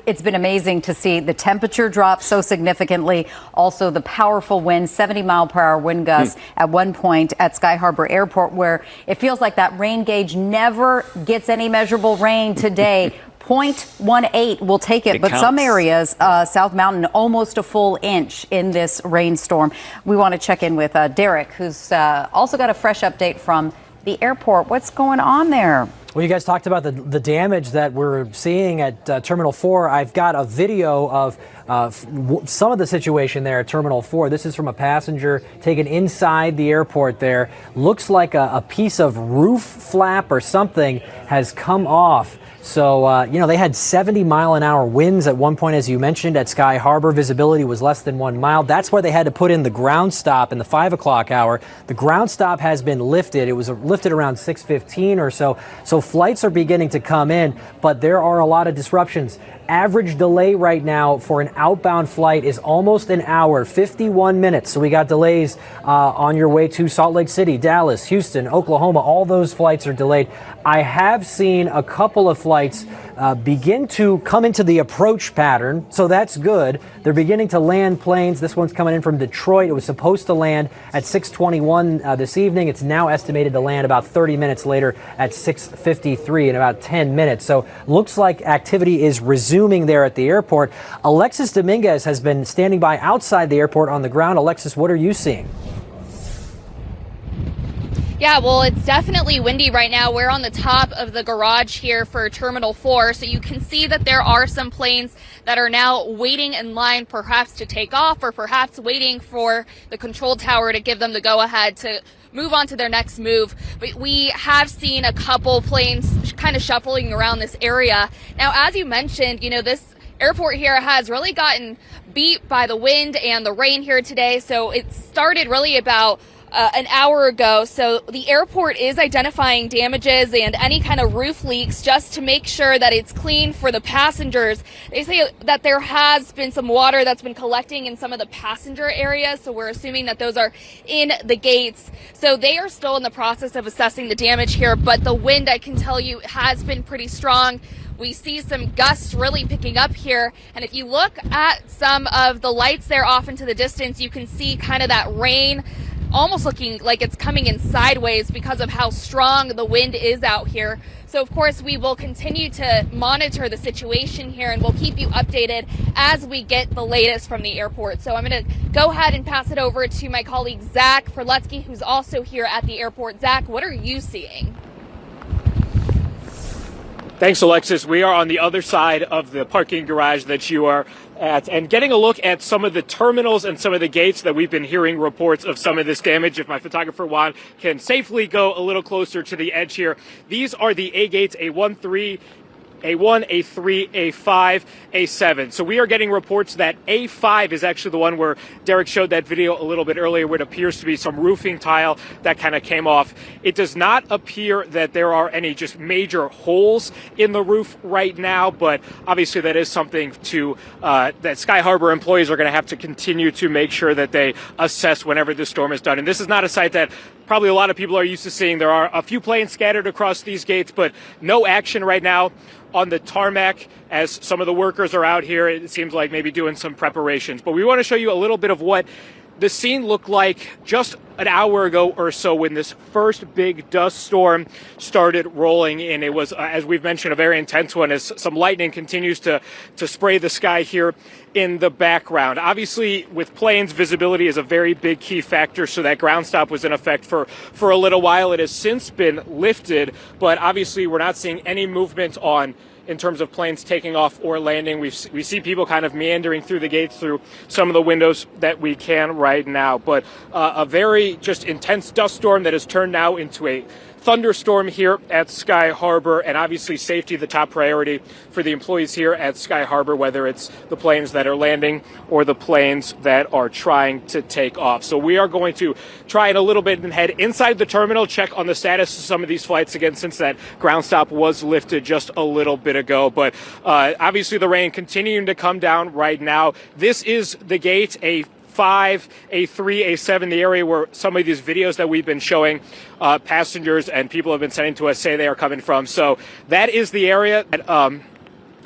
it's been amazing to see the temperature drop so significantly. Also, the powerful wind, 70-mile-per-hour wind gusts at one point at Sky Harbor Airport, where it feels like that rain gauge never gets any measurable rain today. 0.18 will take it, but some areas, South Mountain, almost a full inch in this rainstorm. We want to check in with Derek, who's also got a fresh update from the airport. What's going on there? Well, you guys talked about the damage that we're seeing at Terminal 4. I've got a video of some of the situation there at Terminal 4. This is from a passenger taken inside the airport there. Looks like a piece of roof flap or something has come off. So, you know, they had 70-mile-an-hour winds at one point, as you mentioned, at Sky Harbor. Visibility was less than 1 mile. That's why they had to put in the ground stop in the 5 o'clock hour. The ground stop has been lifted. It was lifted around 6:15 or so. So flights are beginning to come in, but there are a lot of disruptions. Average delay right now for an outbound flight is almost an hour, 51 minutes. So we got delays on your way to Salt Lake City, Dallas, Houston, Oklahoma. All those flights are delayed. I have seen a couple of flights begin to come into the approach pattern. So that's good. They're beginning to land planes. This one's coming in from Detroit. It was supposed to land at 6:21 this evening. It's now estimated to land about 30 minutes later at 6:53 in about 10 minutes. So looks like activity is resuming there at the airport. Alexis Dominguez has been standing by outside the airport on the ground. Alexis, what are you seeing? Yeah, well, it's definitely windy right now. We're on the top of the garage here for Terminal 4, so you can see that there are some planes that are now waiting in line perhaps to take off or perhaps waiting for the control tower to give them the go-ahead to move on to their next move. But we have seen a couple planes kind of shuffling around this area. Now, as you mentioned, you know, this airport here has really gotten beat by the wind and the rain here today, so it started really about an hour ago. So the airport is identifying damages and any kind of roof leaks just to make sure that it's clean for the passengers. They say that there has been some water that's been collecting in some of the passenger areas, so we're assuming that those are in the gates. So they are still in the process of assessing the damage here, but the wind, I can tell you, has been pretty strong. We see some gusts really picking up here. And if you look at some of the lights there off into the distance, you can see kind of that rain almost looking like it's coming in sideways because of how strong the wind is out here. So, of course, we will continue to monitor the situation here, and we'll keep you updated as we get the latest from the airport. So I'm going to go ahead and pass it over to my colleague, Zach Perletsky, who's also here at the airport. Zach, what are you seeing? Thanks, Alexis. We are on the other side of the parking garage that you are at and getting a look at some of the terminals and some of the gates that we've been hearing reports of some of this damage. If my photographer Juan can safely go a little closer to the edge here. These are the A gates, A13, A1, A3, A5, A7. So we are getting reports that A5 is actually the one where Derek showed that video a little bit earlier where it appears to be some roofing tile that kind of came off. It does not appear that there are any just major holes in the roof right now, but obviously that is something to that Sky Harbor employees are going to have to continue to make sure that they assess whenever the storm is done. And this is not a site that probably a lot of people are used to seeing. There are a few planes scattered across these gates, but no action right now on the tarmac as some of the workers are out here. It seems like maybe doing some preparations. But we want to show you a little bit of what the scene looked like just an hour ago or so when this first big dust storm started rolling in. It was, as we've mentioned, a very intense one as some lightning continues to spray the sky here in the background. Obviously, with planes, visibility is a very big key factor, so that ground stop was in effect for a little while. It has since been lifted, but obviously we're not seeing any movement in terms of planes taking off or landing. We see people kind of meandering through the gates through some of the windows that we can right now. But a very just intense dust storm that has turned now into a thunderstorm here at Sky Harbor, and obviously safety the top priority for the employees here at Sky Harbor, whether it's the planes that are landing or the planes that are trying to take off. So we are going to try in a little bit and head inside the terminal, check on the status of some of these flights again, since that ground stop was lifted just a little bit ago. But obviously the rain continuing to come down right now. This is the gate, A5, A3, A7, the area where some of these videos that we've been showing passengers and people have been sending to us say they are coming from. So that is the area that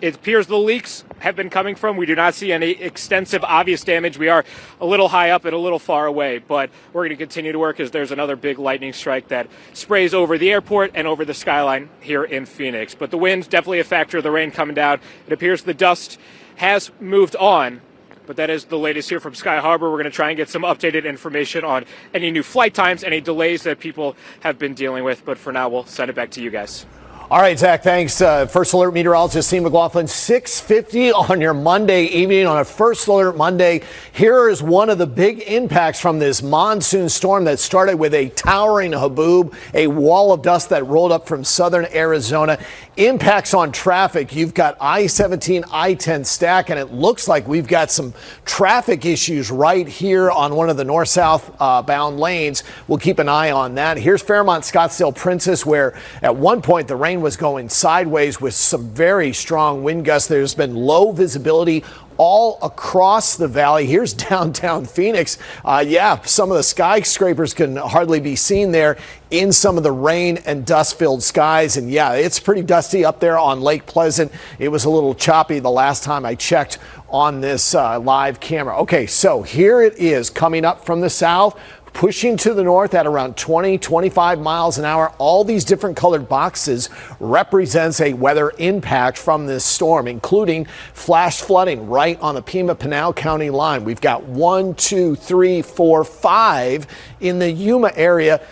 it appears the leaks have been coming from. We do not see any extensive obvious damage. We are a little high up and a little far away, but we're going to continue to work as there's another big lightning strike that sprays over the airport and over the skyline here in Phoenix. But the wind, definitely a factor, the rain coming down. It appears the dust has moved on. But that is the latest here from Sky Harbor. We're going to try and get some updated information on any new flight times, any delays that people have been dealing with. But for now, we'll send it back to you guys. All right, Zach, thanks. First Alert meteorologist Steve McLaughlin, 6:50 on your Monday evening on a First Alert Monday. Here is one of the big impacts from this monsoon storm that started with a towering haboob, a wall of dust that rolled up from southern Arizona. Impacts on traffic. You've got I-17, I-10 stack, and it looks like we've got some traffic issues right here on one of the north-south bound lanes. We'll keep an eye on that. Here's Fairmont Scottsdale Princess, where at one point the rain rain was going sideways with some very strong wind gusts. There's been low visibility all across the valley. Here's downtown Phoenix. Yeah, some of the skyscrapers can hardly be seen there in some of the rain and dust-filled skies. And yeah, it's pretty dusty up there on Lake Pleasant. It was a little choppy the last time I checked on this live camera. Okay, so here it is coming up from the south, pushing to the north at around 20, 25 miles an hour. All these different colored boxes represents a weather impact from this storm, including flash flooding right on the Pima-Pinal County line. We've got 1, 2, 3, 4, 5 in the Yuma area.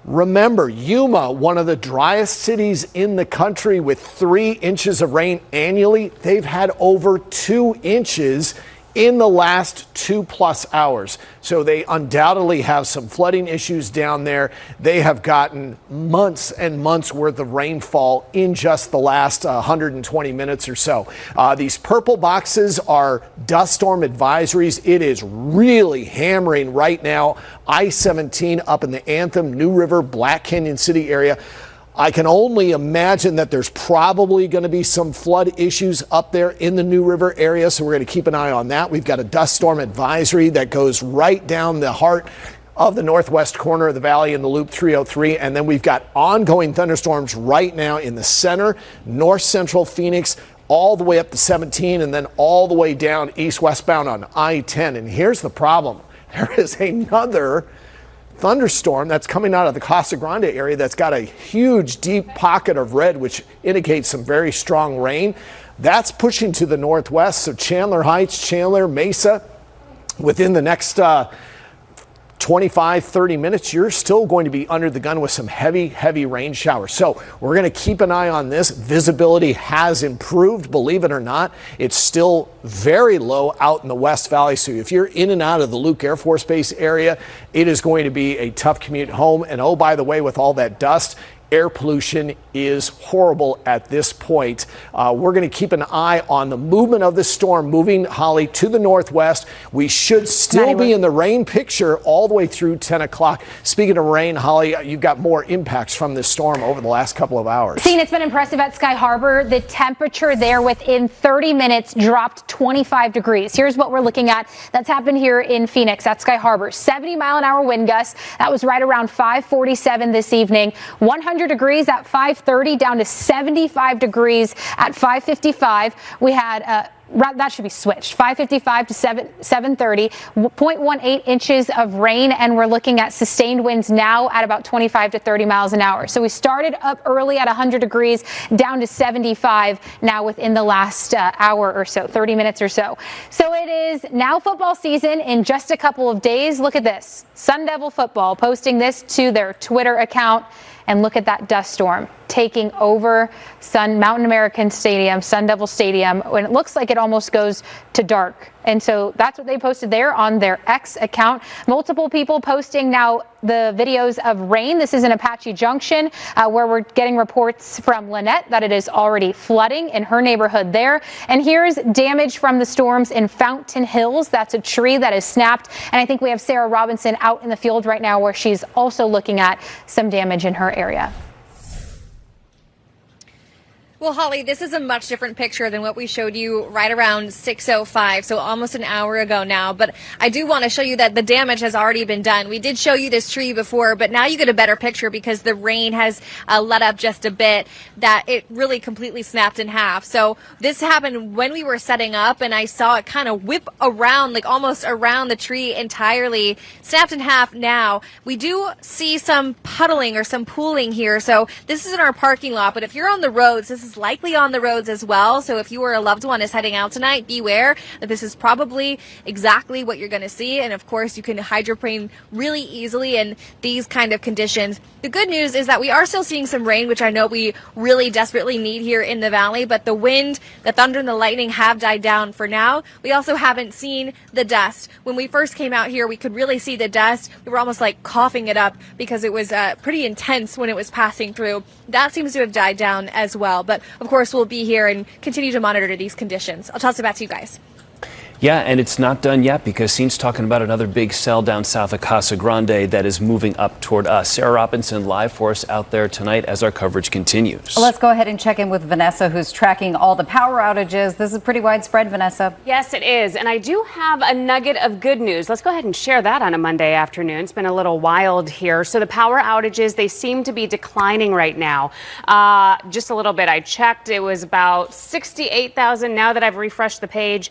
Remember, Yuma, one of the driest cities in the country with 3 inches of rain annually. They've had over 2 inches in the last 2+ hours. So they undoubtedly have some flooding issues down there. They have gotten months and months worth of rainfall in just the last 120 minutes or so. These purple boxes are dust storm advisories. It is really hammering right now. I-17 up in the Anthem, New River, Black Canyon City area. I can only imagine that there's probably going to be some flood issues up there in the New River area, so we're going to keep an eye on that. We've got a dust storm advisory that goes right down the heart of the northwest corner of the valley in the Loop 303, and then we've got ongoing thunderstorms right now in the center, north central Phoenix, all the way up to 17, and then all the way down east-westbound on I-10. And here's the problem. There is another thunderstorm that's coming out of the Casa Grande area that's got a huge deep pocket of red, which indicates some very strong rain. That's pushing to the northwest, so Chandler Heights, Chandler, Mesa, within the next 25-30 minutes, you're still going to be under the gun with some heavy rain showers. So we're going to keep an eye on this. Visibility has improved, believe it or not. It's still very low out in the West Valley. So if you're in and out of the Luke Air Force Base area, it is going to be a tough commute home. And oh, by the way, with all that dust, air pollution is horrible at this point. We're going to keep an eye on the movement of the storm moving, Holly, to the northwest. We should still be in the rain picture all the way through 10 o'clock. Speaking of rain, Holly, you've got more impacts from this storm over the last couple of hours. It's been impressive at Sky Harbor. The temperature there within 30 minutes dropped 25 degrees. Here's what we're looking at. That's happened here in Phoenix at Sky Harbor. 70-mile-an-hour wind gusts. That was right around 5:47 this evening. 100 degrees at 5:30, down to 75 degrees at 5:55. We had that should be switched. 5:55 to 7:30, 0.18 inches of rain, and we're looking at sustained winds now at about 25 to 30 miles an hour. So we started up early at 100 degrees, down to 75 now within the last hour or so, 30 minutes or so. So it is now football season in just a couple of days. Look at this. Sun Devil Football posting this to their Twitter account. And look at that dust storm taking over Mountain American Stadium, Sun Devil Stadium, when it looks like it almost goes to dark. And so that's what they posted there on their X account. Multiple people posting now the videos of rain. This is in Apache Junction, where we're getting reports from Lynette that it is already flooding in her neighborhood there. And here's damage from the storms in Fountain Hills. That's a tree that is snapped. And I think we have Sarah Robinson out in the field right now where she's also looking at some damage in her area. Well, Holly, this is a much different picture than what we showed you right around 6:05, so almost an hour ago now. But I do want to show you that the damage has already been done. We did show you this tree before, but now you get a better picture because the rain has let up just a bit, that it really completely snapped in half. So this happened when we were setting up, and I saw it kind of whip around, like almost around the tree entirely, snapped in half now. We do see some puddling or some pooling here, so this is in our parking lot, but if you're on the roads, this is likely on the roads as well. So if you or a loved one is heading out tonight, beware that this is probably exactly what you're going to see. And of course, you can hydroplane really easily in these kind of conditions. The good news is that we are still seeing some rain, which I know we really desperately need here in the valley, but the wind, the thunder, and the lightning have died down for now. We also haven't seen the dust. When we first came out here, we could really see the dust. We were almost like coughing it up because it was pretty intense when it was passing through. That seems to have died down as well. But of course, we'll be here and continue to monitor these conditions. I'll toss it back to you guys. Yeah, and it's not done yet because Scene's talking about another big cell down south of Casa Grande that is moving up toward us. Sarah Robinson live for us out there tonight as our coverage continues. Let's go ahead and check in with Vanessa, who's tracking all the power outages. This is pretty widespread, Vanessa. Yes, it is. And I do have a nugget of good news. Let's go ahead and share that on a Monday afternoon. It's been a little wild here. So the power outages, they seem to be declining right now. Just a little bit. I checked. It was about 68,000. Now that I've refreshed the page,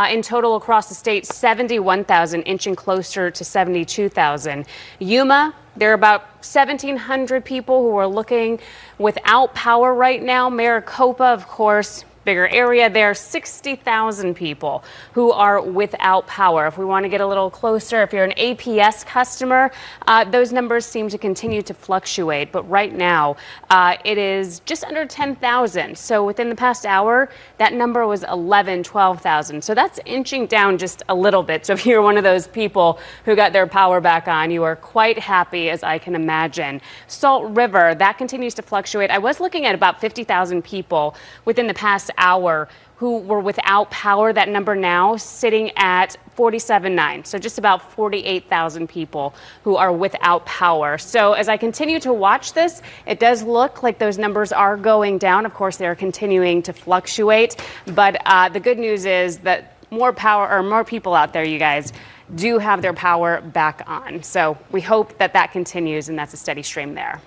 in total across the state, 71,000, inching closer to 72,000. Yuma, there are about 1,700 people who are looking without power right now. Maricopa, of course, bigger area there, 60,000 people who are without power. If we want to get a little closer, if you're an APS customer, those numbers seem to continue to fluctuate. But right now, it is just under 10,000. So within the past hour, that number was 11, 12,000. So that's inching down just a little bit. So if you're one of those people who got their power back on, you are quite happy, as I can imagine. Salt River, that continues to fluctuate. I was looking at about 50,000 people within the past hour who were without power. That number now sitting at 47.9. So just about 48,000 people who are without power. So as I continue to watch this, it does look like those numbers are going down. Of course, they're continuing to fluctuate. But the good news is that more power, or more people out there, you guys, do have their power back on. So we hope that that continues, and that's a steady stream there.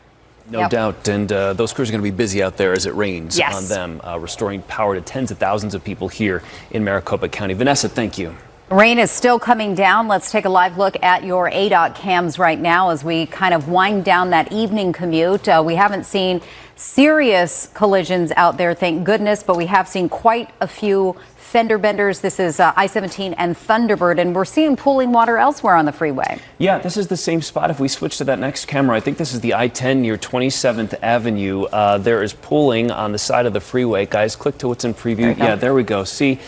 No doubt, and those crews are going to be busy out there as it rains on them, restoring power to tens of thousands of people here in Maricopa County. Vanessa, thank you. Rain is still coming down. Let's take a live look at your ADOT cams right now as we kind of wind down that evening commute. We haven't seen serious collisions out there, thank goodness, but we have seen quite a few fender benders. This is I-17 and Thunderbird, and we're seeing pooling water elsewhere on the freeway. Yeah, this is the same spot. If we switch to that next camera, I think this is the I-10 near 27th Avenue. There is pooling on the side of the freeway. Guys, click to what's in preview. Yeah, there we go. See,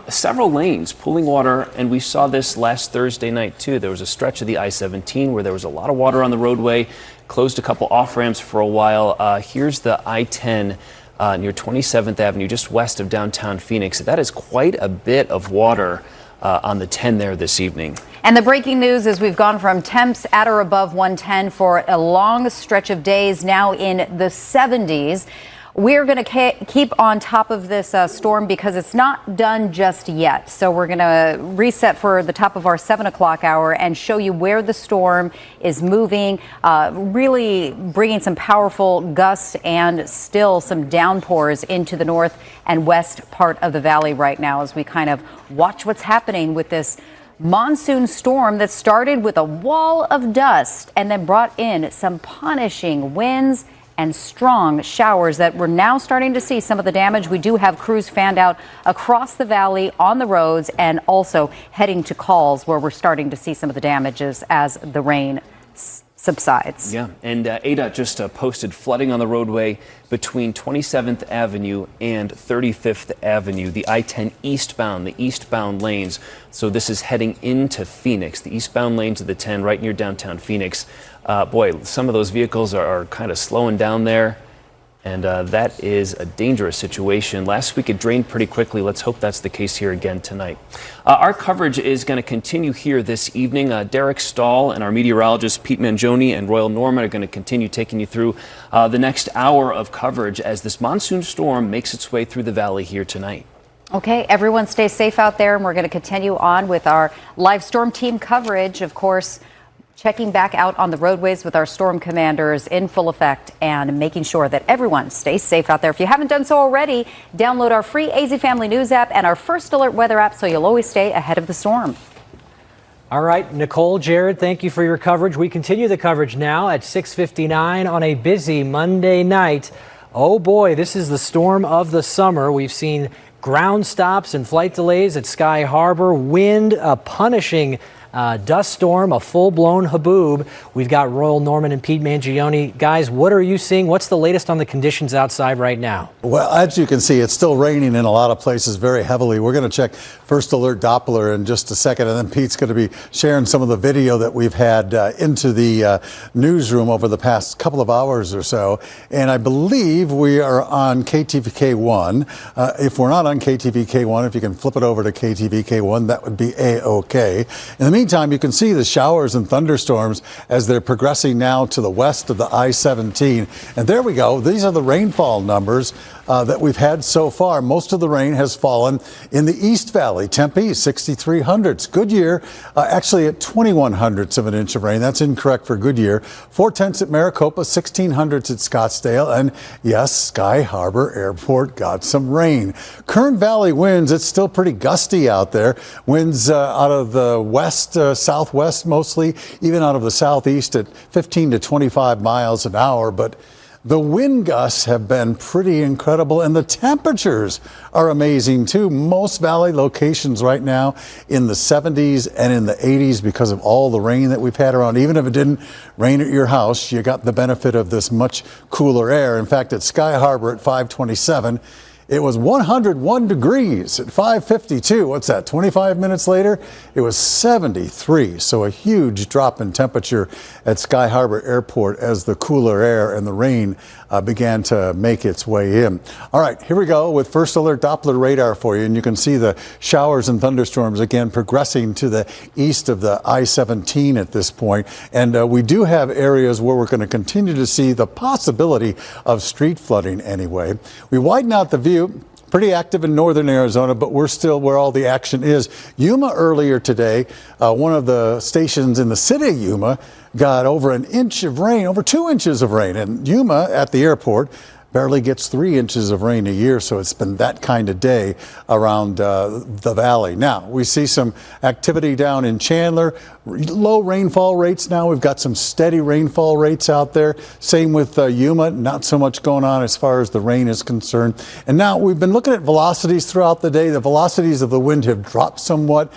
several lanes pooling water, and we saw this last Thursday night too. There was a stretch of the I-17 where there was a lot of water on the roadway, closed a couple off ramps for a while. Here's the I-10 near 27th Avenue, just west of downtown Phoenix. That is quite a bit of water on the 10 there this evening. And the breaking news is we've gone from temps at or above 110 for a long stretch of days, now in the 70s. We're going to keep on top of this storm because it's not done just yet. So we're going to reset for the top of our 7 o'clock hour and show you where the storm is moving, really bringing some powerful gusts and still some downpours into the north and west part of the valley right now as we kind of watch what's happening with this monsoon storm that started with a wall of dust and then brought in some punishing winds and strong showers that we're now starting to see some of the damage. We do have crews fanned out across the valley on the roads and also heading to calls where we're starting to see some of the damages as the rain subsides. Yeah, and ADOT just posted flooding on the roadway between 27th Avenue and 35th Avenue, the I-10 eastbound, the eastbound lanes. So this is heading into Phoenix, the eastbound lanes of the 10 right near downtown Phoenix. Boy, some of those vehicles are kind of slowing down there, and that is a dangerous situation. Last week it drained pretty quickly. Let's hope that's the case here again tonight. Our coverage is going to continue here this evening. Derek Stahl and our meteorologists Pete Mangione and Royal Norman are going to continue taking you through the next hour of coverage as this monsoon storm makes its way through the valley here tonight. Okay, everyone stay safe out there, and we're going to continue on with our live storm team coverage, of course, checking back out on the roadways with our storm commanders in full effect and making sure that everyone stays safe out there. If you haven't done so already, download our free AZ Family News app and our First Alert weather app so you'll always stay ahead of the storm. All right, Nicole, Jared, thank you for your coverage. We continue the coverage now at 6:59 on a busy Monday night. Oh boy, this is the storm of the summer. We've seen ground stops and flight delays at Sky Harbor, wind punishing dust storm, a full-blown haboob. We've got Royal Norman and Pete Mangione. Guys, what are you seeing? What's the latest on the conditions outside right now? Well, as you can see, it's still raining in a lot of places very heavily. We're going to check First Alert Doppler in just a second, and then Pete's going to be sharing some of the video that we've had into the newsroom over the past couple of hours or so. And I believe we are on KTVK1. If we're not on KTVK1, if you can flip it over to KTVK1, that would be A-OK. In the meantime, you can see the showers and thunderstorms as they're progressing now to the west of the I-17. And there we go. These are the rainfall numbers that we've had so far. Most of the rain has fallen in the East Valley. Tempe, 63 hundredths. Goodyear, actually at 21 hundredths of an inch of rain. That's incorrect for Goodyear. 4/10 at Maricopa, 16 hundredths at Scottsdale. And yes, Sky Harbor Airport got some rain. Kern Valley winds, it's still pretty gusty out there. Winds out of the west, southwest mostly, even out of the southeast at 15 to 25 miles an hour. But the wind gusts have been pretty incredible, and the temperatures are amazing too. Most valley locations right now in the 70s and in the 80s because of all the rain that we've had around. Even if it didn't rain at your house, you got the benefit of this much cooler air. In fact, at Sky Harbor at 527, it was 101 degrees at 5:52. What's that, 25 minutes later? It was 73. So a huge drop in temperature at Sky Harbor Airport as the cooler air and the rain began to make its way in. All right, here we go with First Alert Doppler radar for you. And you can see the showers and thunderstorms again progressing to the east of the I-17 at this point. And we do have areas where we're going to continue to see the possibility of street flooding anyway. We widen out the view. Pretty active in northern Arizona, but we're still where all the action is. Yuma earlier today, one of the stations in the city of Yuma got over an inch of rain, over 2 inches of rain. And Yuma at the airport barely gets 3 inches of rain a year, so it's been that kind of day around the valley. Now, we see some activity down in Chandler, low rainfall rates now. We've got some steady rainfall rates out there. Same with Yuma, not so much going on as far as the rain is concerned. And now we've been looking at velocities throughout the day. The velocities of the wind have dropped somewhat.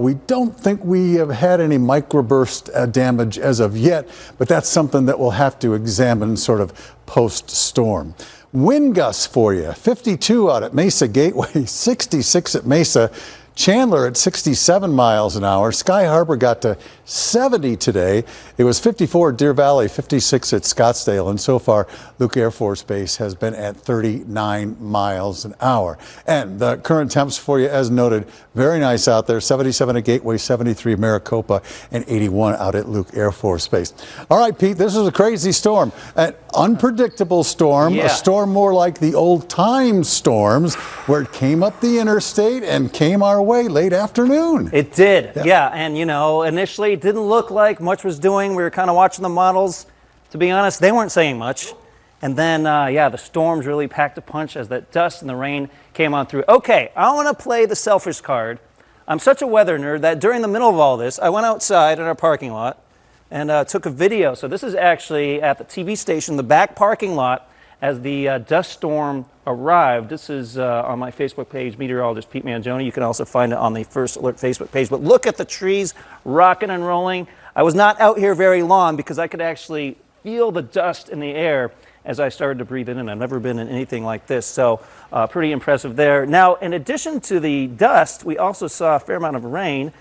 We don't think we have had any microburst damage as of yet, but that's something that we'll have to examine sort of post-storm. Wind gusts for you, 52 out at Mesa Gateway, 66 at Mesa. Chandler at 67 miles an hour. Sky Harbor got to 70 today. It was 54 at Deer Valley, 56 at Scottsdale, and so far Luke Air Force Base has been at 39 miles an hour. And the current temps for you, as noted, very nice out there. 77 at Gateway, 73 at Maricopa, and 81 out at Luke Air Force Base. All right, Pete, this was a crazy storm, an unpredictable storm, a storm more like the old time storms where it came up the interstate and came our way late afternoon. It did, yeah. And, you know, initially it didn't look like much was doing. We were kind of watching the models. To be honest, they weren't saying much. And then, the storms really packed a punch as that dust and the rain came on through. Okay, I want to play the selfish card. I'm such a weather nerd that during the middle of all this, I went outside in our parking lot and took a video. So this is actually at the TV station, the back parking lot, as the dust storm arrived. This is on my Facebook page, Meteorologist Pete Mangione. You can also find it on the First Alert Facebook page. But look at the trees rocking and rolling. I was not out here very long because I could actually feel the dust in the air as I started to breathe it in. I've never been in anything like this, so pretty impressive there. Now, in addition to the dust, we also saw a fair amount of rain.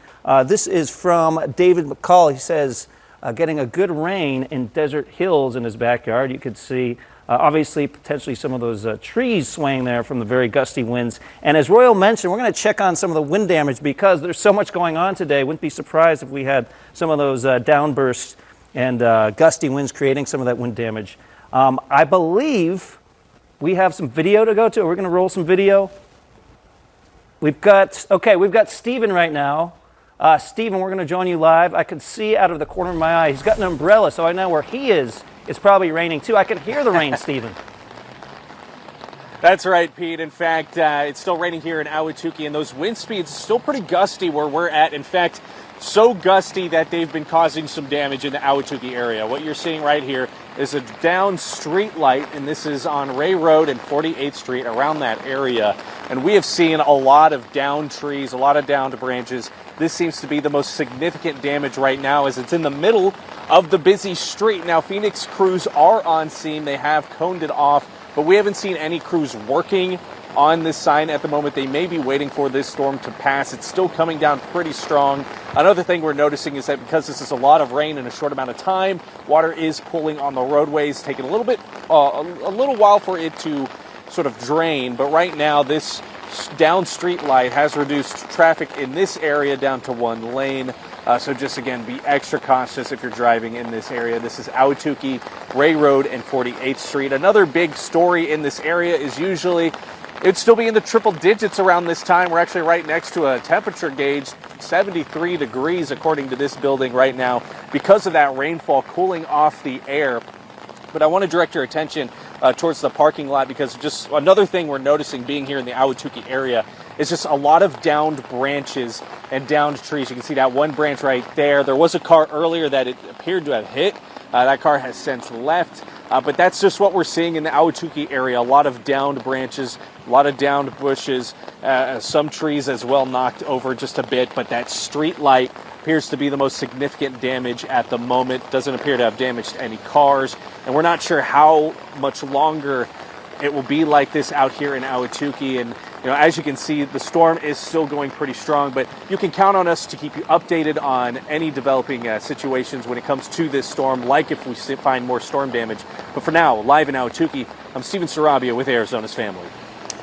This is from David McCall. He says, getting a good rain in Desert Hills in his backyard. You could see obviously, potentially some of those trees swaying there from the very gusty winds. And as Royal mentioned, we're going to check on some of the wind damage because there's so much going on today. Wouldn't be surprised if we had some of those downbursts and gusty winds creating some of that wind damage. I believe we have some video to go to. We're going to roll some video. We've got Stephen right now. Stephen, we're going to join you live. I can see out of the corner of my eye. He's got an umbrella, so I know where he is. It's probably raining too. I can hear the rain, Stephen. That's right, Pete. In fact, it's still raining here in Ahwatukee, and those wind speeds still pretty gusty where we're at. In fact, so gusty that they've been causing some damage in the Ahwatukee area. What you're seeing right here is a down street light, and this is on Ray Road and 48th Street, around that area. And we have seen a lot of downed trees, a lot of downed branches. This seems to be the most significant damage right now, as it's in the middle of the busy street. Now, Phoenix crews are on scene. They have coned it off, but we haven't seen any crews working on this sign at the moment. They may be waiting for this storm to pass. It's still coming down pretty strong. Another thing we're noticing is that because this is a lot of rain in a short amount of time, water is pooling on the roadways, taking a little while for it to sort of drain. But right now, this down street light has reduced traffic in this area down to one lane. So just, again, be extra cautious if you're driving in this area. This is Ahwatukee, Ray Road, and 48th Street. Another big story in this area is usually it'd still be in the triple digits around this time. We're actually right next to a temperature gauge, 73 degrees according to this building right now, because of that rainfall cooling off the air. But I want to direct your attention towards the parking lot, because just another thing we're noticing being here in the Ahwatukee area is just a lot of downed branches and downed trees. You can see that one branch right there. There was a car earlier that it appeared to have hit. That car has since left. But that's just what we're seeing in the Ahwatukee area. A lot of downed branches, a lot of downed bushes, some trees as well knocked over just a bit. But that street light appears to be the most significant damage at the moment. Doesn't appear to have damaged any cars. And we're not sure how much longer it will be like this out here in Ahwatukee. And as you can see, the storm is still going pretty strong, but you can count on us to keep you updated on any developing situations when it comes to this storm, like if we find more storm damage. But for now, live in Ahwatukee, I'm Steven Sarabia with Arizona's Family.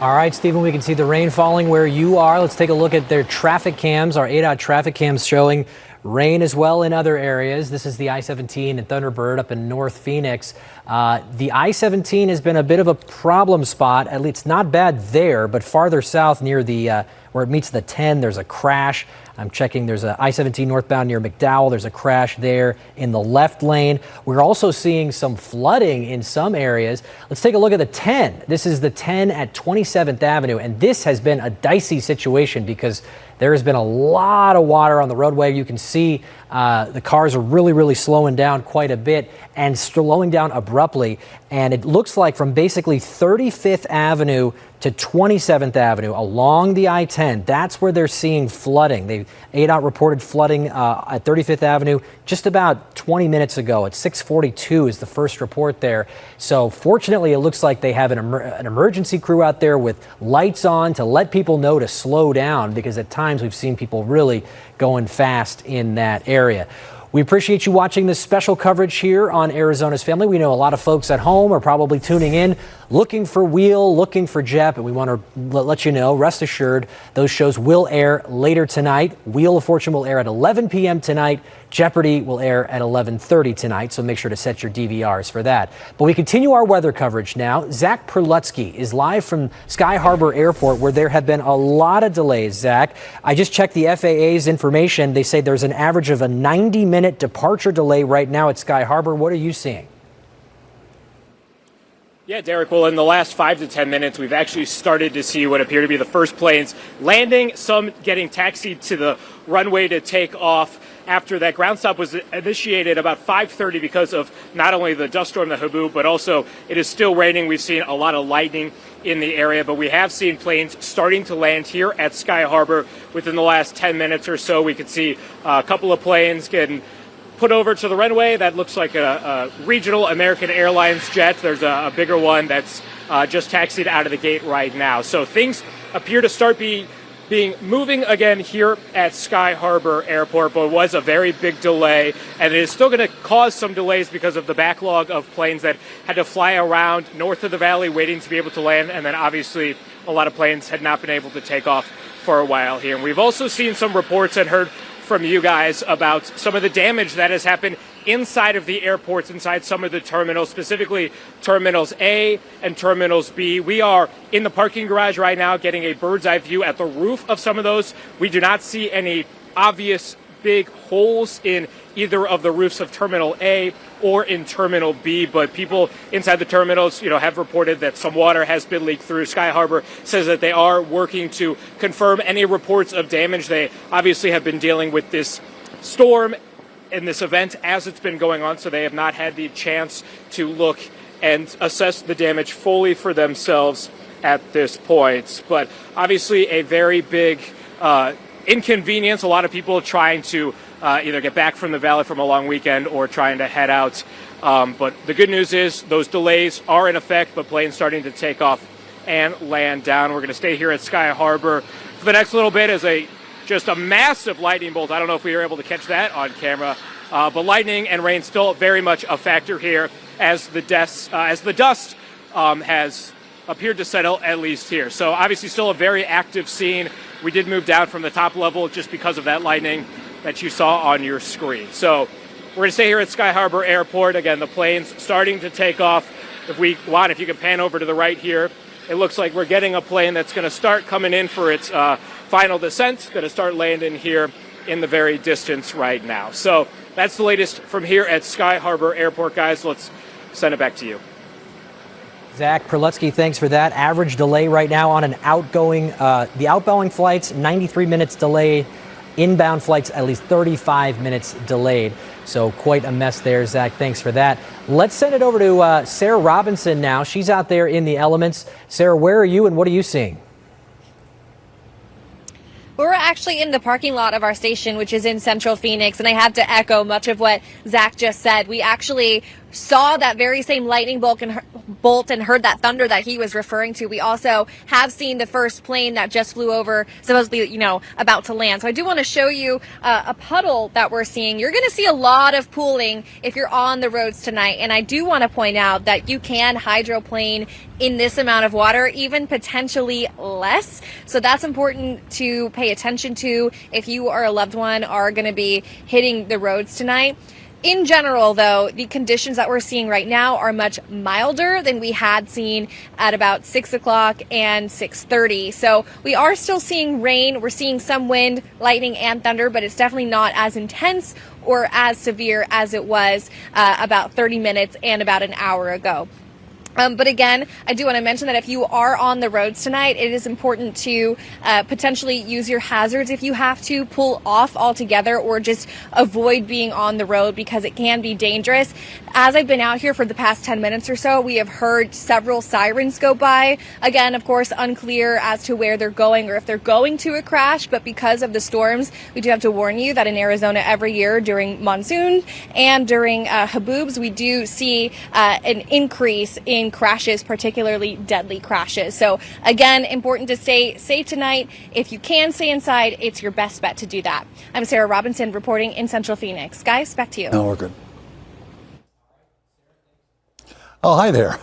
All right, Stephen, we can see the rain falling where you are. Let's take a look at their traffic cams. Our ADOT traffic cams showing rain as well in other areas. This is the I-17 and Thunderbird up in North Phoenix. The I-17 has been a bit of a problem spot. At least not bad there, but farther south near the where it meets the 10, there's a crash. I'm checking. There's a I-17 northbound near McDowell. There's a crash there in the left lane. We're also seeing some flooding in some areas. Let's take a look at the 10. This is the 10 at 27th Avenue, and this has been a dicey situation because there has been a lot of water on the roadway. You can see the cars are really slowing down quite a bit and slowing down abruptly. And it looks like from basically 35th Avenue to 27th Avenue along the I-10, that's where they're seeing flooding. ADOT reported flooding at 35th Avenue just about 20 minutes ago. At 6:42 is the first report there. So fortunately, it looks like they have an emergency crew out there with lights on to let people know to slow down, because at times we've seen people really going fast in that area. We appreciate you watching this special coverage here on Arizona's Family. We know a lot of folks at home are probably tuning in, looking for Wheel, looking for Jep, and we want to let you know, rest assured, those shows will air later tonight. Wheel of Fortune will air at 11 p.m. tonight. Jeopardy will air at 11:30 tonight, so make sure to set your DVRs for that. But we continue our weather coverage now. Zach Perlutsky is live from Sky Harbor Airport, where there have been a lot of delays, Zach. I just checked the FAA's information. They say there's an average of a 90-minute departure delay right now at Sky Harbor. What are you seeing? Yeah, Derek, well, in the last 5 to 10 minutes, we've actually started to see what appear to be the first planes landing, some getting taxied to the runway to take off after that ground stop was initiated about 5:30 because of not only the dust storm, the haboob, but also it is still raining. We've seen a lot of lightning in the area, but we have seen planes starting to land here at Sky Harbor within the last 10 minutes or so. We could see a couple of planes getting put over to the runway. That looks like a regional American Airlines jet. There's a bigger one that's just taxied out of the gate right now. So things appear to start being moving again here at Sky Harbor Airport, but it was a very big delay, and it is still going to cause some delays because of the backlog of planes that had to fly around north of the valley waiting to be able to land, and then obviously a lot of planes had not been able to take off for a while here. And we've also seen some reports and heard from you guys about some of the damage that has happened inside of the airports, inside some of the terminals, specifically Terminals A and Terminals B. We are in the parking garage right now getting a bird's eye view at the roof of some of those. We do not see any obvious big holes in either of the roofs of Terminal A or in Terminal B, but people inside the terminals, have reported that some water has been leaked through. Sky Harbor says that they are working to confirm any reports of damage. They obviously have been dealing with this storm and this event as it's been going on, so they have not had the chance to look and assess the damage fully for themselves at this point. But obviously a very big inconvenience. A lot of people trying to either get back from the valley from a long weekend or trying to head out. But the good news is those delays are in effect, but planes starting to take off and land down. We're going to stay here at Sky Harbor for the next little bit as just a massive lightning bolt. I don't know if we were able to catch that on camera, but lightning and rain still very much a factor here as the dust has appeared to settle, at least here. So obviously still a very active scene. We did move down from the top level just because of that lightning that you saw on your screen. So we're going to stay here at Sky Harbor Airport. Again, the plane's starting to take off. If you can pan over to the right here, it looks like we're getting a plane that's going to start coming in for its final descent, going to start landing here in the very distance right now. So that's the latest from here at Sky Harbor Airport, guys. Let's send it back to you. Zach Perlutsky, thanks for that. Average delay right now on the outgoing flights, 93 minutes delayed. Inbound flights, at least 35 minutes delayed. So quite a mess there, Zach. Thanks for that. Let's send it over to Sarah Robinson now. She's out there in the elements. Sarah, where are you and what are you seeing? We're actually in the parking lot of our station, which is in Central Phoenix, and I have to echo much of what Zach just said. We actually saw that very same lightning bolt and heard that thunder that he was referring to. We also have seen the first plane that just flew over, supposedly, about to land. So I do want to show you a puddle that we're seeing. You're going to see a lot of pooling if you're on the roads tonight. And I do want to point out that you can hydroplane in this amount of water, even potentially less. So that's important to pay attention to if you or a loved one are going to be hitting the roads tonight. In general, though, the conditions that we're seeing right now are much milder than we had seen at about 6 o'clock and 6:30. So we are still seeing rain. We're seeing some wind, lightning, and thunder, but it's definitely not as intense or as severe as it was about 30 minutes and about an hour ago. But again, I do want to mention that if you are on the roads tonight, it is important to potentially use your hazards if you have to, pull off altogether, or just avoid being on the road because it can be dangerous. As I've been out here for the past 10 minutes or so, we have heard several sirens go by. Again, of course, unclear as to where they're going or if they're going to a crash, but because of the storms, we do have to warn you that in Arizona every year during monsoon and during haboobs, we do see an increase in crashes, particularly deadly crashes. So again, important to stay safe tonight. If you can stay inside, it's your best bet to do that. I'm Sarah Robinson reporting in Central Phoenix. Guys, back to you. No, we're good. Oh, hi there.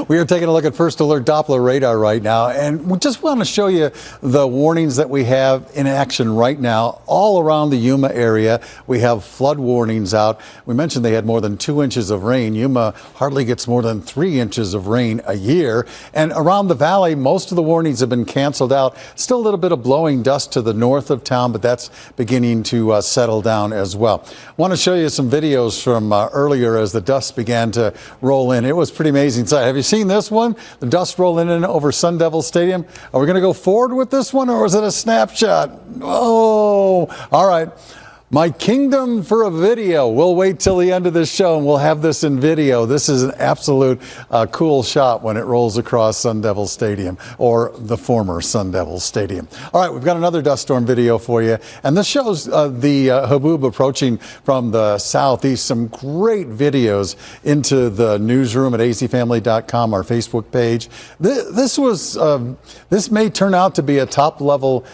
We are taking a look at First Alert Doppler radar right now, and we just want to show you the warnings that we have in action right now all around the Yuma area. We have flood warnings out. We mentioned they had more than 2 inches of rain. Yuma hardly gets more than 3 inches of rain a year. And around the valley, most of the warnings have been canceled out. Still a little bit of blowing dust to the north of town, but that's beginning to settle down as well. I want to show you some videos from earlier as the dust began to roll in. It was pretty amazing sight. Have you seen this one? The dust rolling in over Sun Devil Stadium. Are we going to go forward with this one, or is it a snapshot? Oh, all right. My kingdom for a video. We'll wait till the end of this show and we'll have this in video. This is an absolute cool shot when it rolls across Sun Devil Stadium, or the former Sun Devil Stadium. All right, we've got another dust storm video for you. And this shows the haboob approaching from the southeast. Some great videos into the newsroom at azfamily.com, our Facebook page. This may turn out to be a top level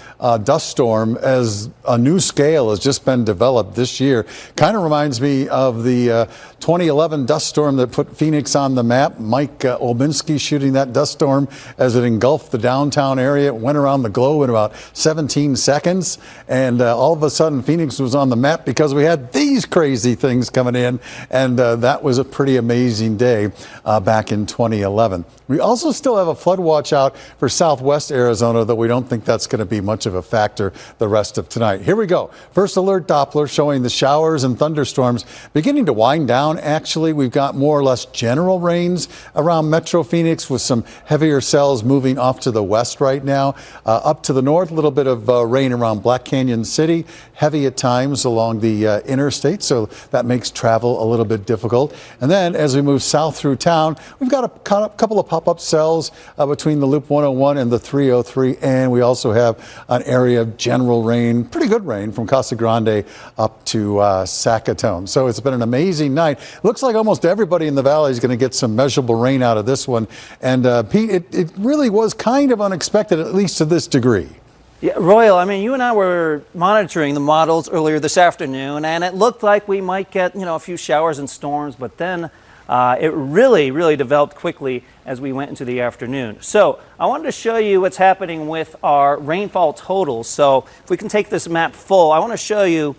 dust storm, as a new scale has just been developed this year. Kind of reminds me of the 2011 dust storm that put Phoenix on the map. Mike Olbinski shooting that dust storm as it engulfed the downtown area. It went around the globe in about 17 seconds. And all of a sudden, Phoenix was on the map because we had these crazy things coming in. And that was a pretty amazing day back in 2011. We also still have a flood watch out for southwest Arizona, though we don't think that's going to be much of a factor the rest of tonight. Here we go. First Alert Doppler showing the showers and thunderstorms beginning to wind down. Actually, we've got more or less general rains around Metro Phoenix with some heavier cells moving off to the west right now. Up to the north, a little bit of rain around Black Canyon City, heavy at times along the interstate, so that makes travel a little bit difficult. And then as we move south through town, we've got a couple of pop-up cells between the Loop 101 and the 303, and we also have an area of general rain, pretty good rain from Casa Grande up to Sackatone. So it's been an amazing night. Looks like almost everybody in the valley is going to get some measurable rain out of this one. And Pete, it really was kind of unexpected, at least to this degree. Yeah, Royal, I mean, you and I were monitoring the models earlier this afternoon, and it looked like we might get, a few showers and storms, but then it really developed quickly as we went into the afternoon. So I wanted to show you what's happening with our rainfall totals. So if we can take this map full, I want to show you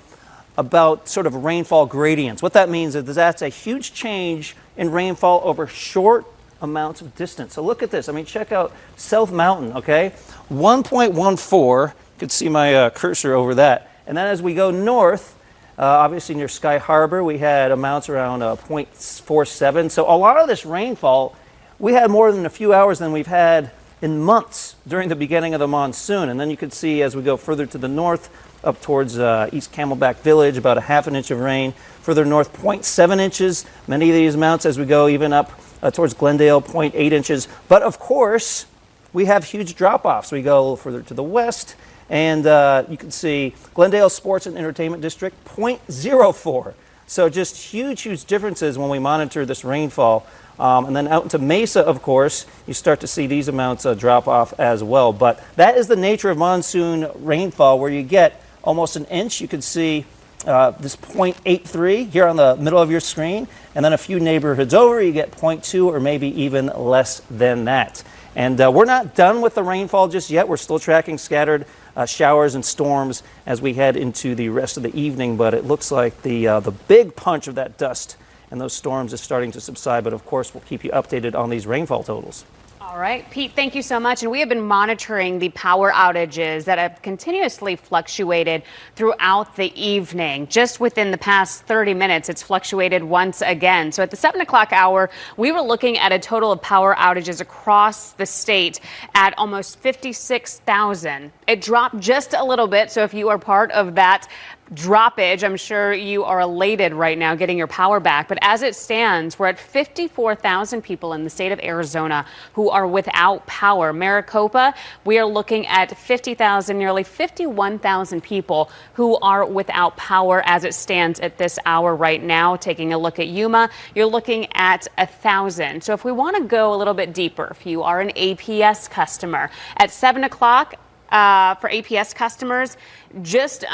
about sort of rainfall gradients. What that means is that's a huge change in rainfall over short amounts of distance. So look at this. I mean, check out South Mountain, okay? 1.14. You could see my cursor over that. And then as we go north, obviously near Sky Harbor, we had amounts around 0.47. So a lot of this rainfall, we had more than a few hours than we've had in months during the beginning of the monsoon. And then you could see as we go further to the north, up towards East Camelback Village, about a half an inch of rain. Further north, 0.7 inches. Many of these amounts as we go even up towards Glendale, 0.8 inches. But of course, we have huge drop-offs. We go a little further to the west, and you can see Glendale Sports and Entertainment District, 0.04. So just huge differences when we monitor this rainfall. And then out into Mesa, of course, you start to see these amounts drop off as well. But that is the nature of monsoon rainfall, where you get almost an inch. You can see this 0.83 here on the middle of your screen, and then a few neighborhoods over, you get 0.2 or maybe even less than that. And we're not done with the rainfall just yet. We're still tracking scattered showers and storms as we head into the rest of the evening, but it looks like the big punch of that dust and those storms is starting to subside. But of course, we'll keep you updated on these rainfall totals. All right, Pete, thank you so much. And we have been monitoring the power outages that have continuously fluctuated throughout the evening. Just within the past 30 minutes, it's fluctuated once again. So at the 7 o'clock hour, we were looking at a total of power outages across the state at almost 56,000. It dropped just a little bit. So if you are part of that droppage, I'm sure you are elated right now getting your power back. But as it stands, we're at 54,000 people in the state of Arizona who are without power. Maricopa, we are looking at 50,000, nearly 51,000 people who are without power as it stands at this hour right now. Taking a look at Yuma, you're looking at 1,000. So if we want to go a little bit deeper, if you are an APS customer, at 7 o'clock, for APS customers, just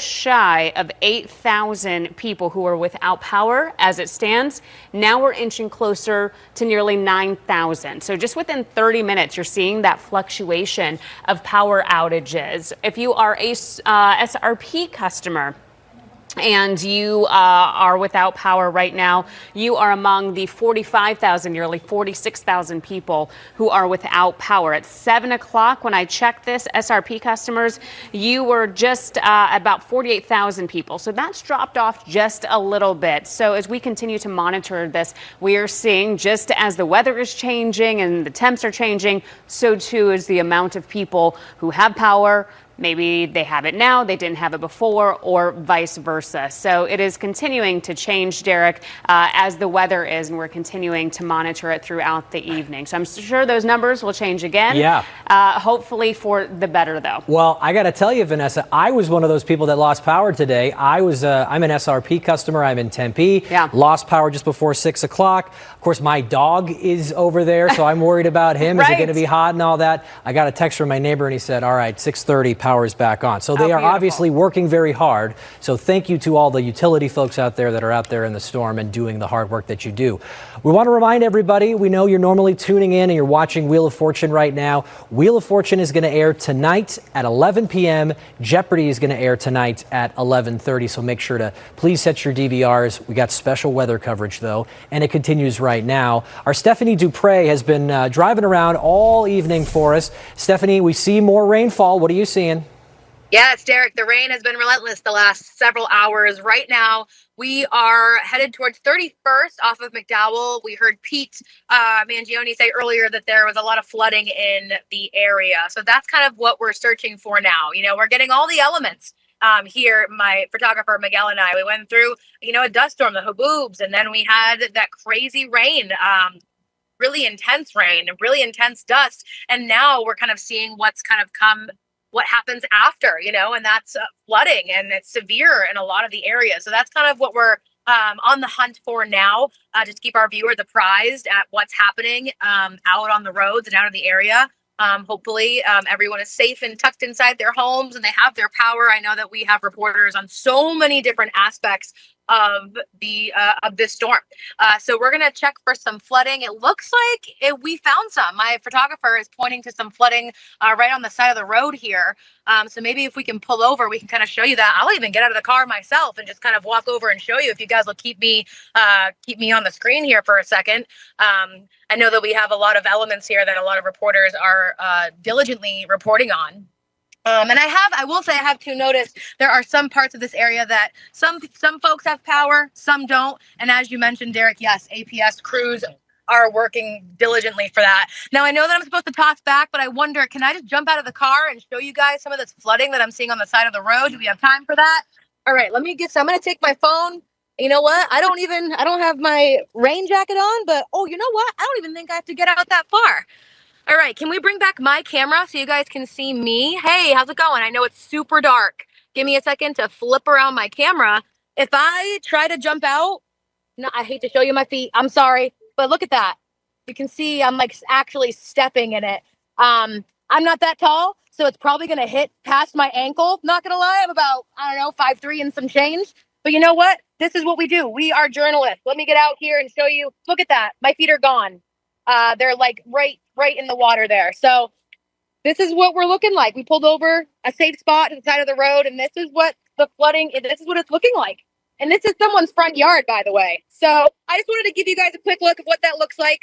shy of 8,000 people who are without power as it stands. Now we're inching closer to nearly 9,000. So just within 30 minutes, you're seeing that fluctuation of power outages. If you are a SRP customer, and you are without power right now, you are among the 45,000, nearly 46,000 people who are without power. At 7 o'clock, when I checked this, SRP customers, you were just about 48,000 people. So that's dropped off just a little bit. So as we continue to monitor this, we are seeing, just as the weather is changing and the temps are changing, so too is the amount of people who have power. Maybe they have it now, they didn't have it before, or vice versa. So it is continuing to change, Derek, as the weather is, and we're continuing to monitor it throughout the evening. So I'm sure those numbers will change again. Yeah. Hopefully for the better, though. Well, I got to tell you, Vanessa, I was one of those people that lost power today. I'm an SRP customer. I'm in Tempe. Yeah. Lost power just before 6 o'clock. Of course, my dog is over there, so I'm worried about him. Right. Is it going to be hot and all that? I got a text from my neighbor, and he said, all right, 6:30, power is back on. So they are obviously working very hard. So thank you to all the utility folks out there that are out there in the storm and doing the hard work that you do. We want to remind everybody, we know you're normally tuning in and you're watching Wheel of Fortune right now. Wheel of Fortune is going to air tonight at 11 p.m. Jeopardy is going to air tonight at 11:30. So make sure to please set your DVRs. We got special weather coverage, though, and it continues right now. Our Stephanie Dupre has been driving around all evening for us. Stephanie, we see more rainfall. What are you seeing? Yes, Derek, the rain has been relentless the last several hours. Right now, we are headed towards 31st off of McDowell. We heard Pete Mangione say earlier that there was a lot of flooding in the area. So that's kind of what we're searching for now. You know, we're getting all the elements here. My photographer, Miguel, and I, we went through, you know, a dust storm, the haboobs, and then we had that crazy rain. Really intense rain and really intense dust. And now we're kind of seeing what's kind of what happens after, you know, and that's flooding, and it's severe in a lot of the areas. So that's kind of what we're on the hunt for now, just to keep our viewers apprised at what's happening out on the roads and out of the area. Hopefully everyone is safe and tucked inside their homes and they have their power. I know that we have reporters on so many different aspects of this storm. So we're going to check for some flooding. It looks like we found some. My photographer is pointing to some flooding right on the side of the road here. So maybe if we can pull over, we can kind of show you that. I'll even get out of the car myself and just kind of walk over and show you, if you guys will keep me on the screen here for a second. I know that we have a lot of elements here that a lot of reporters are diligently reporting on. And I will say I have to notice there are some parts of this area that some folks have power, some don't. And as you mentioned, Derek, yes, APS crews are working diligently for that. Now, I know that I'm supposed to toss back, but I wonder, can I just jump out of the car and show you guys some of this flooding that I'm seeing on the side of the road? Do we have time for that? All right, I'm going to take my phone. You know what? I don't have my rain jacket on, but oh, you know what? I don't even think I have to get out that far. All right, can we bring back my camera so you guys can see me? Hey, how's it going? I know it's super dark. Give me a second to flip around my camera. If I try to jump out, no, I hate to show you my feet. I'm sorry, but look at that. You can see I'm like actually stepping in it. I'm not that tall, so it's probably going to hit past my ankle. Not going to lie, I'm about, 5'3" and some change. But you know what? This is what we do. We are journalists. Let me get out here and show you. Look at that. My feet are gone. They're like right in the water there. So this is what we're looking like. We pulled over a safe spot to the side of the road, and this is what this is what it's looking like. And this is someone's front yard, by the way. So I just wanted to give you guys a quick look of what that looks like.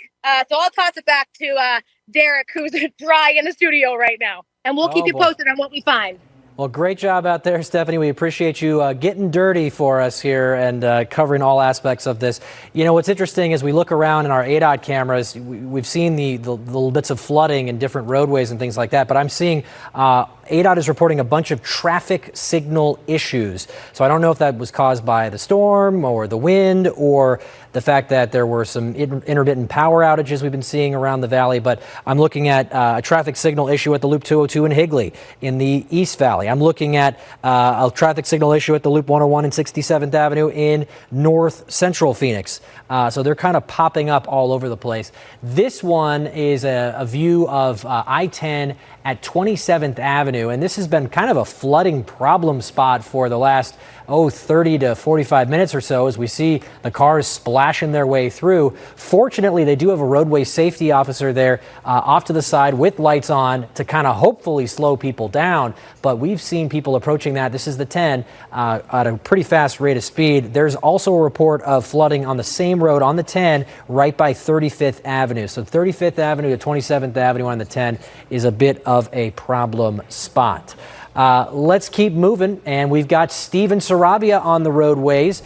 So I'll toss it back to Derek, who's dry in the studio right now. And we'll keep you posted on what we find. Well, great job out there, Stephanie. We appreciate you getting dirty for us here and covering all aspects of this. You know, what's interesting is we look around in our ADOT cameras, we've seen the little bits of flooding in different roadways and things like that, but I'm seeing ADOT is reporting a bunch of traffic signal issues. So I don't know if that was caused by the storm or the wind or the fact that there were some intermittent power outages we've been seeing around the valley, but I'm looking at a traffic signal issue at the Loop 202 in Higley in the East Valley. I'm looking at a traffic signal issue at the Loop 101 and 67th Avenue in North Central Phoenix. So they're kind of popping up all over the place. This one is a view of I-10 at 27th Avenue, and this has been kind of a flooding problem spot for the last 30 to 45 minutes or so as we see the cars splashing their way through. Fortunately, they do have a roadway safety officer there off to the side with lights on to kind of hopefully slow people down, but we've seen people approaching that. This is the 10 at a pretty fast rate of speed. There's also a report of flooding on the same road on the 10 right by 35th Avenue. So 35th Avenue to 27th Avenue on the 10 is a bit of a problem spot. Let's keep moving, and we've got Steven Sarabia on the roadways.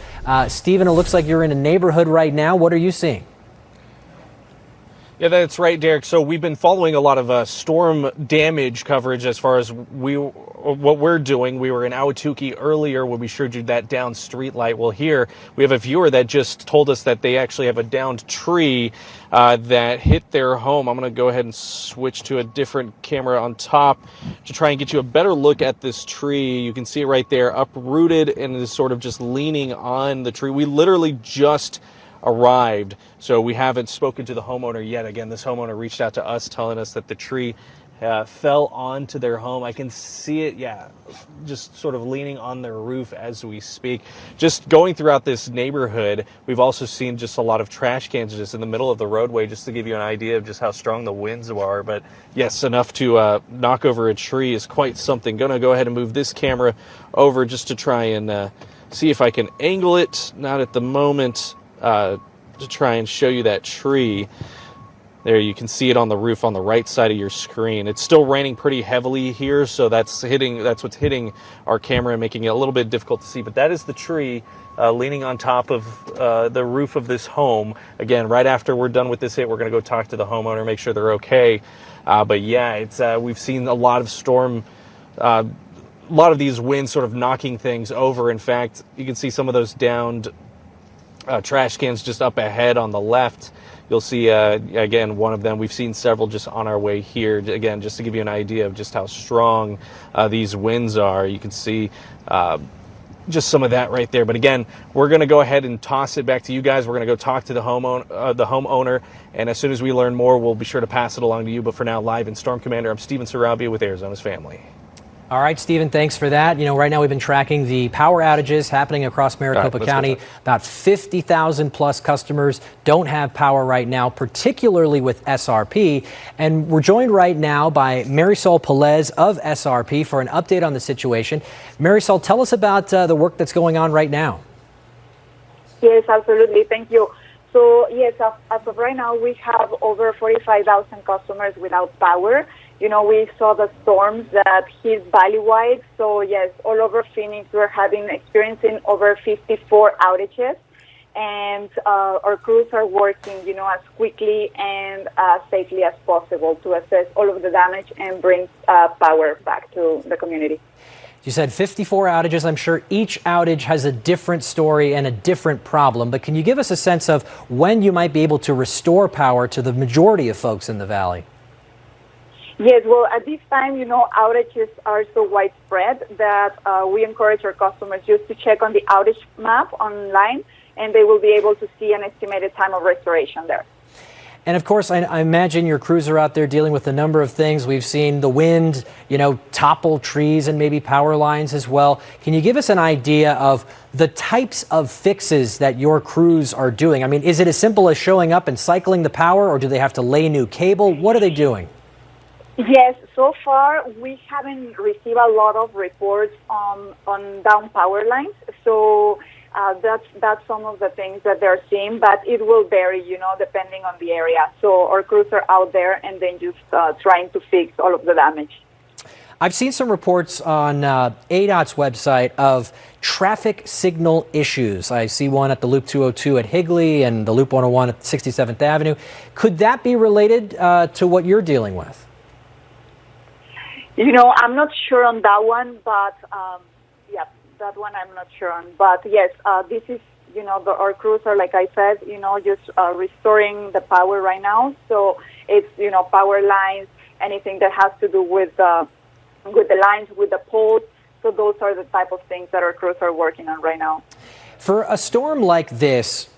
Steven, it looks like you're in a neighborhood right now. What are you seeing? Yeah, that's right, Derek. So we've been following a lot of storm damage coverage as far as what we're doing. We were in Ahwatukee earlier when we showed you that downed street light. Well, here we have a viewer that just told us that they actually have a downed tree that hit their home. I'm going to go ahead and switch to a different camera on top to try and get you a better look at this tree. You can see it right there, uprooted and is sort of just leaning on the tree. We literally just arrived, so we haven't spoken to the homeowner yet. Again, this homeowner reached out to us telling us that the tree fell onto their home. I can see it, just sort of leaning on their roof as we speak. Just going throughout this neighborhood, we've also seen just a lot of trash cans just in the middle of the roadway, just to give you an idea of just how strong the winds are. But yes, enough to knock over a tree is quite something. Gonna go ahead and move this camera over just to try and see if I can angle it. Not at the moment. To try and show you that tree. There, you can see it on the roof on the right side of your screen. It's still raining pretty heavily here, so that's what's hitting our camera and making it a little bit difficult to see. But that is the tree leaning on top of the roof of this home. Again, right after we're done with this hit, we're going to go talk to the homeowner, make sure they're okay. But yeah, it's we've seen a lot of a lot of these winds sort of knocking things over. In fact, you can see some of those downed trash cans just up ahead on the left. You'll see, again, one of them. We've seen several just on our way here. Again, just to give you an idea of just how strong these winds are. You can see just some of that right there. But again, we're going to go ahead and toss it back to you guys. We're going to go talk to the homeowner. And as soon as we learn more, we'll be sure to pass it along to you. But for now, live in Storm Commander, I'm Steven Sarabia with Arizona's Family. All right, Stephen, thanks for that. You know, right now we've been tracking the power outages happening across Maricopa County. About 50,000 plus customers don't have power right now, particularly with SRP. And we're joined right now by Marisol Pelez of SRP for an update on the situation. Marisol, tell us about the work that's going on right now. Yes, absolutely. Thank you. So, yes, as of right now, we have over 45,000 customers without power. You know, we saw the storms that hit valley-wide. So, yes, all over Phoenix, we're experiencing over 54 outages. And our crews are working, you know, as quickly and safely as possible to assess all of the damage and bring power back to the community. You said 54 outages. I'm sure each outage has a different story and a different problem. But can you give us a sense of when you might be able to restore power to the majority of folks in the valley? Yes, well, at this time, you know, outages are so widespread that we encourage our customers just to check on the outage map online, and they will be able to see an estimated time of restoration there. And of course, I imagine your crews are out there dealing with a number of things. We've seen the wind, you know, topple trees and maybe power lines as well. Can you give us an idea of the types of fixes that your crews are doing? I mean, is it as simple as showing up and cycling the power, or do they have to lay new cable? What are they doing? Yes, so far we haven't received a lot of reports on down power lines. So that's some of the things that they're seeing, but it will vary, you know, depending on the area. So our crews are out there and then just trying to fix all of the damage. I've seen some reports on ADOT's website of traffic signal issues. I see one at the Loop 202 at Higley and the Loop 101 at 67th Avenue. Could that be related to what you're dealing with? You know, I'm not sure on that one, but yeah, that one I'm not sure on. But yes, this is, you know, our crews are, like I said, you know, just restoring the power right now. So it's, you know, power lines, anything that has to do with the lines, with the poles. So those are the type of things that our crews are working on right now. For a storm like this,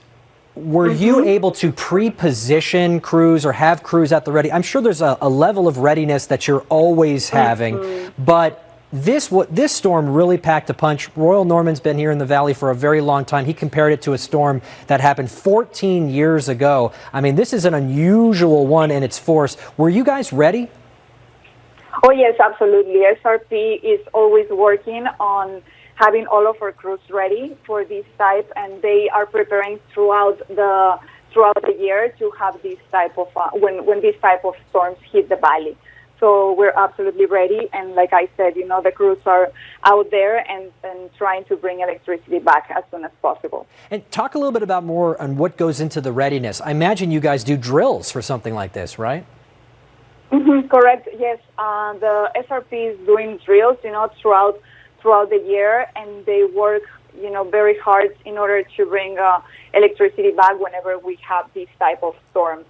were you able to pre-position crews or have crews at the ready? I'm sure there's a level of readiness that you're always having, but this storm really packed a punch. Royal Norman's been here in the valley for a very long time. He compared it to a storm that happened 14 years ago. I mean, this is an unusual one in its force. Were you guys ready? Oh, yes, absolutely. SRP is always working on having all of our crews ready for this type, and they are preparing throughout the year to have this type of when this type of storms hit the valley. So we're absolutely ready, and like I said, you know, the crews are out there and trying to bring electricity back as soon as possible. And talk a little bit about more on what goes into the readiness. I imagine you guys do drills for something like this, right? Correct. Yes, the SRP is doing drills, you know, throughout the year, and they work, you know, very hard in order to bring electricity back whenever we have these type of storms.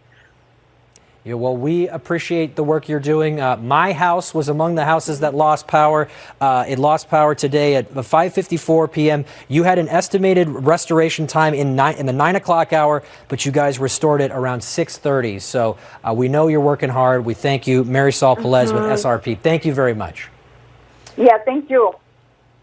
Yeah, well, we appreciate the work you're doing. My house was among the houses that lost power. It lost power today at 5:54 p.m. You had an estimated restoration time in the 9 o'clock hour, but you guys restored it around 6:30. So we know you're working hard. We thank you. Marisol Pelez with SRP. Thank you very much. Yeah, thank you.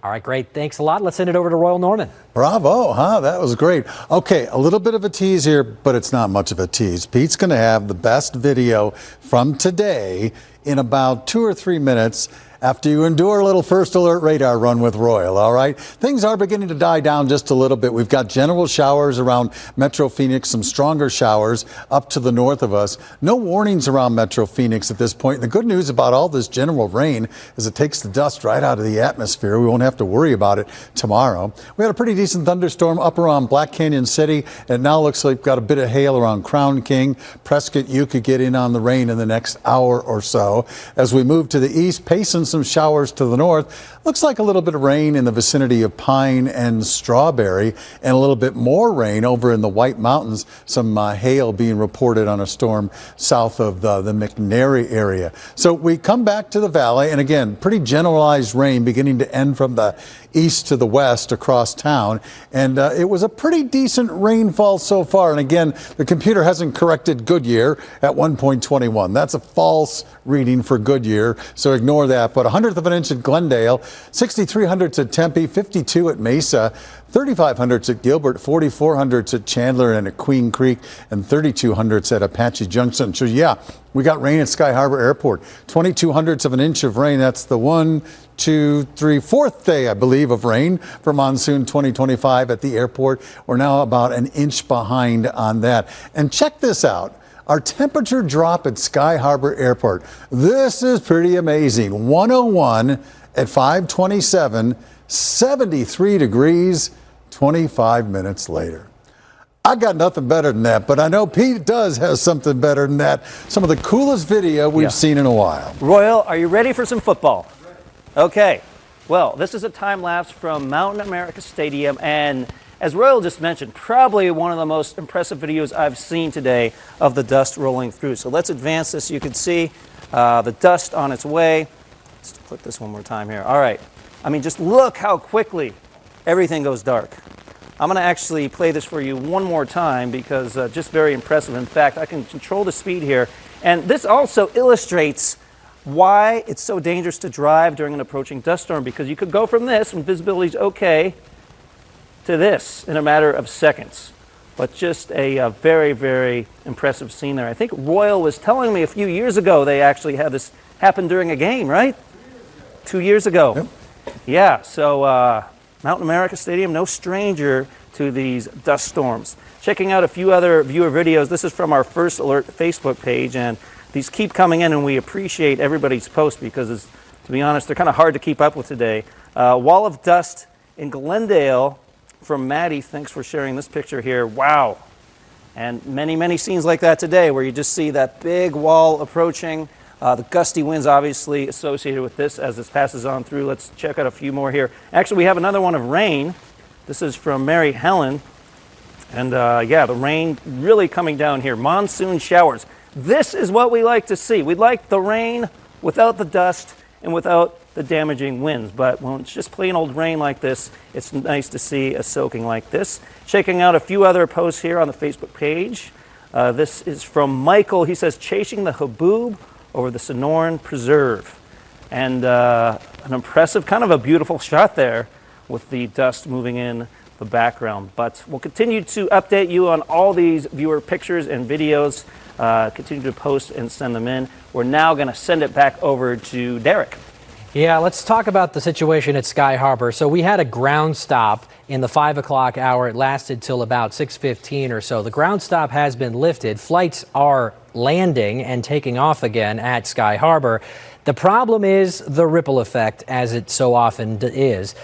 All right, great. Thanks a lot. Let's send it over to Royal Norman. Bravo, huh? That was great. Okay, a little bit of a tease here, but it's not much of a tease. Pete's going to have the best video from today in about 2 or 3 minutes after you endure a little first alert radar run with Royal, all right? Things are beginning to die down just a little bit. We've got general showers around Metro Phoenix, some stronger showers up to the north of us. No warnings around Metro Phoenix at this point. And the good news about all this general rain is it takes the dust right out of the atmosphere. We won't have to worry about it tomorrow. We had a pretty decent thunderstorm up around Black Canyon City, and it now looks like we've got a bit of hail around Crown King. Prescott, you could get in on the rain in the next hour or so. As we move to the east, Payson, some showers to the north. Looks like a little bit of rain in the vicinity of Pine and Strawberry, and a little bit more rain over in the White Mountains. Some hail being reported on a storm south of the McNary area. So we come back to the valley, and again, pretty generalized rain beginning to end from the east to the west across town. And it was a pretty decent rainfall so far. And again, the computer hasn't corrected Goodyear at 1.21. That's a false reading for Goodyear, so ignore that. But 100th of an inch at Glendale, 6,300s at Tempe, 52 at Mesa, 3,500s at Gilbert, 4,400s at Chandler and at Queen Creek, and 3,200s at Apache Junction. So yeah, we got rain at Sky Harbor Airport. 2,200s of an inch of rain. That's the 1, 2, 3, 4th day, I believe, of rain for monsoon 2025 at the airport. We're now about an inch behind on that. And check this out. Our temperature drop at Sky Harbor Airport. This is pretty amazing. 101 at 5:27, 73 degrees, 25 minutes later. I got nothing better than that, but I know Pete does have something better than that. Some of the coolest video we've seen in a while. Royal, are you ready for some football? Okay. Well, this is a time lapse from Mountain America Stadium, and as Royal just mentioned, probably one of the most impressive videos I've seen today of the dust rolling through. So let's advance this. You can see the dust on its way. Let's click this one more time here. All right. I mean, just look how quickly everything goes dark. I'm going to actually play this for you one more time because just very impressive. In fact, I can control the speed here. And this also illustrates why it's so dangerous to drive during an approaching dust storm, because you could go from this, when visibility is okay, to this in a matter of seconds. But just a very, very impressive scene there. I think Royal was telling me a few years ago they actually had this happen during a game, right? 2 years ago. Yep. Yeah, so Mountain America Stadium, no stranger to these dust storms. Checking out a few other viewer videos. This is from our First Alert Facebook page, and these keep coming in, and we appreciate everybody's post because, to be honest, they're kind of hard to keep up with today. Wall of dust in Glendale from Maddie. Thanks for sharing this picture here. Wow. And many, many scenes like that today where you just see that big wall approaching. The gusty winds obviously associated with this as this passes on through. Let's check out a few more here. Actually, we have another one of rain. This is from Mary Helen. And yeah, the rain really coming down here. Monsoon showers. This is what we like to see. We like the rain without the dust and without the damaging winds. But when it's just plain old rain like this, it's nice to see a soaking like this. Checking out a few other posts here on the Facebook page. This is from Michael. He says, chasing the haboob over the Sonoran Preserve. And an impressive, kind of a beautiful shot there with the dust moving in the background. But we'll continue to update you on all these viewer pictures and videos. Continue to post and send them in. We're now going to send it back over to Derek. Yeah, let's talk about the situation at Sky Harbor. So we had a ground stop in the 5 o'clock hour. It lasted till about 6:15 or so. The ground stop has been lifted. Flights are landing and taking off again at Sky Harbor. The problem is the ripple effect, as it so often is.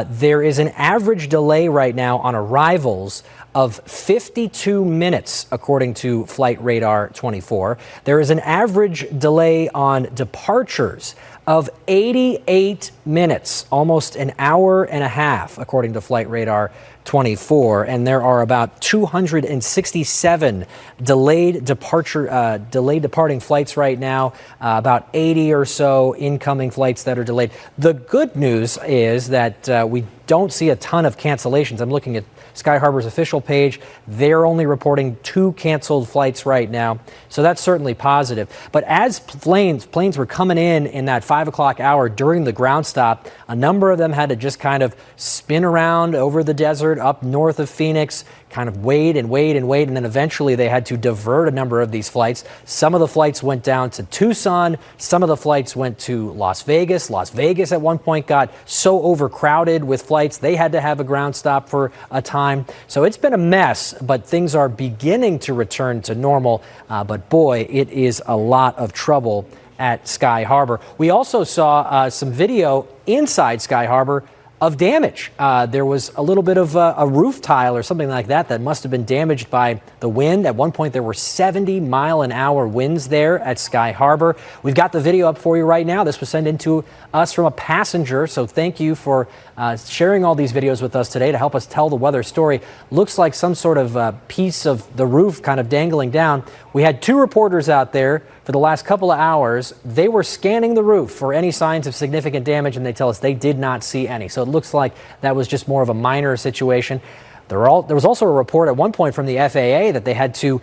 There is an average delay right now on arrivals of 52 minutes, according to Flight Radar 24. There is an average delay on departures of 88 minutes, almost an hour and a half, according to Flight Radar 24. And there are about 267 delayed departing flights right now, about 80 or so incoming flights that are delayed. The good news is that we don't see a ton of cancellations. I'm looking at Sky Harbor's official page. They're only reporting 2 canceled flights right now, so that's certainly positive. But as planes were coming in that 5 o'clock hour during the ground stop, a number of them had to just kind of spin around over the desert up north of Phoenix, kind of wait and wait and wait, and then eventually they had to divert a number of these flights. Some of the flights went down to Tucson. Some of the flights went to Las Vegas. Las Vegas at one point got so overcrowded with flights they had to have a ground stop for a time. So it's been a mess, but things are beginning to return to normal. But boy, it is a lot of trouble at Sky Harbor. We also saw some video inside Sky Harbor of damage. There was a little bit of a roof tile or something like that that must have been damaged by the wind. At one point, there were 70-mile-an-hour winds there at Sky Harbor. We've got the video up for you right now. This was sent in to us from a passenger, so thank you for sharing all these videos with us today to help us tell the weather story. Looks like some sort of piece of the roof kind of dangling down. We had 2 reporters out there for the last couple of hours. They were scanning the roof for any signs of significant damage, and they tell us they did not see any. So it looks like that was just more of a minor situation. There was also a report at one point from the FAA that they had to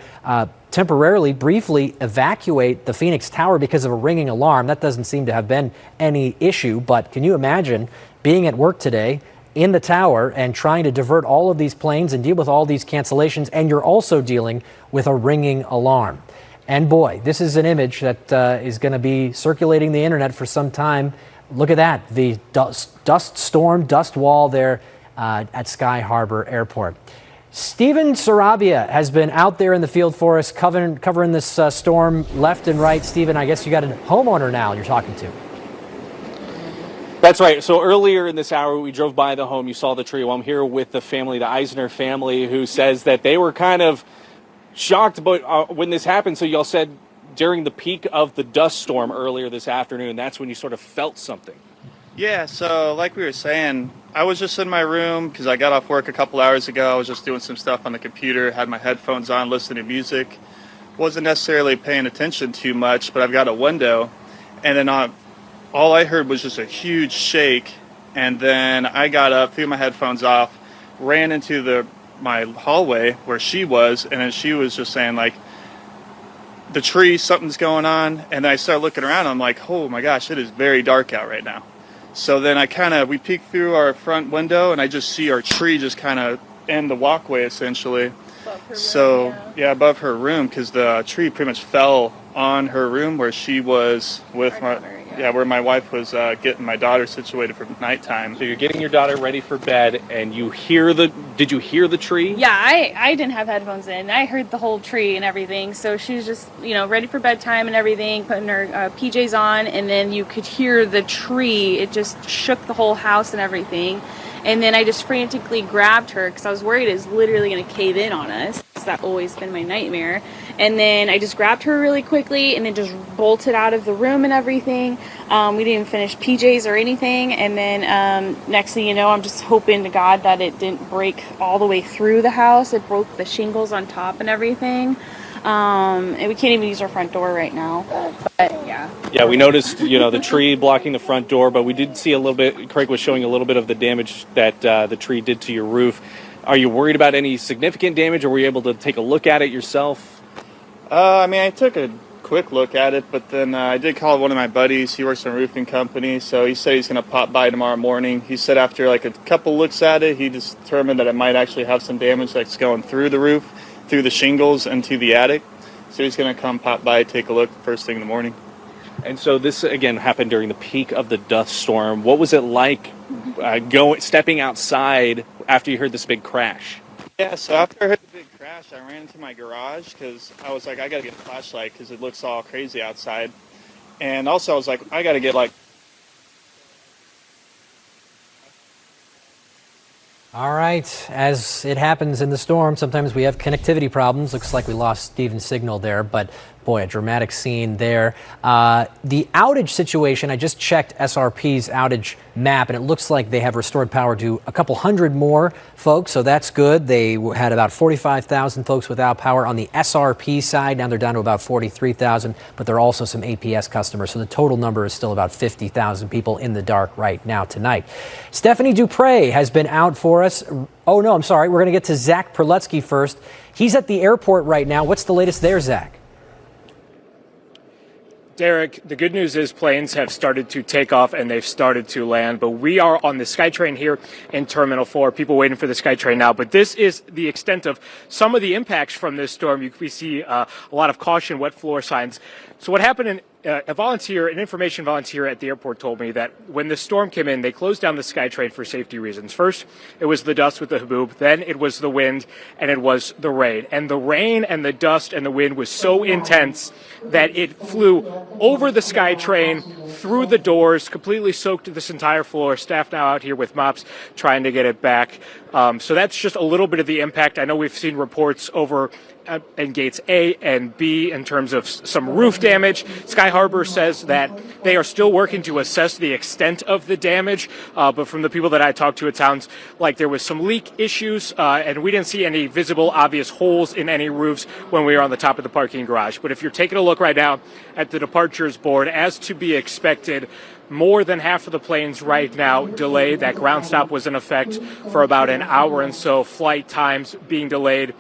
temporarily, briefly evacuate the Phoenix Tower because of a ringing alarm. That doesn't seem to have been any issue, but can you imagine being at work today in the tower and trying to divert all of these planes and deal with all these cancellations, and you're also dealing with a ringing alarm? And boy, this is an image that is going to be circulating the internet for some time. Look at that, the dust storm, dust wall there at Sky Harbor Airport. Steven Sarabia has been out there in the field for us, covering this storm left and right. Steven, I guess you got a homeowner now you're talking to. That's right. So earlier in this hour, we drove by the home. You saw the tree. Well, I'm here with the family, the Eisner family, who says that they were kind of shocked when this happened. So y'all said during the peak of the dust storm earlier this afternoon, that's when you sort of felt something. Yeah, so like we were saying, I was just in my room because I got off work a couple hours ago. I was just doing some stuff on the computer, had my headphones on, listening to music. Wasn't necessarily paying attention too much, but I've got a window. And then all I heard was just a huge shake. And then I got up, threw my headphones off, ran into my hallway where she was, and then she was just saying, like, the tree, something's going on. And then I started looking around, and I'm like, oh my gosh, it is very dark out right now. So then we peek through our front window, and I just see our tree just kind of in the walkway, essentially. Above her room, yeah, above her room, because the tree pretty much fell on her room where she was with where my wife was getting my daughter situated for nighttime. So you're getting your daughter ready for bed, and did you hear the tree? Yeah, I didn't have headphones in. I heard the whole tree and everything. So she was just, ready for bedtime and everything, putting her PJs on, and then you could hear the tree. It just shook the whole house and everything. And then I just frantically grabbed her because I was worried it was literally going to cave in on us. That's always been my nightmare. And then I just grabbed her really quickly and then just bolted out of the room and everything. We didn't even finish PJs or anything. And then next thing you know, I'm just hoping to God that it didn't break all the way through the house. It broke the shingles on top and everything. And we can't even use our front door right now. But yeah. Yeah, we noticed, the tree blocking the front door, but we did see a little bit, Craig was showing a little bit of the damage that the tree did to your roof. Are you worried about any significant damage, or were you able to take a look at it yourself? I took a quick look at it, but then I did call one of my buddies. He works in a roofing company, so he said he's going to pop by tomorrow morning. He said after a couple looks at it, he determined that it might actually have some damage that's going through the roof, through the shingles, and to the attic. So he's going to come pop by, take a look first thing in the morning. And so this, again, happened during the peak of the dust storm. What was it like stepping outside after you heard this big crash? Yeah, so after I heard the big crash, I ran into my garage because I was like, I got to get a flashlight because it looks all crazy outside. And also I was like, I got to get All right, as it happens in the storm, sometimes we have connectivity problems. Looks like we lost Steven's signal there, but boy, a dramatic scene there. The outage situation, I just checked SRP's outage map, and it looks like they have restored power to a couple hundred more folks, so that's good. They had about 45,000 folks without power on the SRP side. Now they're down to about 43,000, but there are also some APS customers, so the total number is still about 50,000 people in the dark right now tonight. Stephanie Dupre has been out for us. Oh, no, I'm sorry. We're going to get to Zach Perletsky first. He's at the airport right now. What's the latest there, Zach? Derek, the good news is planes have started to take off and they've started to land, but we are on the SkyTrain here in Terminal 4. People waiting for the SkyTrain now, but this is the extent of some of the impacts from this storm. We see a lot of caution, wet floor signs. So what happened an information volunteer at the airport told me that when the storm came in, they closed down the SkyTrain for safety reasons. First, it was the dust with the haboob. Then it was the wind, and it was the rain. And the rain and the dust and the wind was so intense that it flew over the SkyTrain, through the doors, completely soaked this entire floor. Staff now out here with mops trying to get it back. So that's just a little bit of the impact. I know we've seen reports over in gates A and B in terms of some roof damage. Sky Harbor says that they are still working to assess the extent of the damage, but from the people that I talked to, it sounds like there was some leak issues, and we didn't see any visible, obvious holes in any roofs when we were on the top of the parking garage. But if you're taking a look right now at the departures board, as to be expected, more than half of the planes right now delayed. That ground stop was in effect for about an hour, and so flight times being delayed.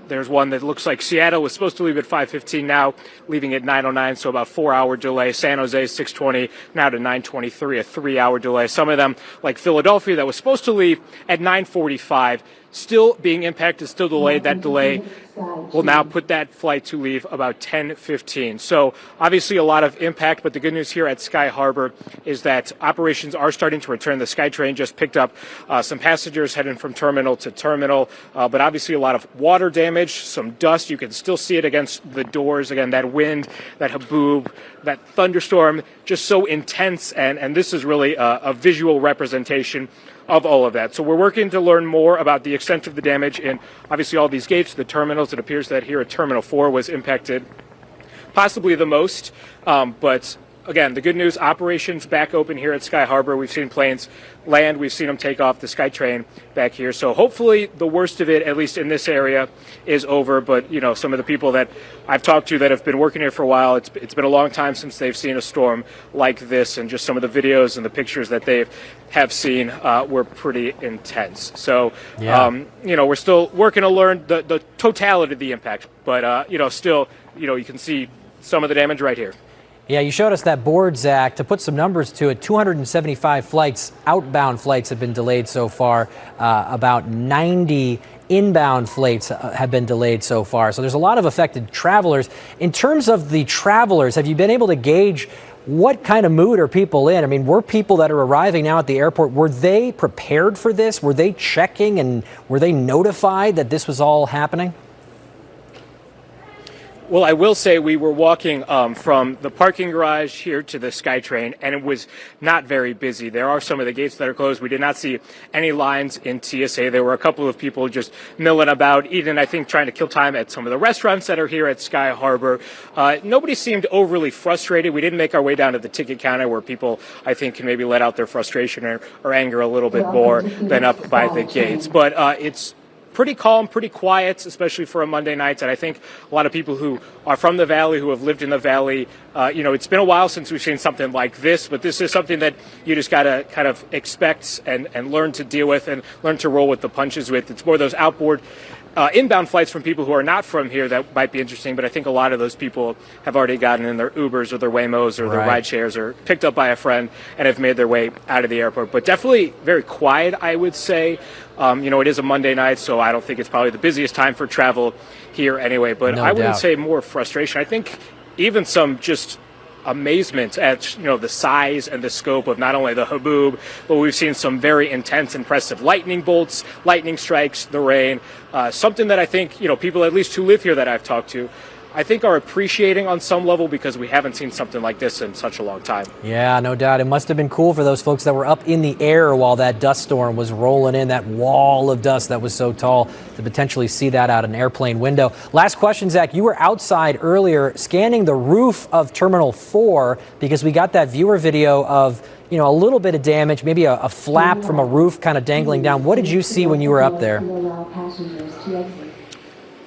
There's one that looks like Seattle was supposed to leave at 5:15, now leaving at 9:09, so about 4-hour delay. San Jose 6:20, now to 9:23, a 3-hour delay. Some of them, like Philadelphia, that was supposed to leave at 9:45, still being impacted, still delayed. That delay will now put that flight to leave about 10:15. So obviously a lot of impact, but the good news here at Sky Harbor is that operations are starting to return. The SkyTrain just picked up some passengers heading from terminal to terminal, but obviously a lot of water damage, some dust. You can still see it against the doors. Again, that wind, that haboob, that thunderstorm, just so intense, and this is really a visual representation of all of that. So we're working to learn more about the extent of the damage in obviously all these gates, the terminals. It appears that here at Terminal 4 was impacted possibly the most, but again, the good news, operations back open here at Sky Harbor. We've seen planes land. We've seen them take off the SkyTrain back here. So hopefully the worst of it, at least in this area, is over. But, you know, some of the people that I've talked to that have been working here for a while, it's been a long time since they've seen a storm like this. And just some of the videos and the pictures that they have seen were pretty intense. So, you know, we're still working to learn the totality of the impact. But, you know, still, you know, you can see some of the damage right here. Yeah, you showed us that board, Zach. To put some numbers to it, 275 flights, outbound flights have been delayed so far. About 90 inbound flights have been delayed so far. So there's a lot of affected travelers. In terms of the travelers, have you been able to gauge what kind of mood are people in? I mean, were people that are arriving now at the airport, were they prepared for this? Were they checking and were they notified that this was all happening? Well, I will say we were walking from the parking garage here to the SkyTrain, and it was not very busy. There are some of the gates that are closed. We did not see any lines in TSA. There were a couple of people just milling about, eating, I think, trying to kill time at some of the restaurants that are here at Sky Harbor. Nobody seemed overly frustrated. We didn't make our way down to the ticket counter where people, I think, can maybe let out their frustration or anger a little bit more than up by the gates. But it's pretty calm, pretty quiet, especially for a Monday night. And I think a lot of people who are from the Valley, who have lived in the Valley, you know, it's been a while since we've seen something like this, but this is something that you just got to kind of expect and learn to deal with and learn to roll with the punches with. It's more those outboard inbound flights from people who are not from here that might be interesting, but I think a lot of those people have already gotten in their Ubers or their Waymos or their ride shares or picked up by a friend and have made their way out of the airport. But definitely very quiet, I would say. You know, it is a Monday night, so I don't think it's probably the busiest time for travel here anyway. But I wouldn't say more frustration. I think even some just amazement at, you know, the size and the scope of not only the haboob, but we've seen some very intense, impressive lightning bolts, lightning strikes, the rain. Something that I think, you know, people at least who live here that I've talked to, I think are appreciating on some level because we haven't seen something like this in such a long time. Yeah, no doubt. It must have been cool for those folks that were up in the air while that dust storm was rolling in, that wall of dust that was so tall, to potentially see that out an airplane window. Last question, Zach. You were outside earlier scanning the roof of Terminal 4 because we got that viewer video of, you know, a little bit of damage, maybe a flap from a roof kind of dangling down. What did you see when you were up there?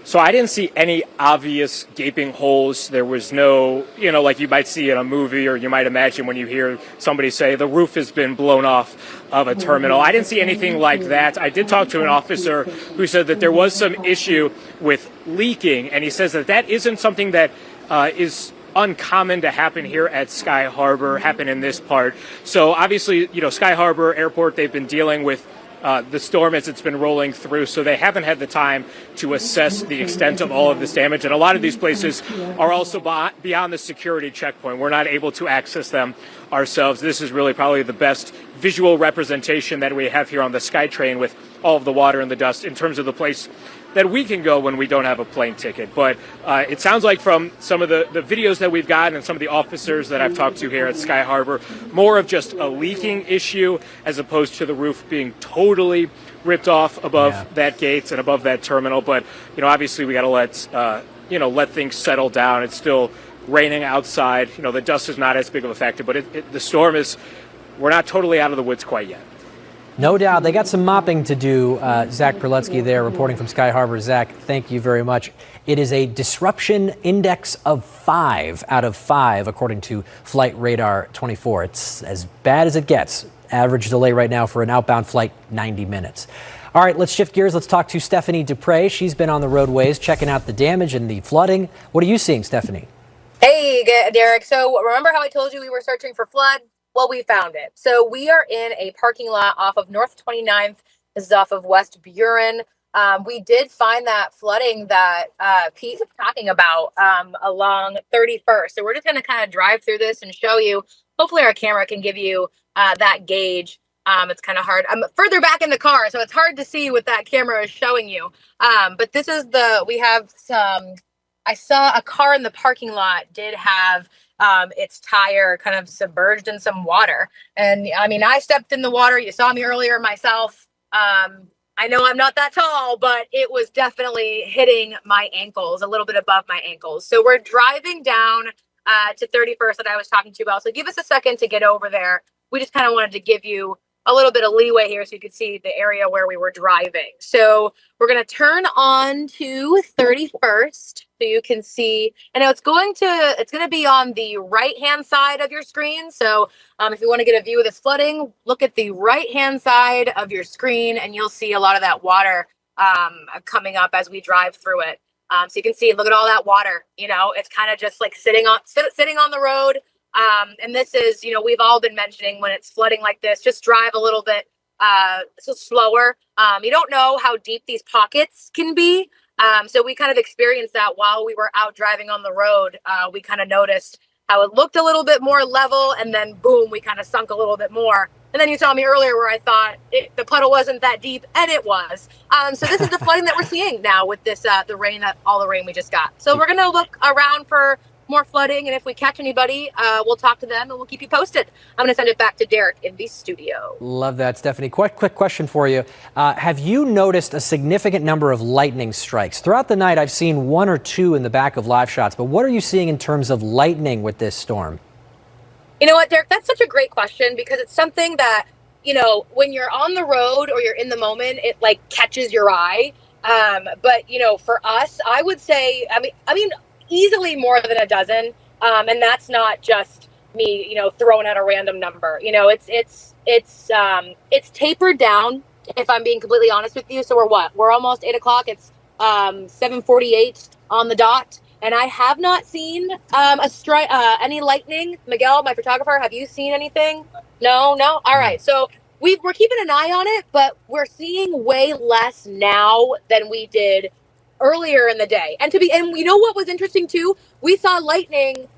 So I didn't see any obvious gaping holes. There was no, you know, like you might see in a movie or you might imagine when you hear somebody say the roof has been blown off of a terminal. I didn't see anything like that. I did talk to an officer who said that there was some issue with leaking, and he says that that isn't something that is uncommon to happen here at Sky Harbor, happen in this part. So obviously, Sky Harbor Airport, they've been dealing with the storm as it's been rolling through, so they haven't had the time to assess the extent of all of this damage. And a lot of these places are also beyond the security checkpoint. We're not able to access them ourselves. This is really probably the best visual representation that we have here on the SkyTrain with all of the water and the dust in terms of the place that we can go when we don't have a plane ticket. But it sounds like from some of the videos that we've gotten and some of the officers that I've talked to here at Sky Harbor, more of just a leaking issue as opposed to the roof being totally ripped off above that gate and above that terminal. But, obviously we got to let things settle down. It's still raining outside. The dust is not as big of a factor, but the storm we're not totally out of the woods quite yet. No doubt. They got some mopping to do. Zach Perletsky there reporting from Sky Harbor. Zach, thank you very much. It is a disruption index of 5 out of 5, according to Flight Radar 24. It's as bad as it gets. Average delay right now for an outbound flight, 90 minutes. All right, let's shift gears. Let's talk to Stephanie Dupre. She's been on the roadways checking out the damage and the flooding. What are you seeing, Stephanie? Hey, Derek. So remember how I told you we were searching for flood? Well, we found it. So we are in a parking lot off of North 29th. This is off of West Buren. We did find that flooding that Pete was talking about along 31st. So we're just going to kind of drive through this and show you. Hopefully our camera can give you that gauge. It's kind of hard. I'm further back in the car, so it's hard to see what that camera is showing you. But this is we have some, I saw a car in the parking lot did have its tire kind of submerged in some water. And I mean, I stepped in the water. You saw me earlier myself. I know I'm not that tall, but it was definitely hitting my ankles, a little bit above my ankles. So we're driving down to 31st that I was talking to you about. So give us a second to get over there. We just kind of wanted to give you a little bit of leeway here so you could see the area where we were driving. So we're going to turn on to 31st so you can see, and it's going to be on the right-hand side of your screen. So if you want to get a view of this flooding, look at the right-hand side of your screen and you'll see a lot of that water coming up as we drive through it. So you can see, look at all that water, it's kind of just like sitting on the road. And this is, we've all been mentioning when it's flooding like this, just drive a little bit slower. You don't know how deep these pockets can be. So we kind of experienced that while we were out driving on the road. We kind of noticed how it looked a little bit more level and then boom, we kind of sunk a little bit more. And then you saw me earlier where I thought the puddle wasn't that deep, and it was. So this is the flooding that we're seeing now with this, all the rain we just got. So we're going to look around for more flooding, and if we catch anybody, we'll talk to them and we'll keep you posted. I'm going to send it back to Derek in the studio. Love that, Stephanie. Quick question for you. Have you noticed a significant number of lightning strikes? Throughout the night, I've seen 1 or 2 in the back of live shots, but what are you seeing in terms of lightning with this storm? You know what, Derek, that's such a great question because it's something that, when you're on the road or you're in the moment, it like catches your eye. But, for us, I would say, I mean, easily more than a dozen. And that's not just me, throwing out a random number. It's tapered down, if I'm being completely honest with you. So we're almost 8 o'clock. It's 7:48 on the dot. And I have not seen any lightning. Miguel, my photographer, have you seen anything? No? All right. So we're keeping an eye on it, but we're seeing way less now than we did earlier in the day. And you know what was interesting too? We saw lightning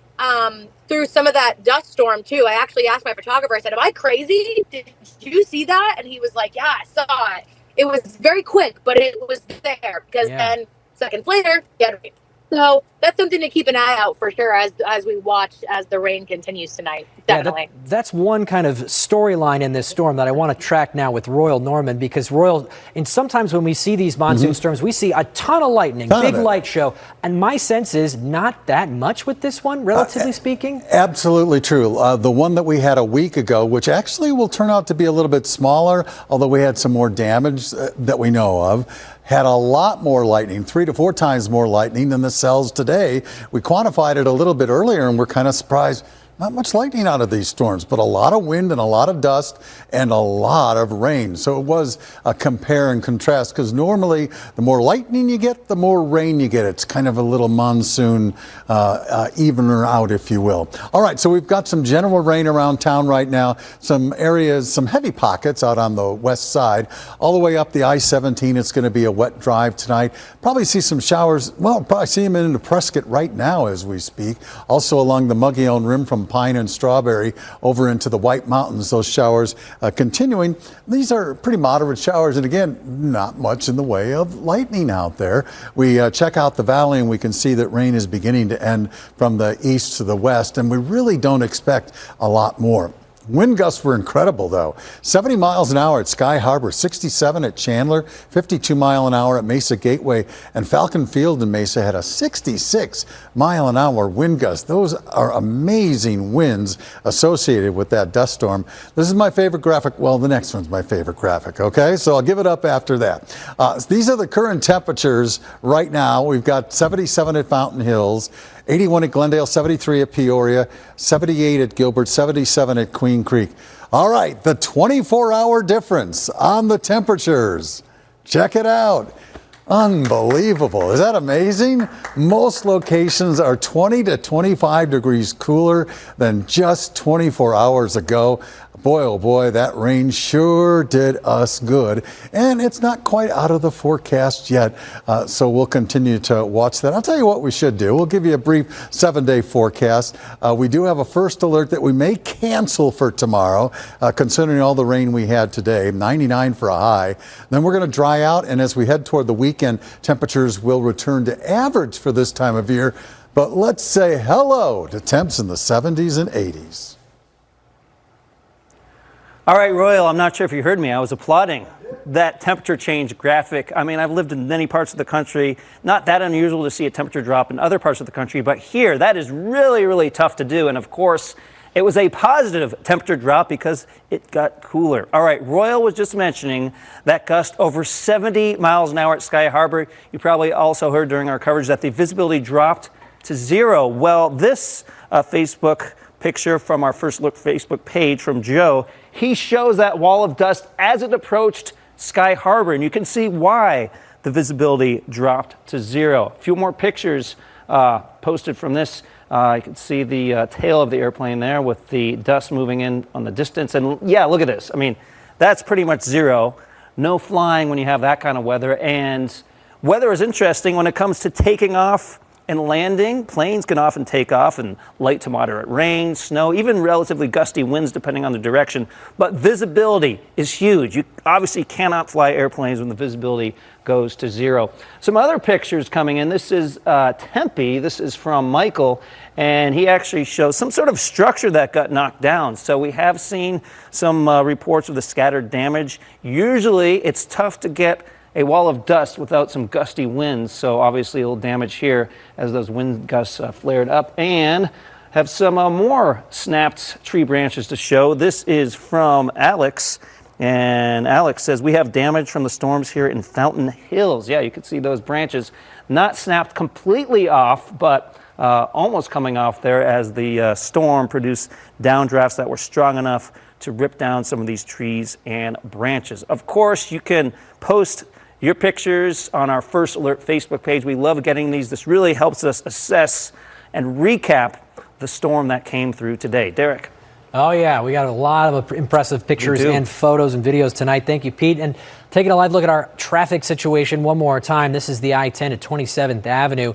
through some of that dust storm too. I actually asked my photographer, I said, am I crazy? Did you see that? And he was like, yeah, I saw it. It was very quick, but it was there because then seconds later, get rain. So that's something to keep an eye out for sure as we watch as the rain continues tonight. Definitely. Yeah, that's one kind of storyline in this storm that I want to track now with Royal Norman, because Royal, and sometimes when we see these monsoon storms, we see a ton of lightning, big light show. And my sense is not that much with this one, relatively speaking. Absolutely true. The one that we had a week ago, which actually will turn out to be a little bit smaller, although we had some more damage that we know of, had a lot more lightning, 3 to 4 times more lightning than the cells today. We quantified it a little bit earlier and we're kind of surprised. not much lightning out of these storms, but a lot of wind and a lot of dust and a lot of rain. So it was a compare and contrast, because normally the more lightning you get, the more rain you get. It's kind of a little monsoon evener out, if you will. All right, so we've got some general rain around town right now. Some areas, some heavy pockets out on the west side. All the way up the I-17, it's going to be a wet drive tonight. Probably see some showers. Well, probably see them into Prescott right now as we speak. Also along the Mogollon Rim from Pine and Strawberry over into the White Mountains, those showers continuing. These are pretty moderate showers, and again, not much in the way of lightning out there. We check out the valley and we can see that rain is beginning to end from the east to the west, and we really don't expect a lot more. Wind gusts were incredible, though. 70 miles an hour at Sky Harbor, 67 at Chandler, 52 mile an hour at Mesa Gateway, and Falcon Field in Mesa had a 66 mile an hour wind gust. Those are amazing winds associated with that dust storm. This is my favorite graphic. Well, the next one's my favorite graphic, okay? So I'll give it up after that. These are the current temperatures right now. We've got 77 at Fountain Hills, 81 at Glendale, 73 at Peoria, 78 at Gilbert, 77 at Queen Creek. All right, the 24-hour difference on the temperatures. Check it out. Unbelievable. Is that amazing? Most locations are 20 to 25 degrees cooler than just 24 hours ago. Boy, oh boy, that rain sure did us good. And it's not quite out of the forecast yet, so we'll continue to watch that. I'll tell you what we should do. We'll give you a brief 7-day forecast. We do have a first alert that we may cancel for tomorrow, considering all the rain we had today, 99 for a high. Then we're going to dry out, and as we head toward the weekend, temperatures will return to average for this time of year. But let's say hello to temps in the 70s and 80s. All right, Royal, I'm not sure if you heard me. I was applauding that temperature change graphic. I mean, I've lived in many parts of the country. Not that unusual to see a temperature drop in other parts of the country, but here, that is really, really tough to do. And of course, it was a positive temperature drop because it got cooler. All right, Royal was just mentioning that gust over 70 miles an hour at Sky Harbor. You probably also heard during our coverage that the visibility dropped to 0. Well, this Facebook picture from our First Look Facebook page from Joe, he shows that wall of dust as it approached Sky Harbor, and you can see why the visibility dropped to 0. A few more pictures posted from this. You can see the tail of the airplane there with the dust moving in on the distance. And yeah, look at this. I mean, that's pretty much 0. No flying when you have that kind of weather. And weather is interesting when it comes to taking off and landing. Planes can often take off in light to moderate rain, snow, even relatively gusty winds depending on the direction. But visibility is huge. You obviously cannot fly airplanes when the visibility goes to 0. Some other pictures coming in. This is Tempe. This is from Michael, and he actually shows some sort of structure that got knocked down. So we have seen some reports of the scattered damage. Usually it's tough to get a wall of dust without some gusty winds, so obviously a little damage here as those wind gusts flared up. And have some more snapped tree branches to show. This is from Alex, and Alex says we have damage from the storms here in Fountain Hills. Yeah, you can see those branches not snapped completely off, but almost coming off there as the storm produced downdrafts that were strong enough to rip down some of these trees and branches. Of course, you can post your pictures on our First Alert Facebook page. We love getting these. This really helps us assess and recap the storm that came through today. Derek. Oh, yeah. We got a lot of impressive pictures and photos and videos tonight. Thank you, Pete. And taking a live look at our traffic situation one more time. This is the I-10 at 27th Avenue.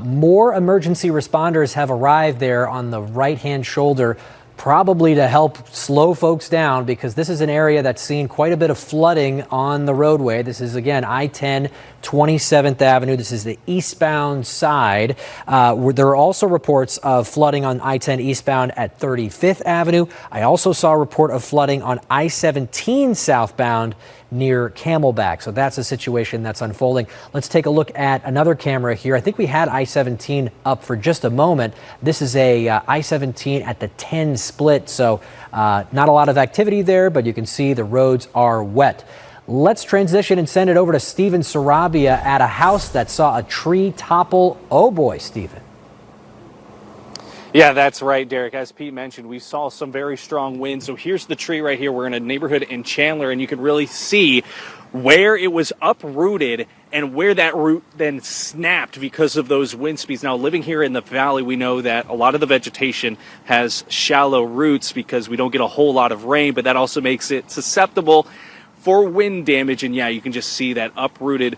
More emergency responders have arrived there on the right-hand shoulder, probably to help slow folks down, because this is an area that's seen quite a bit of flooding on the roadway. This is, again, I-10, 27th Avenue. This is the eastbound side. There are also reports of flooding on I-10 eastbound at 35th Avenue. I also saw a report of flooding on I-17 southbound near Camelback. So that's a situation that's unfolding. Let's take a look at another camera here. I think we had I-17 up for just a moment. This is a I-17 at the 10 split. So not a lot of activity there, but you can see the roads are wet. Let's transition and send it over to Stephen Sarabia at a house that saw a tree topple. Oh boy, Stephen. Yeah, that's right, Derek. As Pete mentioned, we saw some very strong winds. So here's the tree right here. We're in a neighborhood in Chandler, and you can really see where it was uprooted and where that root then snapped because of those wind speeds. Now, living here in the valley, we know that a lot of the vegetation has shallow roots because we don't get a whole lot of rain, but that also makes it susceptible for wind damage. And yeah, you can just see that uprooted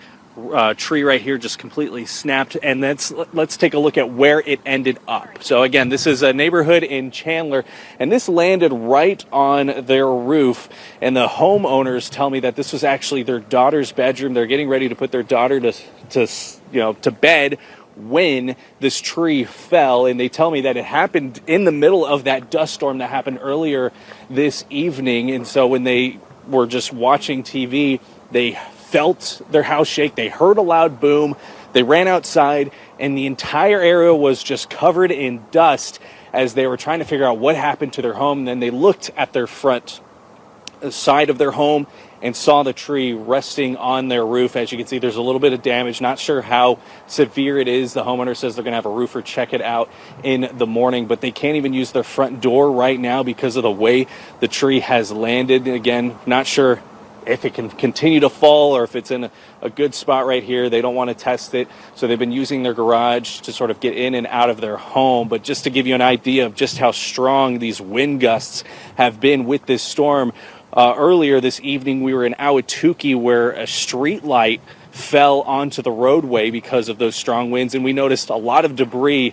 tree right here just completely snapped. And let's take a look at where it ended up. So again, this is a neighborhood in Chandler, and this landed right on their roof. And the homeowners tell me that this was actually their daughter's bedroom. They're getting ready to put their daughter to bed when this tree fell, and they tell me that it happened in the middle of that dust storm that happened earlier this evening. And so when they were just watching TV, they felt their house shake. They heard a loud boom. They ran outside, and the entire area was just covered in dust as they were trying to figure out what happened to their home. And then they looked at their front side of their home and saw the tree resting on their roof. As you can see, there's a little bit of damage. Not sure how severe it is. The homeowner says they're going to have a roofer check it out in the morning, but they can't even use their front door right now because of the way the tree has landed. Again, not sure if it can continue to fall or if it's in a good spot right here. They don't want to test it, so they've been using their garage to sort of get in and out of their home. But just to give you an idea of just how strong these wind gusts have been with this storm, earlier this evening we were in Ahwatukee where a street light fell onto the roadway because of those strong winds, and we noticed a lot of debris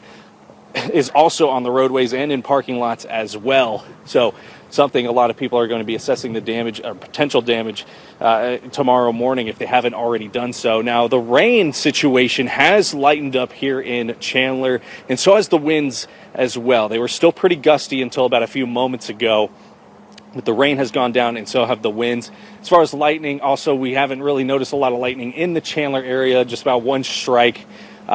is also on the roadways and in parking lots as well. So something a lot of people are going to be assessing the damage or potential damage tomorrow morning if they haven't already done so. Now, the rain situation has lightened up here in Chandler, and so has the winds as well. They were still pretty gusty until about a few moments ago, but the rain has gone down and so have the winds. As far as lightning, also, we haven't really noticed a lot of lightning in the Chandler area, just about one strike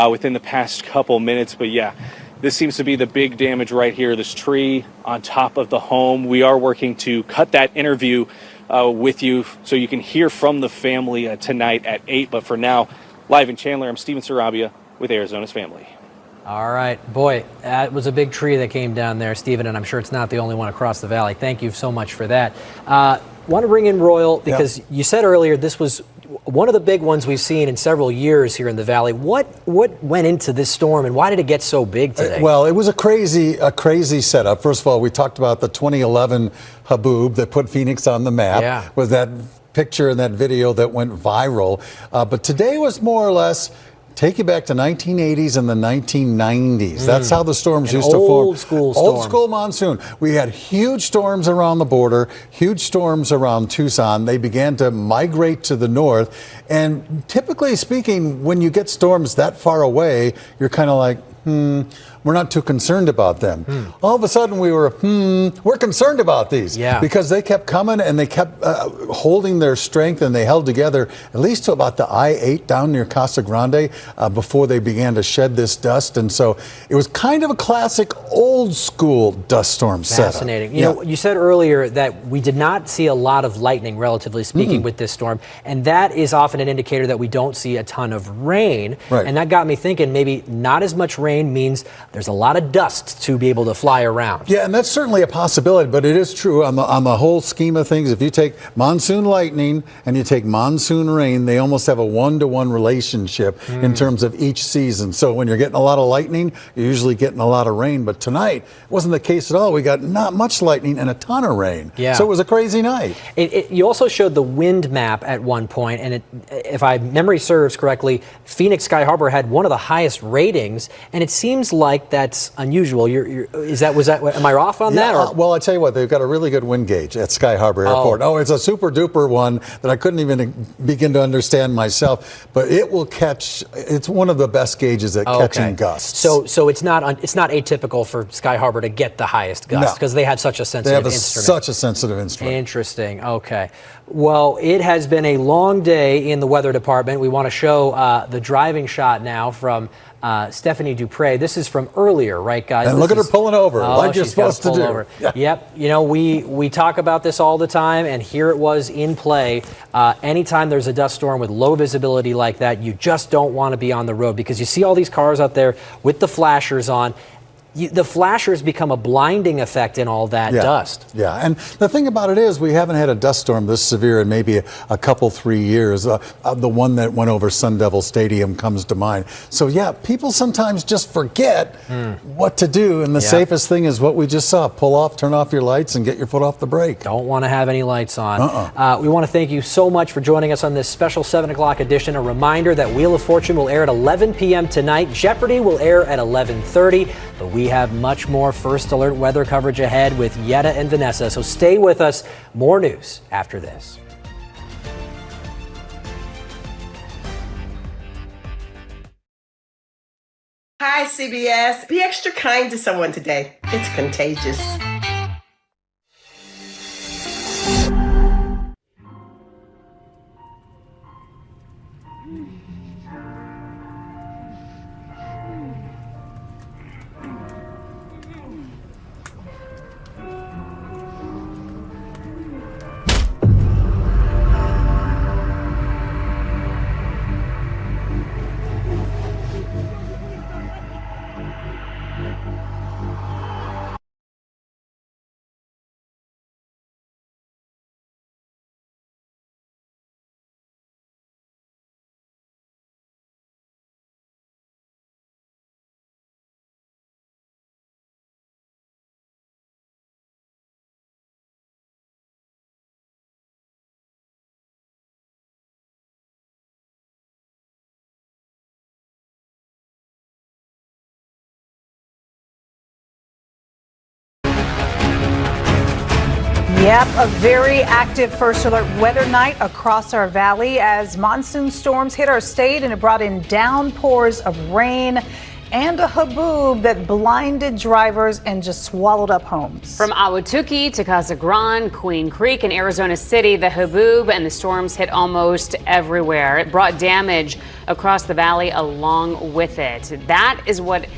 within the past couple minutes. But yeah, this seems to be the big damage right here, this tree on top of the home. We are working to cut that interview with you so you can hear from the family tonight at 8. But for now, live in Chandler, I'm Steven Sarabia with Arizona's Family. All right. Boy, that was a big tree that came down there, Stephen, and I'm sure it's not the only one across the valley. Thank you so much for that. Want to bring in Royal because you said earlier this was one of the big ones we've seen in several years here in the valley. What went into this storm and why did it get so big today? Well, it was a crazy setup. First of all, we talked about the 2011 haboob that put Phoenix on the map with that picture and that video that went viral. But today was more or less take you back to 1980s and the 1990s. That's how the storms used to form. Old school monsoon. We had huge storms around the border, huge storms around Tucson. They began to migrate to the north. And typically speaking, when you get storms that far away, you're kind of like, we're not too concerned about them. All of a sudden we're concerned about these because they kept coming and they kept holding their strength, and they held together at least to about the I-8 down near Casa Grande before they began to shed this dust. And so it was kind of a classic old school dust storm setup. Fascinating. You know, you said earlier that we did not see a lot of lightning, relatively speaking, with this storm, and that is often an indicator that we don't see a ton of rain. And that got me thinking maybe not as much rain means there's a lot of dust to be able to fly around. Yeah, and that's certainly a possibility, but it is true on the whole scheme of things. If you take monsoon lightning and you take monsoon rain, they almost have a one-to-one relationship in terms of each season. So when you're getting a lot of lightning, you're usually getting a lot of rain. But tonight it wasn't the case at all. We got not much lightning and a ton of rain. So it was a crazy night. You also showed the wind map at one point, and if my memory serves correctly, Phoenix Sky Harbor had one of the highest ratings, and it seems like that's unusual. Am I off on that? Or? Well, I tell you what, they've got a really good wind gauge at Sky Harbor Airport. It's a super duper one that I couldn't even begin to understand myself, but it will catch. It's one of the best gauges at catching gusts. So it's not atypical for Sky Harbor to get the highest gusts because they have such a sensitive instrument. Such a sensitive instrument. Interesting. Okay. Well, it has been a long day in the weather department. We want to show the driving shot now from Stephanie Dupre. This is from earlier, right, guys? And look at her pulling over, like you're supposed to do. Yep. You know, we talk about this all the time, and here it was in play. Anytime there's a dust storm with low visibility like that, you just don't want to be on the road because you see all these cars out there with the flashers on. the flashers become a blinding effect in all that dust. Yeah, and the thing about it is we haven't had a dust storm this severe in maybe a couple, 3 years. The one that went over Sun Devil Stadium comes to mind. So yeah, people sometimes just forget what to do, and the safest thing is what we just saw. Pull off, turn off your lights, and get your foot off the brake. Don't want to have any lights on. We want to thank you so much for joining us on this special 7 o'clock edition. A reminder that Wheel of Fortune will air at 11 p.m. tonight. Jeopardy will air at 11:30, but we have much more First Alert weather coverage ahead with Yetta and Vanessa, so stay with us. More news after this. Hi, CBS. Be extra kind to someone today. It's contagious. Yep, a very active First Alert weather night across our valley as monsoon storms hit our state, and it brought in downpours of rain and a haboob that blinded drivers and just swallowed up homes. From Ahwatukee to Casa Grande, Queen Creek, and Arizona City, the haboob and the storms hit almost everywhere. It brought damage across the valley along with it. That is what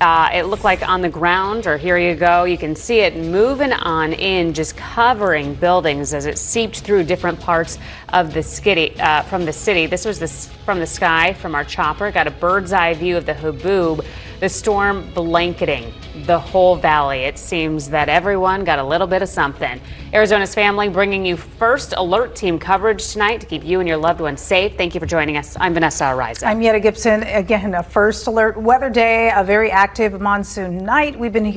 it looked like on the ground, or here you go. You can see it moving on in, just covering buildings as it seeped through different parts of the city. From the city. This was from the sky, from our chopper. Got a bird's eye view of the haboob. The storm blanketing the whole valley. It seems that everyone got a little bit of something. Arizona's family bringing you First Alert team coverage tonight to keep you and your loved ones safe. Thank you for joining us. I'm Vanessa Ariza. I'm Yetta Gibson. Again, a First Alert weather day, a very active monsoon night. We've been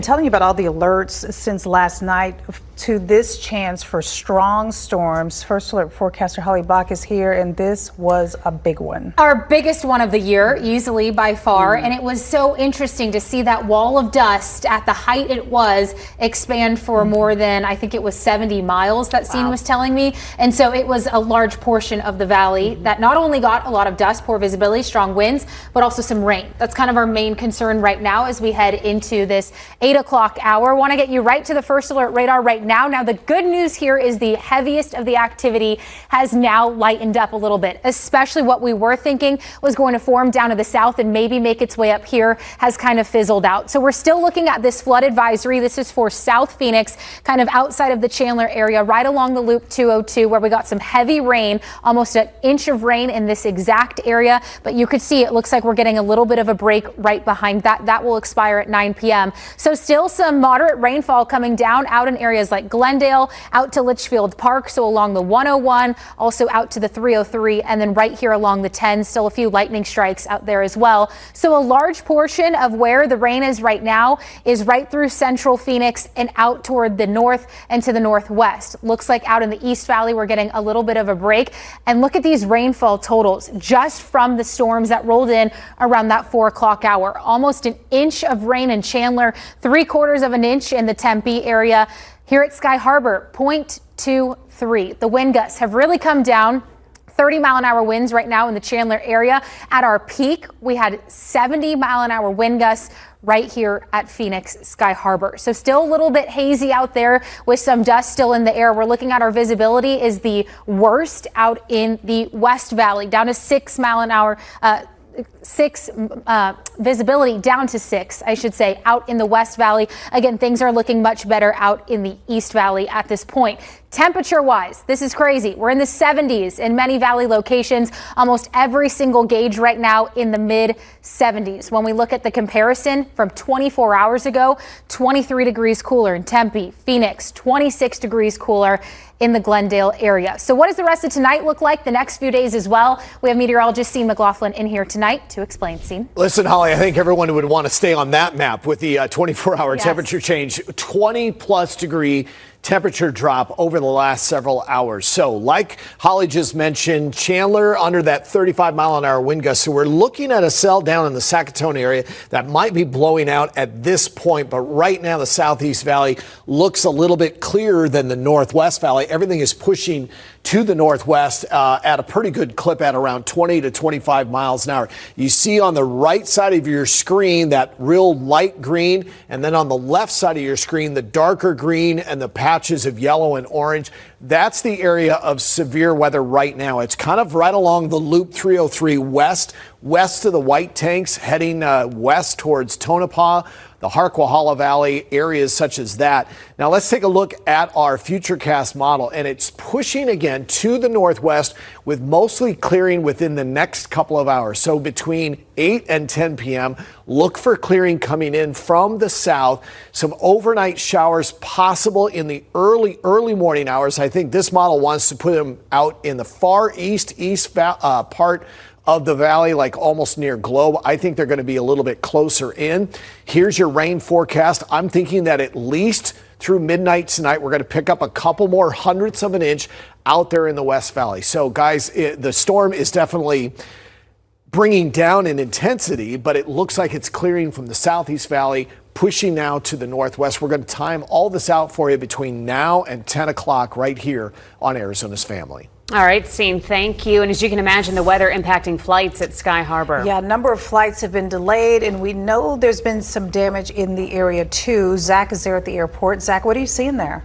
telling you about all the alerts since last night to this chance for strong storms. First Alert forecaster Holly Bach is here, and this was a big one. Our biggest one of the year, easily by far. And it was so interesting to see that wall of dust at the height it was expand for more than, I think it was 70 miles, that scene was telling me. And so it was a large portion of the valley that not only got a lot of dust, poor visibility, strong winds, but also some rain. That's kind of our main concern right now as we head into this 8 o'clock hour. Want to get you right to the First Alert radar right now. Now, the good news here is the heaviest of the activity has now lightened up a little bit, especially what we were thinking was going to form down to the south and maybe make its way up here has kind of fizzled out. So we're still looking at this flood advisory. This is for South Phoenix, kind of outside of the Chandler area, right along the Loop 202, where we got some heavy rain, almost an inch of rain in this exact area. But you could see it looks like we're getting a little bit of a break right behind that. That will expire at 9 p.m. So still some moderate rainfall coming down out in areas like Glendale, out to Litchfield Park, so along the 101, also out to the 303, and then right here along the 10, still a few lightning strikes out there as well. So a large portion of where the rain is right now is right through central Phoenix and out toward the north and to the northwest. Looks like out in the East Valley we're getting a little bit of a break. And look at these rainfall totals just from the storms that rolled in around that 4 o'clock hour. Almost an inch of rain in Chandler, 3/4 of an inch in the Tempe area. Here at Sky Harbor, 0.23. The wind gusts have really come down. 30-mile-an-hour winds right now in the Chandler area. At our peak, we had 70-mile-an-hour wind gusts right here at Phoenix Sky Harbor. So still a little bit hazy out there with some dust still in the air. We're looking at our visibility is the worst out in the West Valley, down to 6 mile an hour. Visibility down to 6, I should say, out in the West Valley. Again, things are looking much better out in the East Valley at this point. Temperature-wise, this is crazy. We're in the 70s in many valley locations, almost every single gauge right now in the mid-70s. When we look at the comparison from 24 hours ago, 23 degrees cooler in Tempe, Phoenix, 26 degrees cooler in the Glendale area. So what does the rest of tonight look like, the next few days as well? We have meteorologist Sean McLaughlin in here tonight to explain. Sean. Listen, Holly, I think everyone would want to stay on that map with the 24-hour temperature change. 20-plus degree temperature drop over the last several hours. So like Holly just mentioned, Chandler under that 35-mile-an-hour wind gust. So we're looking at a cell down in the Saskatoon area that might be blowing out at this point. But right now, the Southeast Valley looks a little bit clearer than the Northwest Valley. Everything is pushing to the northwest at a pretty good clip at around 20 to 25 miles an hour. You see on the right side of your screen that real light green, and then on the left side of your screen, the darker green and the patches of yellow and orange. That's the area of severe weather right now. It's kind of right along the Loop 303 west of the White Tanks, heading west towards Tonopah, the Harquahala Valley, areas such as that. Now let's take a look at our Futurecast model, and it's pushing again to the northwest with mostly clearing within the next couple of hours. So between 8 and 10 p.m., look for clearing coming in from the south. Some overnight showers possible in the early morning hours. I think this model wants to put them out in the far east part of the valley, like almost near Globe. I think they're going to be a little bit closer in. Here's your rain forecast. I'm thinking that at least through midnight tonight, we're going to pick up a couple more hundredths of an inch out there in the West Valley. So guys, the storm is definitely bringing down in intensity, but it looks like it's clearing from the Southeast Valley, pushing now to the northwest. We're going to time all this out for you between now and 10 o'clock right here on Arizona's Family. All right, Sean, thank you. And as you can imagine, the weather impacting flights at Sky Harbor. Yeah, a number of flights have been delayed, and we know there's been some damage in the area, too. Zach is there at the airport. Zach, what are you seeing there?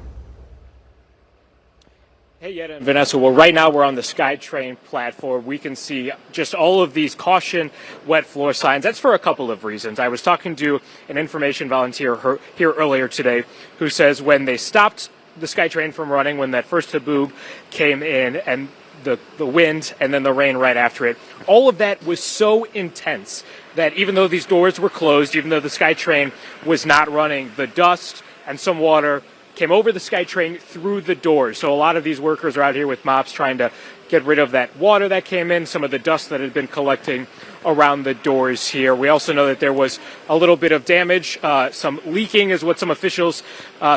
Hey, Yetta and Vanessa. Well, right now we're on the SkyTrain platform. We can see just all of these caution wet floor signs. That's for a couple of reasons. I was talking to an information volunteer here earlier today who says when they stopped the SkyTrain from running, when that first haboob came in and the wind and then the rain right after it, all of that was so intense that even though these doors were closed, even though the SkyTrain was not running, the dust and some water came over the SkyTrain through the doors. So a lot of these workers are out here with mops trying to get rid of that water that came in, some of the dust that had been collecting around the doors here. We also know that there was a little bit of damage. Some leaking is what some officials,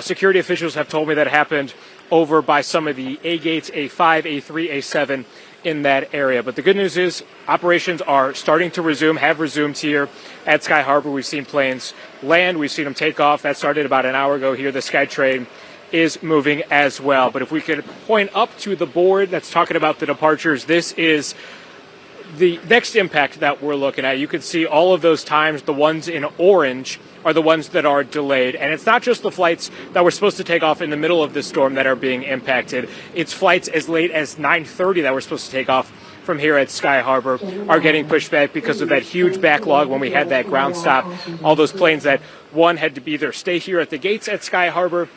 security officials have told me that happened over by some of the A gates, A5, A3, A7 in that area. But the good news is operations are starting to resume, have resumed here at Sky Harbor. We've seen planes land. We've seen them take off. That started about an hour ago here. The SkyTrain is moving as well. But if we could point up to the board that's talking about the departures, this is the next impact that we're looking at. You can see all of those times. The ones in orange are the ones that are delayed. And it's not just the flights that were supposed to take off in the middle of this storm that are being impacted. It's flights as late as 9:30 that were supposed to take off from here at Sky Harbor are getting pushed back because of that huge backlog when we had that ground stop. All those planes that, one, had to either stay here at the gates at Sky Harbor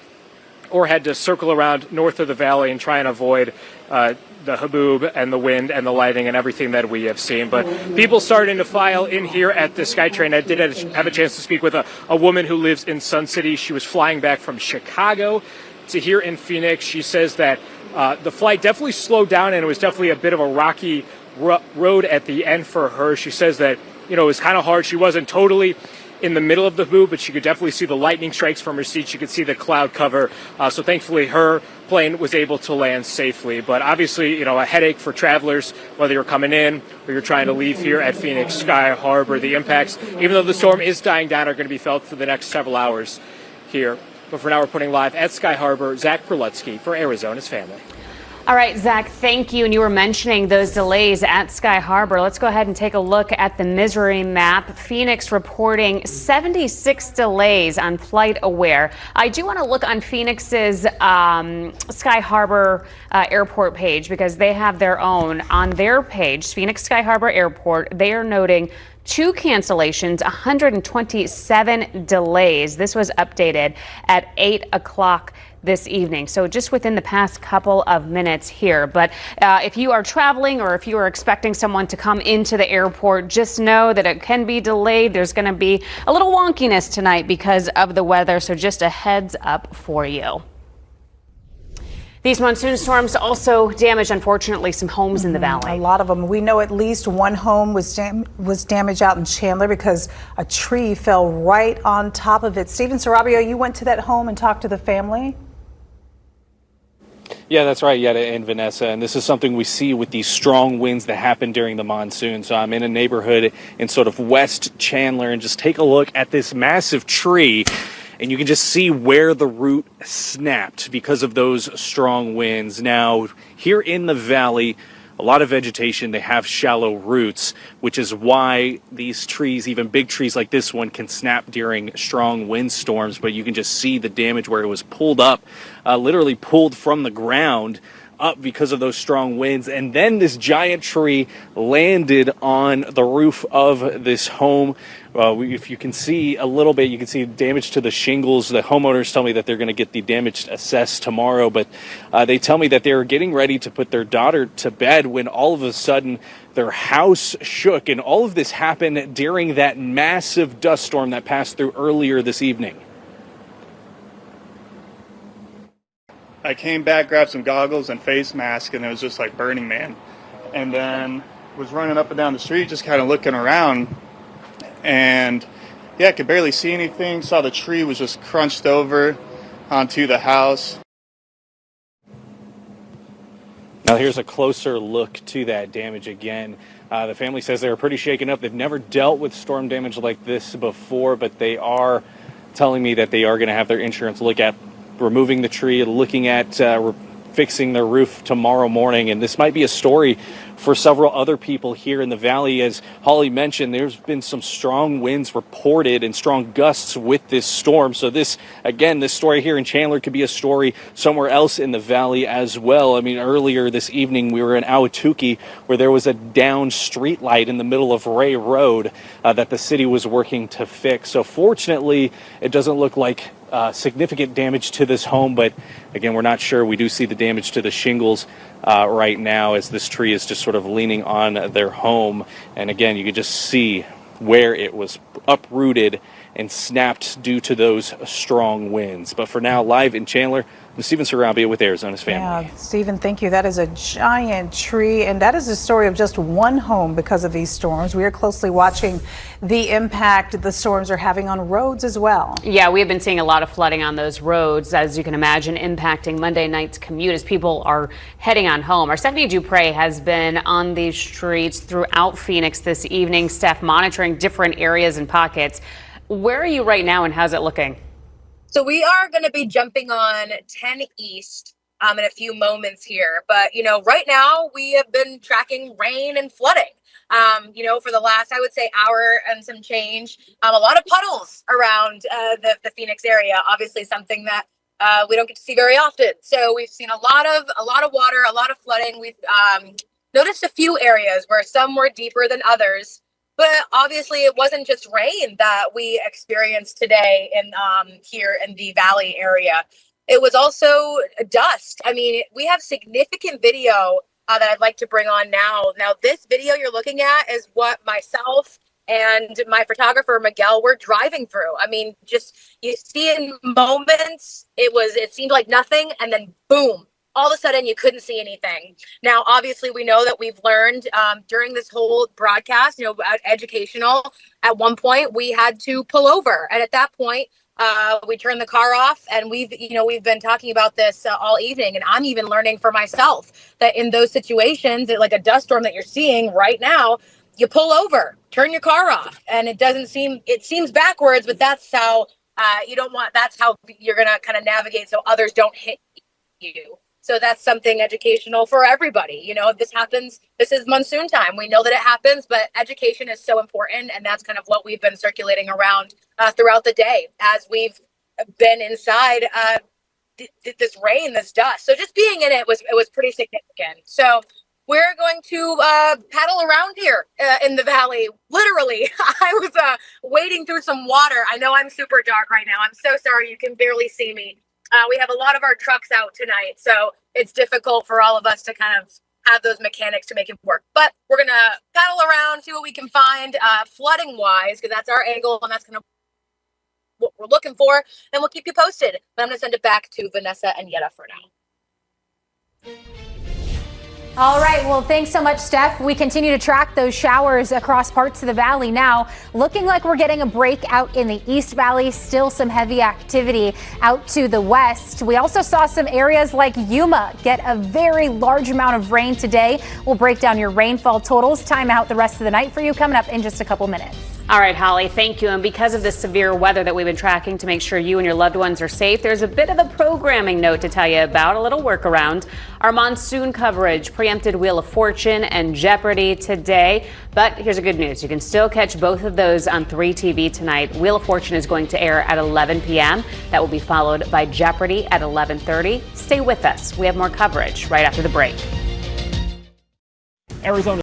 or had to circle around north of the valley and try and avoid the haboob and the wind and the lighting and everything that we have seen. But people starting to file in here at the SkyTrain. I did have a chance to speak with a woman who lives in Sun City. She was flying back from Chicago to here in Phoenix. She says that the flight definitely slowed down and it was definitely a bit of a rocky road at the end for her. She says that, it was kind of hard. She wasn't totally in the middle of the haboob, but she could definitely see the lightning strikes from her seat. She could see the cloud cover. So thankfully her plane was able to land safely. But obviously, a headache for travelers, whether you're coming in or you're trying to leave here at Phoenix Sky Harbor. The impacts, even though the storm is dying down, are going to be felt for the next several hours here. But for now, we're putting live at Sky Harbor, Zach Perlutsky for Arizona's Family. All right, Zach, thank you. And you were mentioning those delays at Sky Harbor. Let's go ahead and take a look at the misery map. Phoenix reporting 76 delays on Flight Aware. I do want to look on Phoenix's Sky Harbor airport page because they have their own on their page, Phoenix Sky Harbor Airport. They are noting 2 cancellations, 127 delays. This was updated at 8 o'clock this evening. So just within the past couple of minutes here. But if you are traveling or if you are expecting someone to come into the airport, just know that it can be delayed. There's going to be a little wonkiness tonight because of the weather. So just a heads up for you. These monsoon storms also damaged, unfortunately, some homes in the valley. A lot of them. We know at least one home was damaged out in Chandler because a tree fell right on top of it. Steven Sarabia, you went to that home and talked to the family? Yeah, that's right, Yetta and Vanessa. And this is something we see with these strong winds that happen during the monsoon. So I'm in a neighborhood in sort of West Chandler, and just take a look at this massive tree. And you can just see where the root snapped because of those strong winds. Now, here in the valley, a lot of vegetation, they have shallow roots, which is why these trees, even big trees like this one, can snap during strong windstorms. But you can just see the damage where it was pulled up, literally pulled from the ground up because of those strong winds. And then this giant tree landed on the roof of this home. If you can see a little bit, you can see damage to the shingles. The homeowners tell me that they're going to get the damage assessed tomorrow, but they tell me that they were getting ready to put their daughter to bed when all of a sudden their house shook. And all of this happened during that massive dust storm that passed through earlier this evening. I came back, grabbed some goggles and face mask, and it was just like Burning Man. And then was running up and down the street, just kind of looking around. And yeah, I could barely see anything. Saw the tree was just crunched over onto the house. Now here's a closer look to that damage again. The family says they were pretty shaken up. They've never dealt with storm damage like this before, but they are telling me that they are going to have their insurance look at removing the tree, looking at fixing their roof tomorrow morning. And this might be a story for several other people here in the valley. As Holly mentioned, there's been some strong winds reported and strong gusts with this storm. So this story here in Chandler could be a story somewhere else in the valley as well. I mean, earlier this evening, we were in Ahwatukee where there was a downed street light in the middle of Ray Road that the city was working to fix. So fortunately, it doesn't look like significant damage to this home, but again, we're not sure. We do see the damage to the shingles right now as this tree is just sort of leaning on their home. And again, you can just see where it was uprooted and snapped due to those strong winds. But for now, live in Chandler, I'm Steven Sarabia with Arizona's Family. Yeah, Stephen, thank you. That is a giant tree, and that is the story of just one home because of these storms. We are closely watching the impact the storms are having on roads as well. Yeah, we have been seeing a lot of flooding on those roads, as you can imagine, impacting Monday night's commute as people are heading on home. Our Stephanie Dupre has been on these streets throughout Phoenix this evening, staff monitoring different areas and pockets. Where are you right now, and how's it looking? So we are going to be jumping on 10 East in a few moments here. But, right now we have been tracking rain and flooding, for the last, I would say, hour and some change. A lot of puddles around the Phoenix area, obviously something that we don't get to see very often. So we've seen a lot of water, a lot of flooding. We've noticed a few areas where some were deeper than others. But obviously, it wasn't just rain that we experienced today in here in the Valley area. It was also dust. I mean, we have significant video that I'd like to bring on now. Now, this video you're looking at is what myself and my photographer, Miguel, were driving through. I mean, just you see in moments, it seemed like nothing, and then boom. All of a sudden, you couldn't see anything. Now, obviously, we know that we've learned during this whole broadcast, educational, at one point, we had to pull over. And at that point, we turned the car off. And we've been talking about this all evening. And I'm even learning for myself that in those situations, like a dust storm that you're seeing right now, you pull over, turn your car off. And it seems backwards, but that's how that's how you're going to kind of navigate so others don't hit you. So that's something educational for everybody. This happens. This is monsoon time. We know that it happens, but education is so important. And that's kind of what we've been circulating around throughout the day as we've been inside this rain, this dust. So just being in it was pretty significant. So we're going to paddle around here in the valley. Literally, I was wading through some water. I know I'm super dark right now. I'm so sorry. You can barely see me. We have a lot of our trucks out tonight, so it's difficult for all of us to kind of have those mechanics to make it work. But we're going to paddle around, see what we can find flooding-wise, because that's our angle, and that's kind of what we're looking for, and we'll keep you posted. But I'm going to send it back to Vanessa and Yetta for now. All right, well, thanks so much, Steph. We continue to track those showers across parts of the valley now. Looking like we're getting a break out in the East Valley, still some heavy activity out to the west. We also saw some areas like Yuma get a very large amount of rain today. We'll break down your rainfall totals, time out the rest of the night for you coming up in just a couple minutes. All right, Holly, thank you. And because of the severe weather that we've been tracking to make sure you and your loved ones are safe, there's a bit of a programming note to tell you about, a little workaround. Our monsoon coverage, preempted Wheel of Fortune and Jeopardy today. But here's the good news. You can still catch both of those on 3TV tonight. Wheel of Fortune is going to air at 11 p.m. That will be followed by Jeopardy at 11:30. Stay with us. We have more coverage right after the break. Arizona.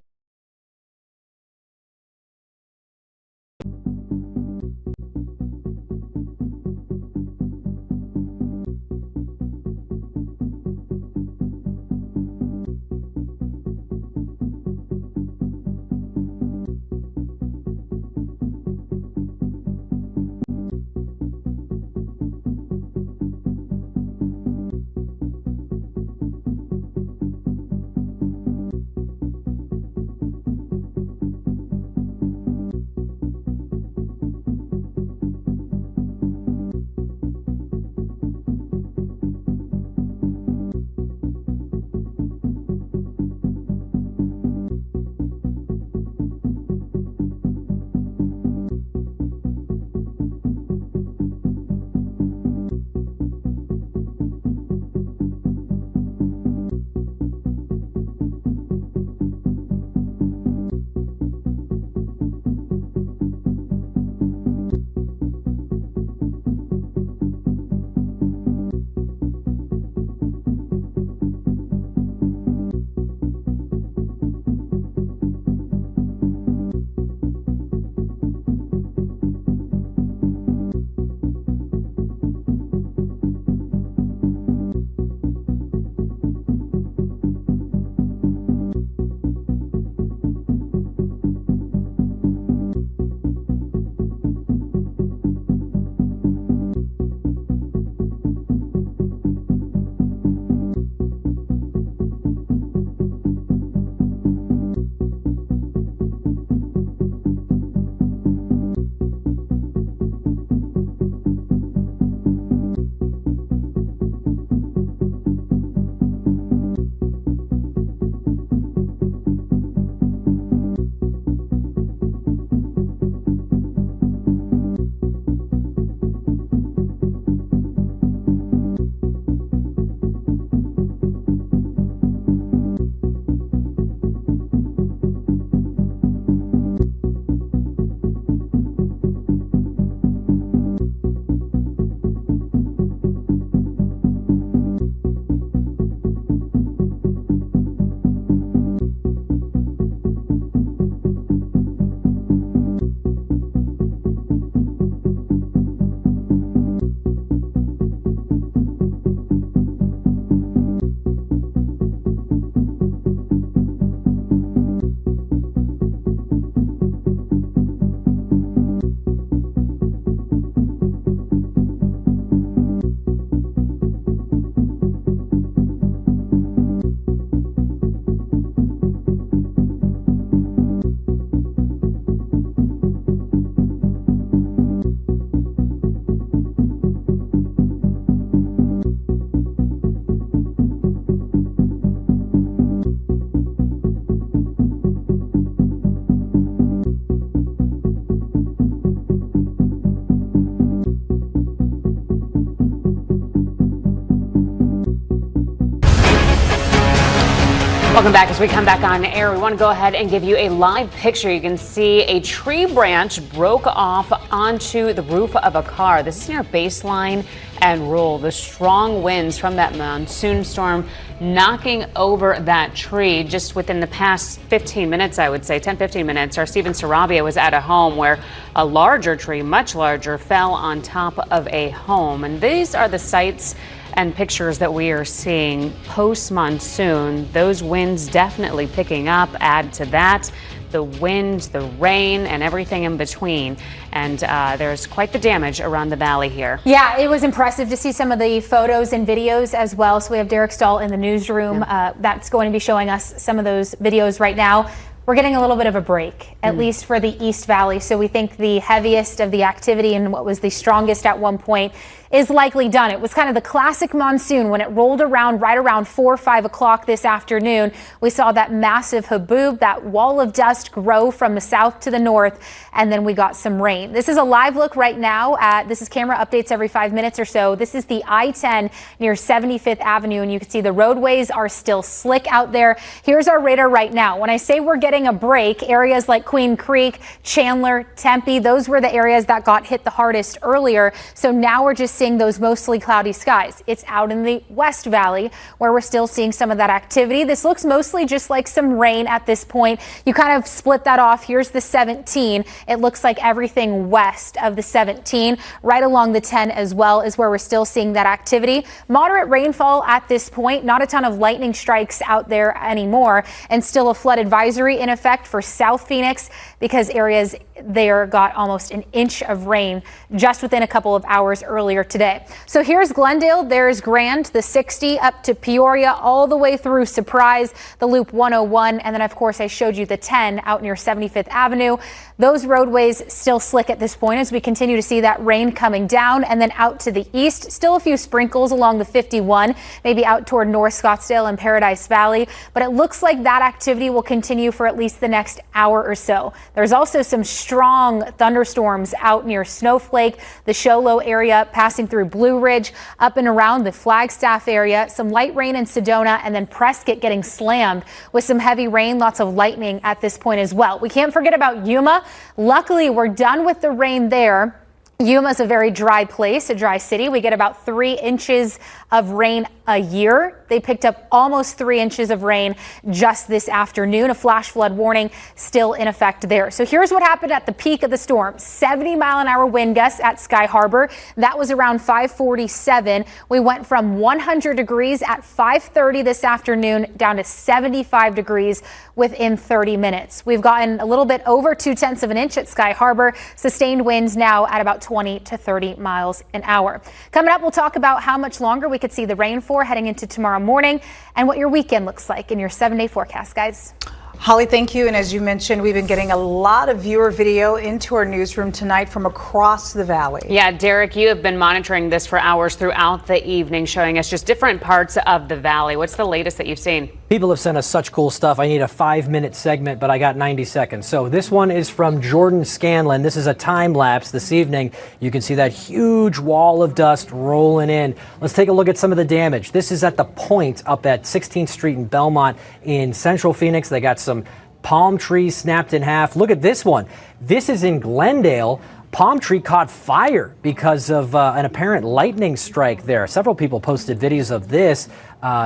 Welcome back. As we come back on air, we want to go ahead and give you a live picture. You can see a tree branch broke off onto the roof of a car. This is near Baseline and Roll. The strong winds from that monsoon storm knocking over that tree just within the past 15 minutes, I would say, 10-15 minutes. Our Steven Sarabia was at a home where a larger tree, much larger, fell on top of a home. And these are the sights and pictures that we are seeing post-monsoon, those winds definitely picking up. Add to that the wind, the rain, and everything in between. And there's quite the damage around the valley here. Yeah, it was impressive to see some of the photos and videos as well. So we have Derek Stahl in the newsroom. That's going to be showing us some of those videos right now. We're getting a little bit of a break, at least for the East Valley. So we think the heaviest of the activity and what was the strongest at one point is likely done. It was kind of the classic monsoon when it rolled around right around 4 or 5 o'clock this afternoon. We saw that massive haboob, that wall of dust grow from the south to the north, and then we got some rain. This is a live look right now at, this is camera updates every 5 minutes or so. This is the I-10 near 75th Avenue, and you can see the roadways are still slick out there. Here's our radar right now. When I say we're getting a break, areas like Queen Creek, Chandler, Tempe, those were the areas that got hit the hardest earlier. So now we're just seeing those mostly cloudy skies. It's out in the West Valley where we're still seeing some of that activity. This looks mostly just like some rain at this point. You kind of split that off. Here's the 17. It looks like everything west of the 17, right along the 10 as well, is where we're still seeing that activity. Moderate rainfall at this point, not a ton of lightning strikes out there anymore, and still a flood advisory in effect for South Phoenix because areas there got almost an inch of rain just within a couple of hours earlier today. So here's Glendale, there's Grand, the 60 up to Peoria, all the way through Surprise, the Loop 101, and then of course I showed you the 10 out near 75th Avenue. Those roadways still slick at this point as we continue to see that rain coming down, and then out to the east, still a few sprinkles along the 51, maybe out toward North Scottsdale and Paradise Valley, but it looks like that activity will continue for at least the next hour or so. There's also some strong thunderstorms out near Snowflake, the Show Low area, passing through Blue Ridge, up and around the Flagstaff area, some light rain in Sedona, and then Prescott getting slammed with some heavy rain, lots of lightning at this point as well. We can't forget about Yuma. Luckily, we're done with the rain there. Yuma is a very dry place, a dry city. We get about 3 inches of rain a year. They picked up almost 3 inches of rain just this afternoon. A flash flood warning still in effect there. So here's what happened at the peak of the storm. 70-mile-an-hour wind gusts at Sky Harbor. That was around 5:47. We went from 100 degrees at 5:30 this afternoon down to 75 degrees within 30 minutes. We've gotten a little bit over 0.2 of an inch at Sky Harbor. Sustained winds now at about 20 to 30 miles an hour. Coming up, we'll talk about how much longer we could see the rain for heading into tomorrow morning and what your weekend looks like in your 7-day forecast, guys. Holly, thank you. And as you mentioned, we've been getting a lot of viewer video into our newsroom tonight from across the valley. Yeah, Derek, you have been monitoring this for hours throughout the evening, showing us just different parts of the valley. What's the latest that you've seen? People have sent us such cool stuff. I need a 5-minute segment, but I got 90 seconds. So this one is from Jordan Scanlon. This is a time lapse this evening. You can see that huge wall of dust rolling in. Let's take a look at some of the damage. This is at the point up at 16th Street in Belmont in Central Phoenix. They got some palm trees snapped in half. Look at this one. This is in Glendale. Palm tree caught fire because of an apparent lightning strike there. Several people posted videos of this,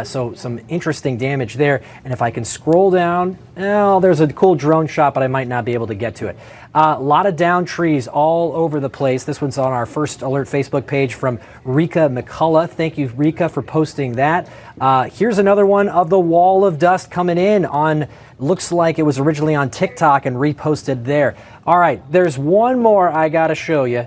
so some interesting damage there. And if I can scroll down, oh, there's a cool drone shot, but I might not be able to get to it. A lot of downed trees all over the place. This one's on our First Alert Facebook page from Rika McCullough. Thank you, Rika, for posting that. Here's another one of the wall of dust coming in on, looks like it was originally on TikTok and reposted there. All right, there's one more I got to show you.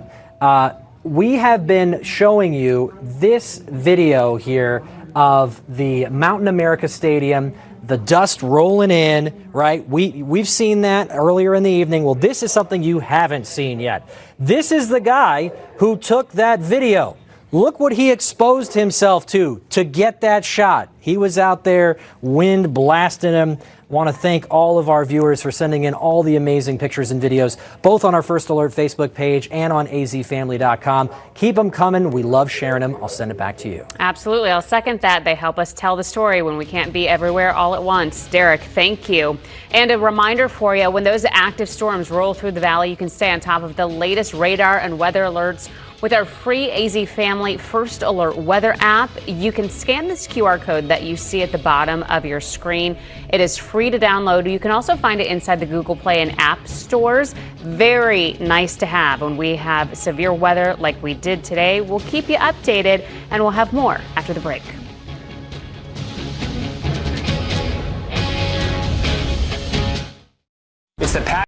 We have been showing you this video here of the Mountain America Stadium, the dust rolling in, right? We've seen that earlier in the evening. Well, this is something you haven't seen yet. This is the guy who took that video. Look what he exposed himself to get that shot. He was out there, wind blasting him. Want to thank all of our viewers for sending in all the amazing pictures and videos, both on our First Alert Facebook page and on azfamily.com. Keep them coming. We love sharing them. I'll send it back to you. Absolutely. I'll second that. They help us tell the story when we can't be everywhere all at once. Derek, thank you. And a reminder for you, when those active storms roll through the valley, you can stay on top of the latest radar and weather alerts With our free AZ Family First Alert Weather app, you can scan this QR code that you see at the bottom of your screen. It is free to download. You can also find it inside the Google Play and App stores. Very nice to have when we have severe weather like we did today. We'll keep you updated, and we'll have more after the break. It's the pack.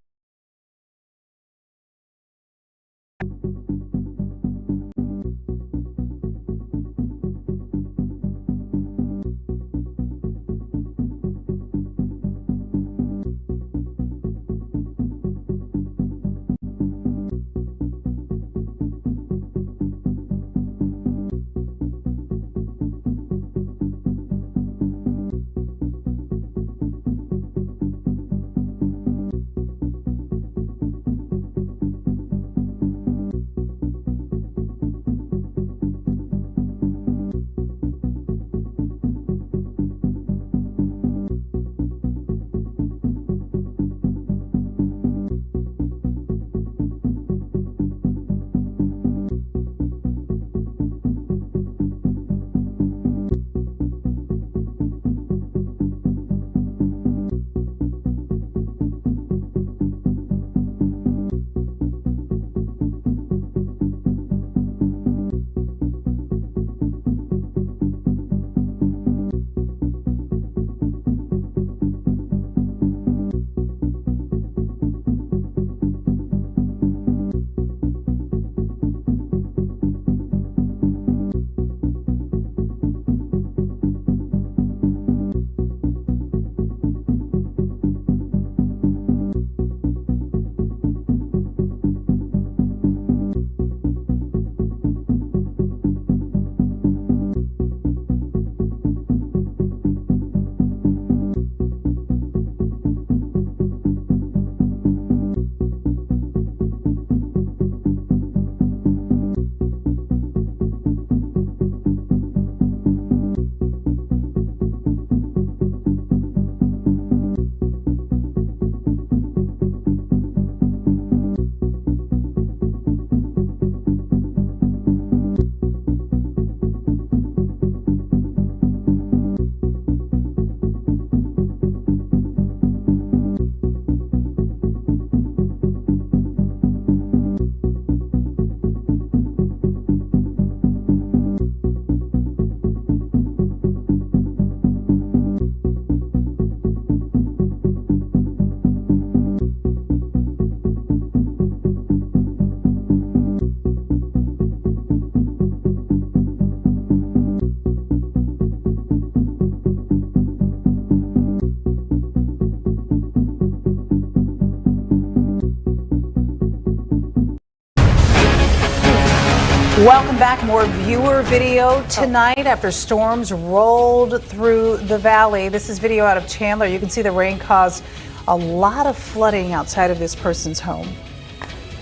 Welcome back. More viewer video tonight after storms rolled through the valley. This is video out of Chandler. You can see the rain caused a lot of flooding outside of this person's home.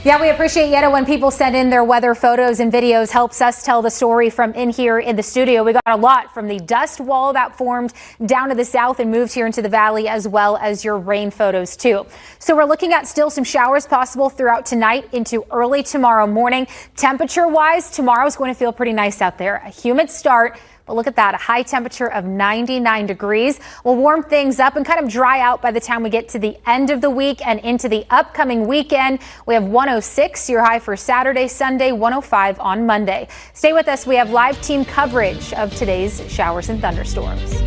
Yeah, we appreciate Yetta when people send in their weather photos and videos. Helps us tell the story from in here in the studio. We got a lot from the dust wall that formed down to the south and moved here into the valley, as well as your rain photos too. So we're looking at still some showers possible throughout tonight into early tomorrow morning. Temperature wise, tomorrow is going to feel pretty nice out there. A humid start. But look at that, a high temperature of 99 degrees will warm things up and kind of dry out by the time we get to the end of the week and into the upcoming weekend. We have 106, your high for Saturday, Sunday, 105 on Monday. Stay with us. We have live team coverage of today's showers and thunderstorms.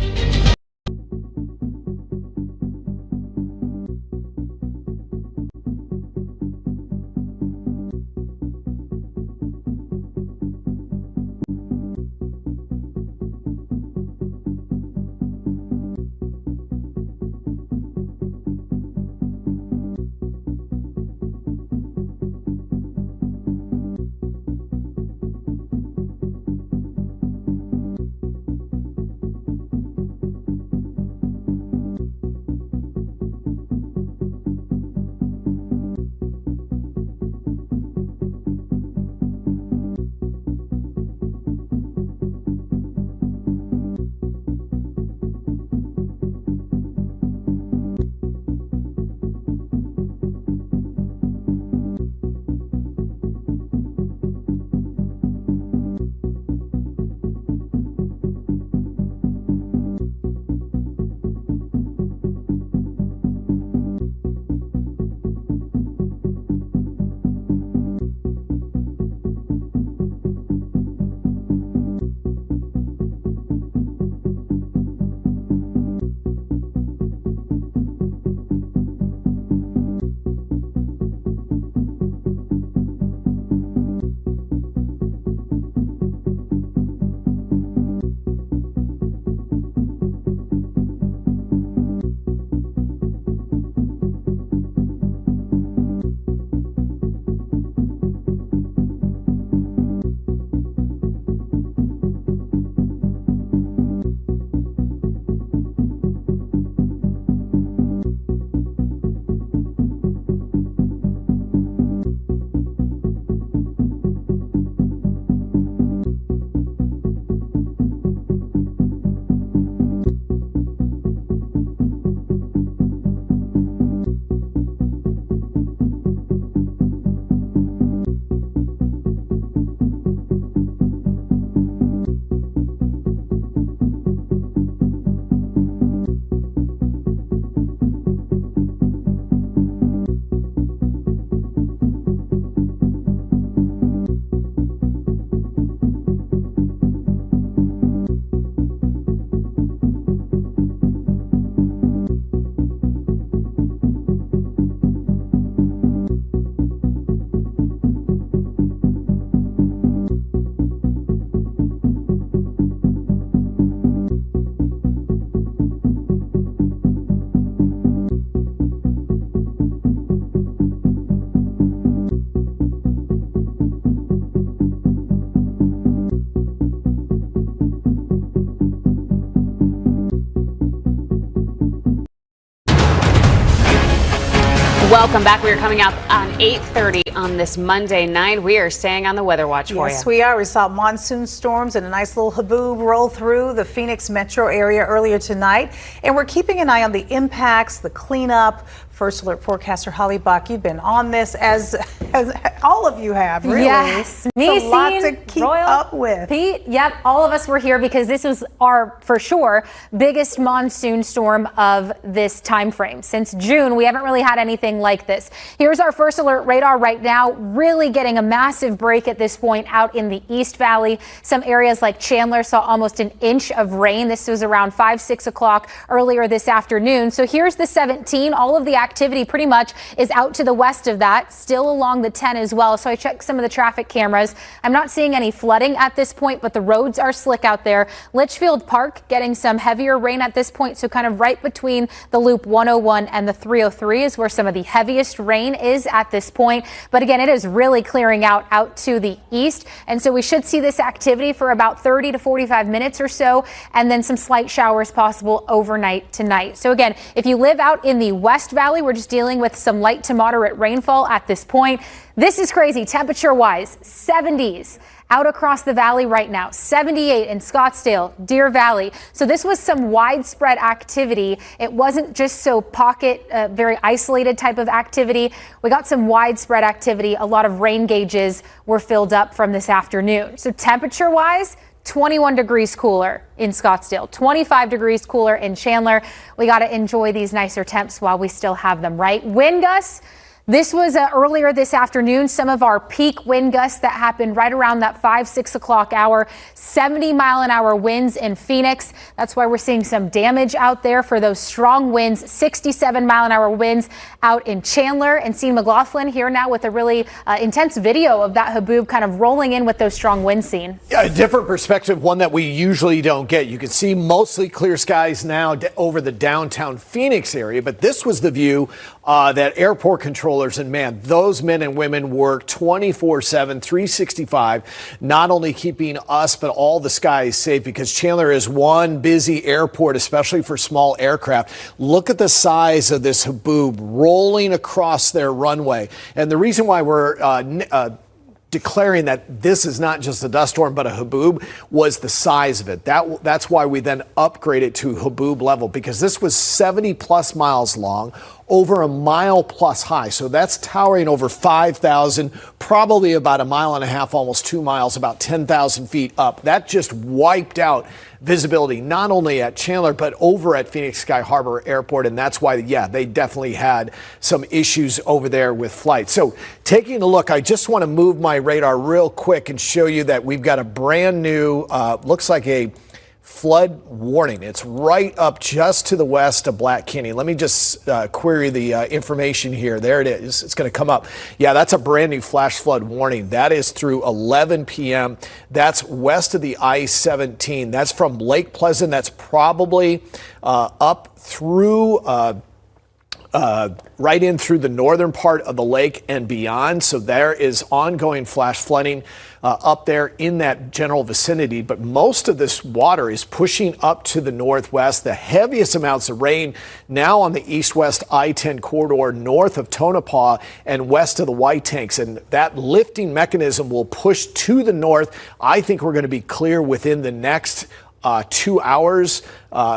Welcome back. We are coming up on 8:30 on this Monday night. We are staying on the weather watch for you. Yes, we are. We saw monsoon storms and a nice little haboob roll through the Phoenix metro area earlier tonight. And we're keeping an eye on the impacts, the cleanup. First Alert forecaster Holly Bach, you've been on this as all of you have, really. Yes, it's a lot to keep up with. Pete, yep, all of us were here because this was our, for sure, biggest monsoon storm of this time frame. Since June, we haven't really had anything like this. Here's our First Alert radar right now, really getting a massive break at this point out in the East Valley. Some areas like Chandler saw almost an inch of rain. This was around 5, 6 o'clock earlier this afternoon. So here's the 17. All of the activity pretty much is out to the west of that, still along the 10 as well. So I checked some of the traffic cameras. I'm not seeing any flooding at this point, but the roads are slick out there. Litchfield Park getting some heavier rain at this point. So kind of right between the Loop 101 and the 303 is where some of the heaviest rain is at this point. But again, it is really clearing out to the east. And so we should see this activity for about 30 to 45 minutes or so, and then some slight showers possible overnight tonight. So again, if you live out in the West Valley, we're just dealing with some light to moderate rainfall at this point. This is crazy temperature wise, 70s out across the valley right now, 78 in Scottsdale, Deer Valley. So this was some widespread activity. It wasn't just so pocket, very isolated type of activity. We got some widespread activity. A lot of rain gauges were filled up from this afternoon. So temperature wise, 21 degrees cooler in Scottsdale, 25 degrees cooler in Chandler. We got to enjoy these nicer temps while we still have them, right? Wind gusts. This was earlier this afternoon, some of our peak wind gusts that happened right around that 5, 6 o'clock hour, 70-mile-an-hour winds in Phoenix. That's why we're seeing some damage out there for those strong winds, 67-mile-an-hour winds out in Chandler. And seeing McLaughlin here now with a really intense video of that haboob kind of rolling in with those strong winds seen. Yeah, a different perspective, one that we usually don't get. You can see mostly clear skies now over the downtown Phoenix area, but this was the view that airport controllers, and man, those men and women work 24/7, 365, not only keeping us but all the skies safe, because Chandler is one busy airport, especially for small aircraft. Look at the size of this haboob rolling across their runway. And the reason why we're declaring that this is not just a dust storm but a haboob was the size of it. That's why we then upgraded to haboob level, because this was 70 plus miles long, over a mile plus high. So that's towering over 5,000, probably about a mile and a half, almost 2 miles, about 10,000 feet up. That just wiped out visibility, not only at Chandler, but over at Phoenix Sky Harbor Airport. And that's why, yeah, they definitely had some issues over there with flights. So taking a look, I just want to move my radar real quick and show you that we've got a brand new, looks like a flood warning. It's right up just to the west of Black Canyon. Let me just query the information here. There it is. It's going to come up. Yeah, that's a brand new flash flood warning. That is through 11 p.m. That's west of the I-17. That's from Lake Pleasant. That's probably up through right in through the northern part of the lake and beyond. So there is ongoing flash flooding up there in that general vicinity. But most of this water is pushing up to the northwest. The heaviest amounts of rain now on the east-west I-10 corridor north of Tonopah and west of the White Tanks. And that lifting mechanism will push to the north. I think we're going to be clear within the next 2 hours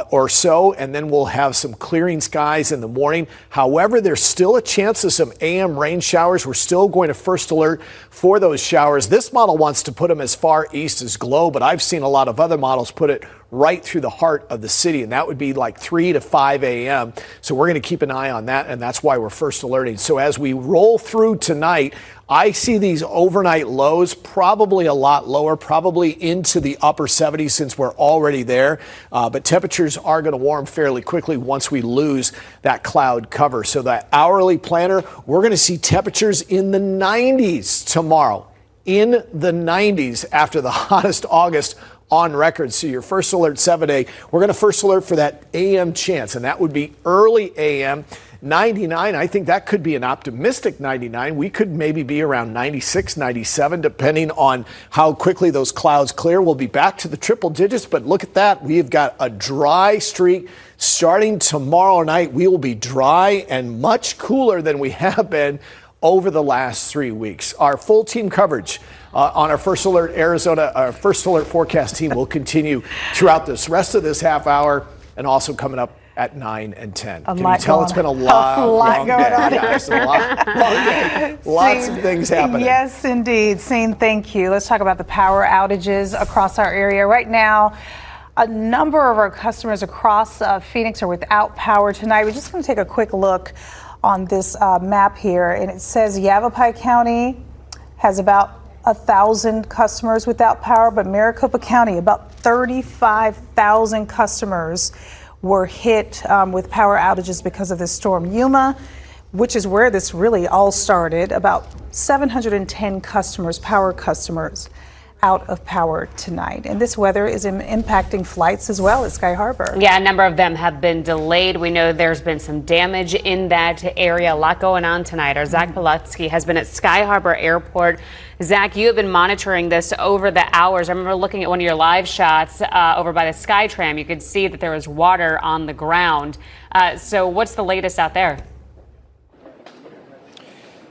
or so, and then we'll have some clearing skies in the morning. However, there's still a chance of some AM rain showers. We're still going to first alert for those showers. This model wants to put them as far east as Glow, but I've seen a lot of other models put it right through the heart of the city, and that would be like 3 to 5 a.m. So we're going to keep an eye on that, and that's why we're first alerting. So as we roll through tonight, I see these overnight lows probably a lot lower, probably into the upper 70s since we're already there. But temperatures are going to warm fairly quickly once we lose that cloud cover. So that hourly planner, we're going to see temperatures in the 90s tomorrow, in the 90s after the hottest August on record. So your first alert 7-day, we're going to first alert for that AM chance, and that would be early AM. 99, I think that could be an optimistic 99. We could maybe be around 96, 97, depending on how quickly those clouds clear. We'll be back to the triple digits, but look at that. We've got a dry streak Starting tomorrow night, we will be dry and much cooler than we have been over the last 3 weeks. Our full team coverage on our First Alert Arizona, our First Alert forecast team will continue throughout this rest of this half hour and also coming up at 9 and 10. Can you tell it's been a lot long going day? on Yeah, it's a long day. Lots of things happening. Yes, indeed. Scene, thank you. Let's talk about the power outages across our area. Right now, a number of our customers across Phoenix are without power tonight. We're just going to take a quick look on this map here, and it says Yavapai County has about 1,000 customers without power, but Maricopa County, about 35,000 customers were hit with power outages because of this storm. Yuma, which is where this really all started, about 710 customers, power customers, out of power tonight. And this weather is impacting flights as well at Sky Harbor. Yeah, a number of them have been delayed. We know there's been some damage in that area. A lot going on tonight. Our Zach Palutsky has been at Sky Harbor Airport. Zach, you have been monitoring this over the hours. I remember looking at one of your live shots over by the Skytram. You could see that there was water on the ground. So what's the latest out there?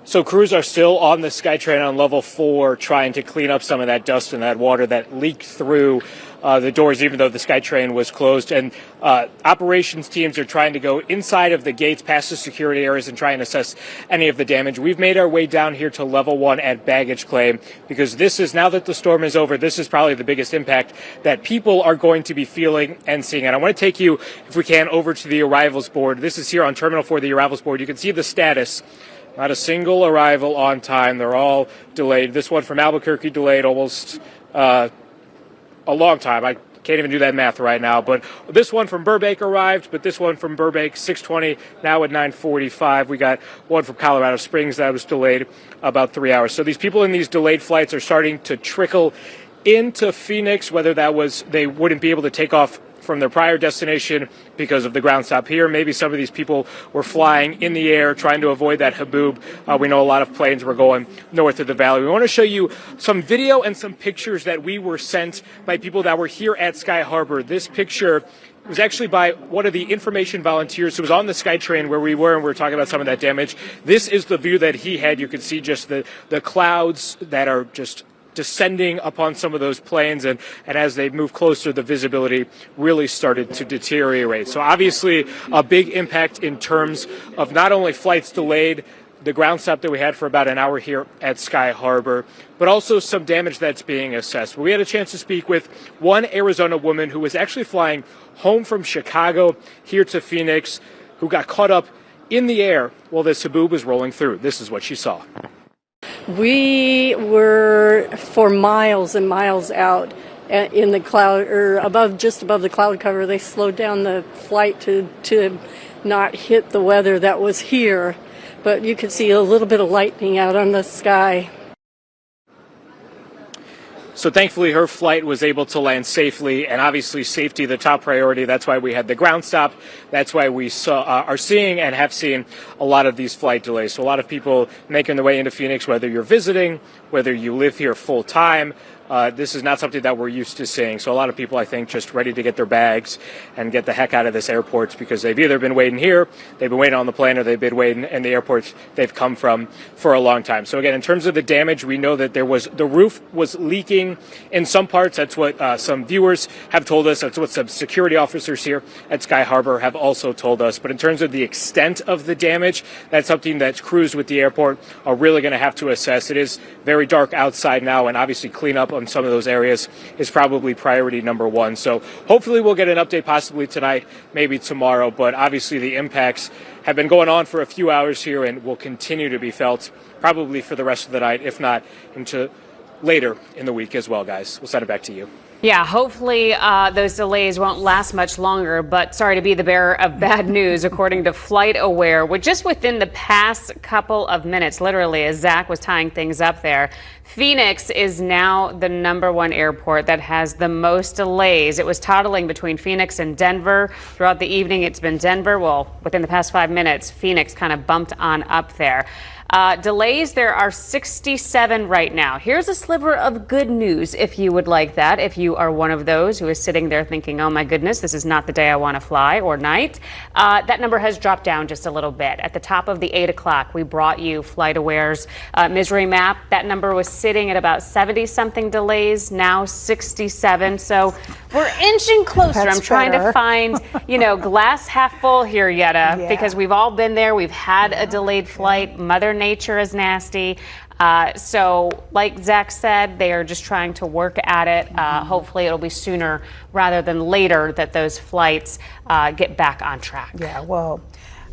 So crews are still on the Skytrain on level 4 trying to clean up some of that dust and that water that leaked through the doors, even though the Skytrain was closed. And operations teams are trying to go inside of the gates, past the security areas, and try and assess any of the damage. We've made our way down here to level 1 at baggage claim because this is, now that the storm is over, this is probably the biggest impact that people are going to be feeling and seeing. And I want to take you, if we can, over to the arrivals board. This is here on Terminal 4, the arrivals board. You can see the status. Not a single arrival on time. They're all delayed. This one from Albuquerque delayed almost a long time. I can't even do that math right now. But this one from Burbank arrived, but this one from Burbank, 6:20, now at 9:45. We got one from Colorado Springs that was delayed about 3 hours. So these people in these delayed flights are starting to trickle into Phoenix, whether that was they wouldn't be able to take off from their prior destination because of the ground stop here. Maybe some of these people were flying in the air trying to avoid that haboob. We know a lot of planes were going north of the valley. We want to show you some video and some pictures that we were sent by people that were here at Sky Harbor. This picture was actually by one of the information volunteers who was on the Skytrain where we were, and we were talking about some of that damage. This is the view that he had. You can see just the clouds that are just descending upon some of those planes, and as they move closer, the visibility really started to deteriorate. So obviously a big impact in terms of not only flights delayed, the ground stop that we had for about an hour here at Sky Harbor, but also some damage that's being assessed. We had a chance to speak with one Arizona woman who was actually flying home from Chicago here to Phoenix, who got caught up in the air while this haboob was rolling through. This is what she saw. We were for miles and miles out in the cloud, or just above the cloud cover. They slowed down the flight to not hit the weather that was here, but you could see a little bit of lightning out on the sky. So thankfully, her flight was able to land safely, and obviously safety the top priority. That's why we had the ground stop. That's why we are seeing and have seen a lot of these flight delays. So a lot of people making their way into Phoenix, whether you're visiting, whether you live here full time. This is not something that we're used to seeing. So a lot of people, I think, just ready to get their bags and get the heck out of this airport because they've either been waiting here, they've been waiting on the plane, or they've been waiting in the airports they've come from for a long time. So again, in terms of the damage, we know that the roof was leaking in some parts. That's what some viewers have told us. That's what some security officers here at Sky Harbor have also told us. But in terms of the extent of the damage, that's something that crews with the airport are really going to have to assess. It is very dark outside now, and obviously clean up on some of those areas is probably priority number one. So hopefully we'll get an update possibly tonight, maybe tomorrow. But obviously the impacts have been going on for a few hours here and will continue to be felt probably for the rest of the night, if not into later in the week as well, guys. We'll send it back to you. Yeah, hopefully those delays won't last much longer, but sorry to be the bearer of bad news. According to FlightAware, just within the past couple of minutes, literally as Zach was tying things up there, Phoenix is now the #1 airport that has the most delays. It was toddling between Phoenix and Denver. Throughout the evening, it's been Denver. Well, within the past 5 minutes, Phoenix kind of bumped on up there. Delays, there are 67 right now. Here's a sliver of good news if you would like that. If you are one of those who is sitting there thinking, oh my goodness, this is not the day I want to fly or night, that number has dropped down just a little bit. At the top of the 8 o'clock, we brought you FlightAware's misery map. That number was sitting at about 70-something delays, now 67. So we're inching closer. That's I'm trying better. to find, glass half full here, Yetta, because we've all been there. We've had a delayed flight. Mother Nature is nasty. So like Zach said, they are just trying to work at it. Hopefully it'll be sooner rather than later that those flights get back on track. Yeah, well,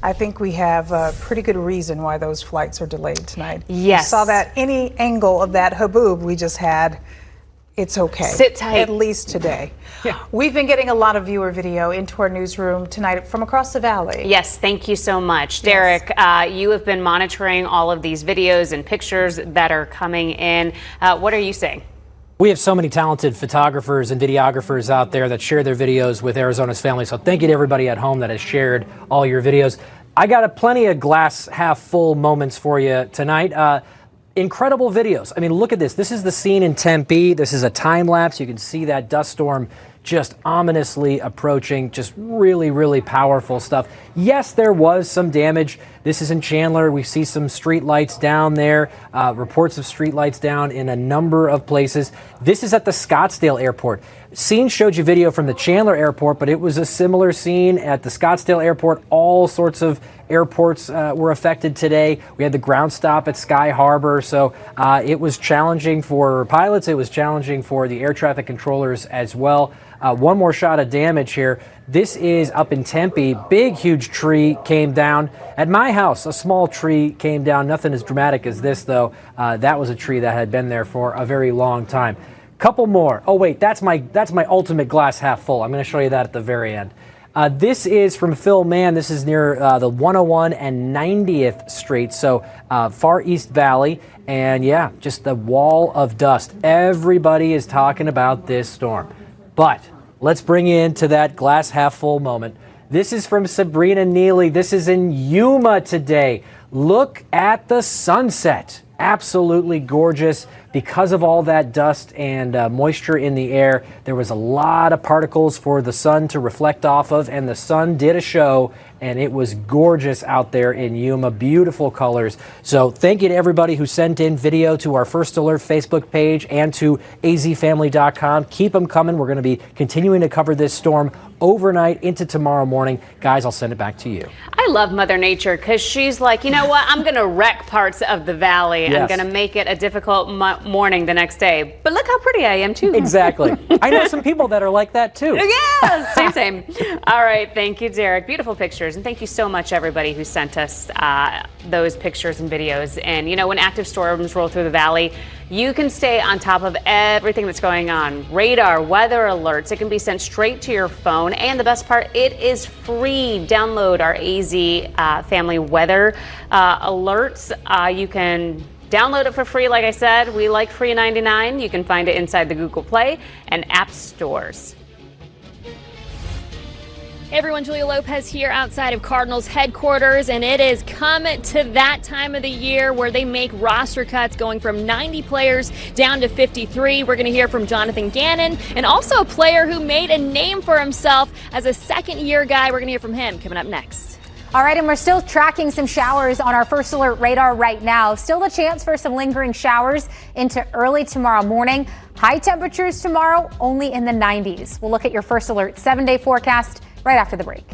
I think we have a pretty good reason why those flights are delayed tonight. Yes. You saw that any angle of that haboob we just had. It's okay. Sit tight. At least today. Yeah. We've been getting a lot of viewer video into our newsroom tonight from across the valley. Yes, thank you so much. Derek, you have been monitoring all of these videos and pictures that are coming in. What are you seeing? We have so many talented photographers and videographers out there that share their videos with Arizona's family. So thank you to everybody at home that has shared all your videos. I got plenty of glass half full moments for you tonight. Incredible videos. I mean, look at this. This is the scene in Tempe. This is a time lapse. You can see that dust storm just ominously approaching. Just really, really powerful stuff. Yes, there was some damage. This is in Chandler. We see some street lights down there. Reports of street lights down in a number of places. This is at the Scottsdale airport. Scene showed you video from the Chandler airport, but it was a similar scene at the Scottsdale airport. All sorts of airports were affected today. We had the ground stop at Sky Harbor, so it was challenging for pilots. It was challenging for the air traffic controllers as well. One more shot of damage here. This is up in Tempe. Big, huge tree came down. At my house, a small tree came down. Nothing as dramatic as this, though. That was a tree that had been there for a very long time. Couple more. Oh, wait, that's my ultimate glass half full. I'm going to show you that at the very end. This is from Phil Mann. This is near the 101 and 90th Street, so far East Valley. And yeah, just the wall of dust. Everybody is talking about this storm. But let's bring you into that glass half full moment. This is from Sabrina Neely. This is in Yuma today. Look at the sunset. Absolutely gorgeous. Because of all that dust and moisture in the air, there was a lot of particles for the sun to reflect off of, and the sun did a show, and it was gorgeous out there in Yuma. Beautiful colors. So thank you to everybody who sent in video to our First Alert Facebook page and to azfamily.com. Keep them coming. We're going to be continuing to cover this storm overnight into tomorrow morning. Guys, I'll send it back to you. I love Mother Nature because she's like, you know what? I'm going to wreck parts of the valley. Yes. I'm going to make it a difficult morning the next day. But look how pretty I am, too. Exactly. I know some people that are like that, too. Yeah, same. All right. Thank you, Derek. Beautiful pictures. And thank you so much, everybody who sent us those pictures and videos. And, when active storms roll through the valley, you can stay on top of everything that's going on. Radar, weather alerts, it can be sent straight to your phone. And the best part, it is free. Download our AZ Family Weather alerts. You can download it for free. Like I said, we like free 99. You can find it inside the Google Play and App Stores. Hey everyone, Julia Lopez here outside of Cardinals headquarters, and it is come to that time of the year where they make roster cuts going from 90 players down to 53. We're going to hear from Jonathan Gannon, and also a player who made a name for himself as a second-year guy. We're going to hear from him coming up next. All right, and we're still tracking some showers on our First Alert radar right now. Still a chance for some lingering showers into early tomorrow morning. High temperatures tomorrow only in the 90s. We'll look at your First Alert 7-day forecast right after the break.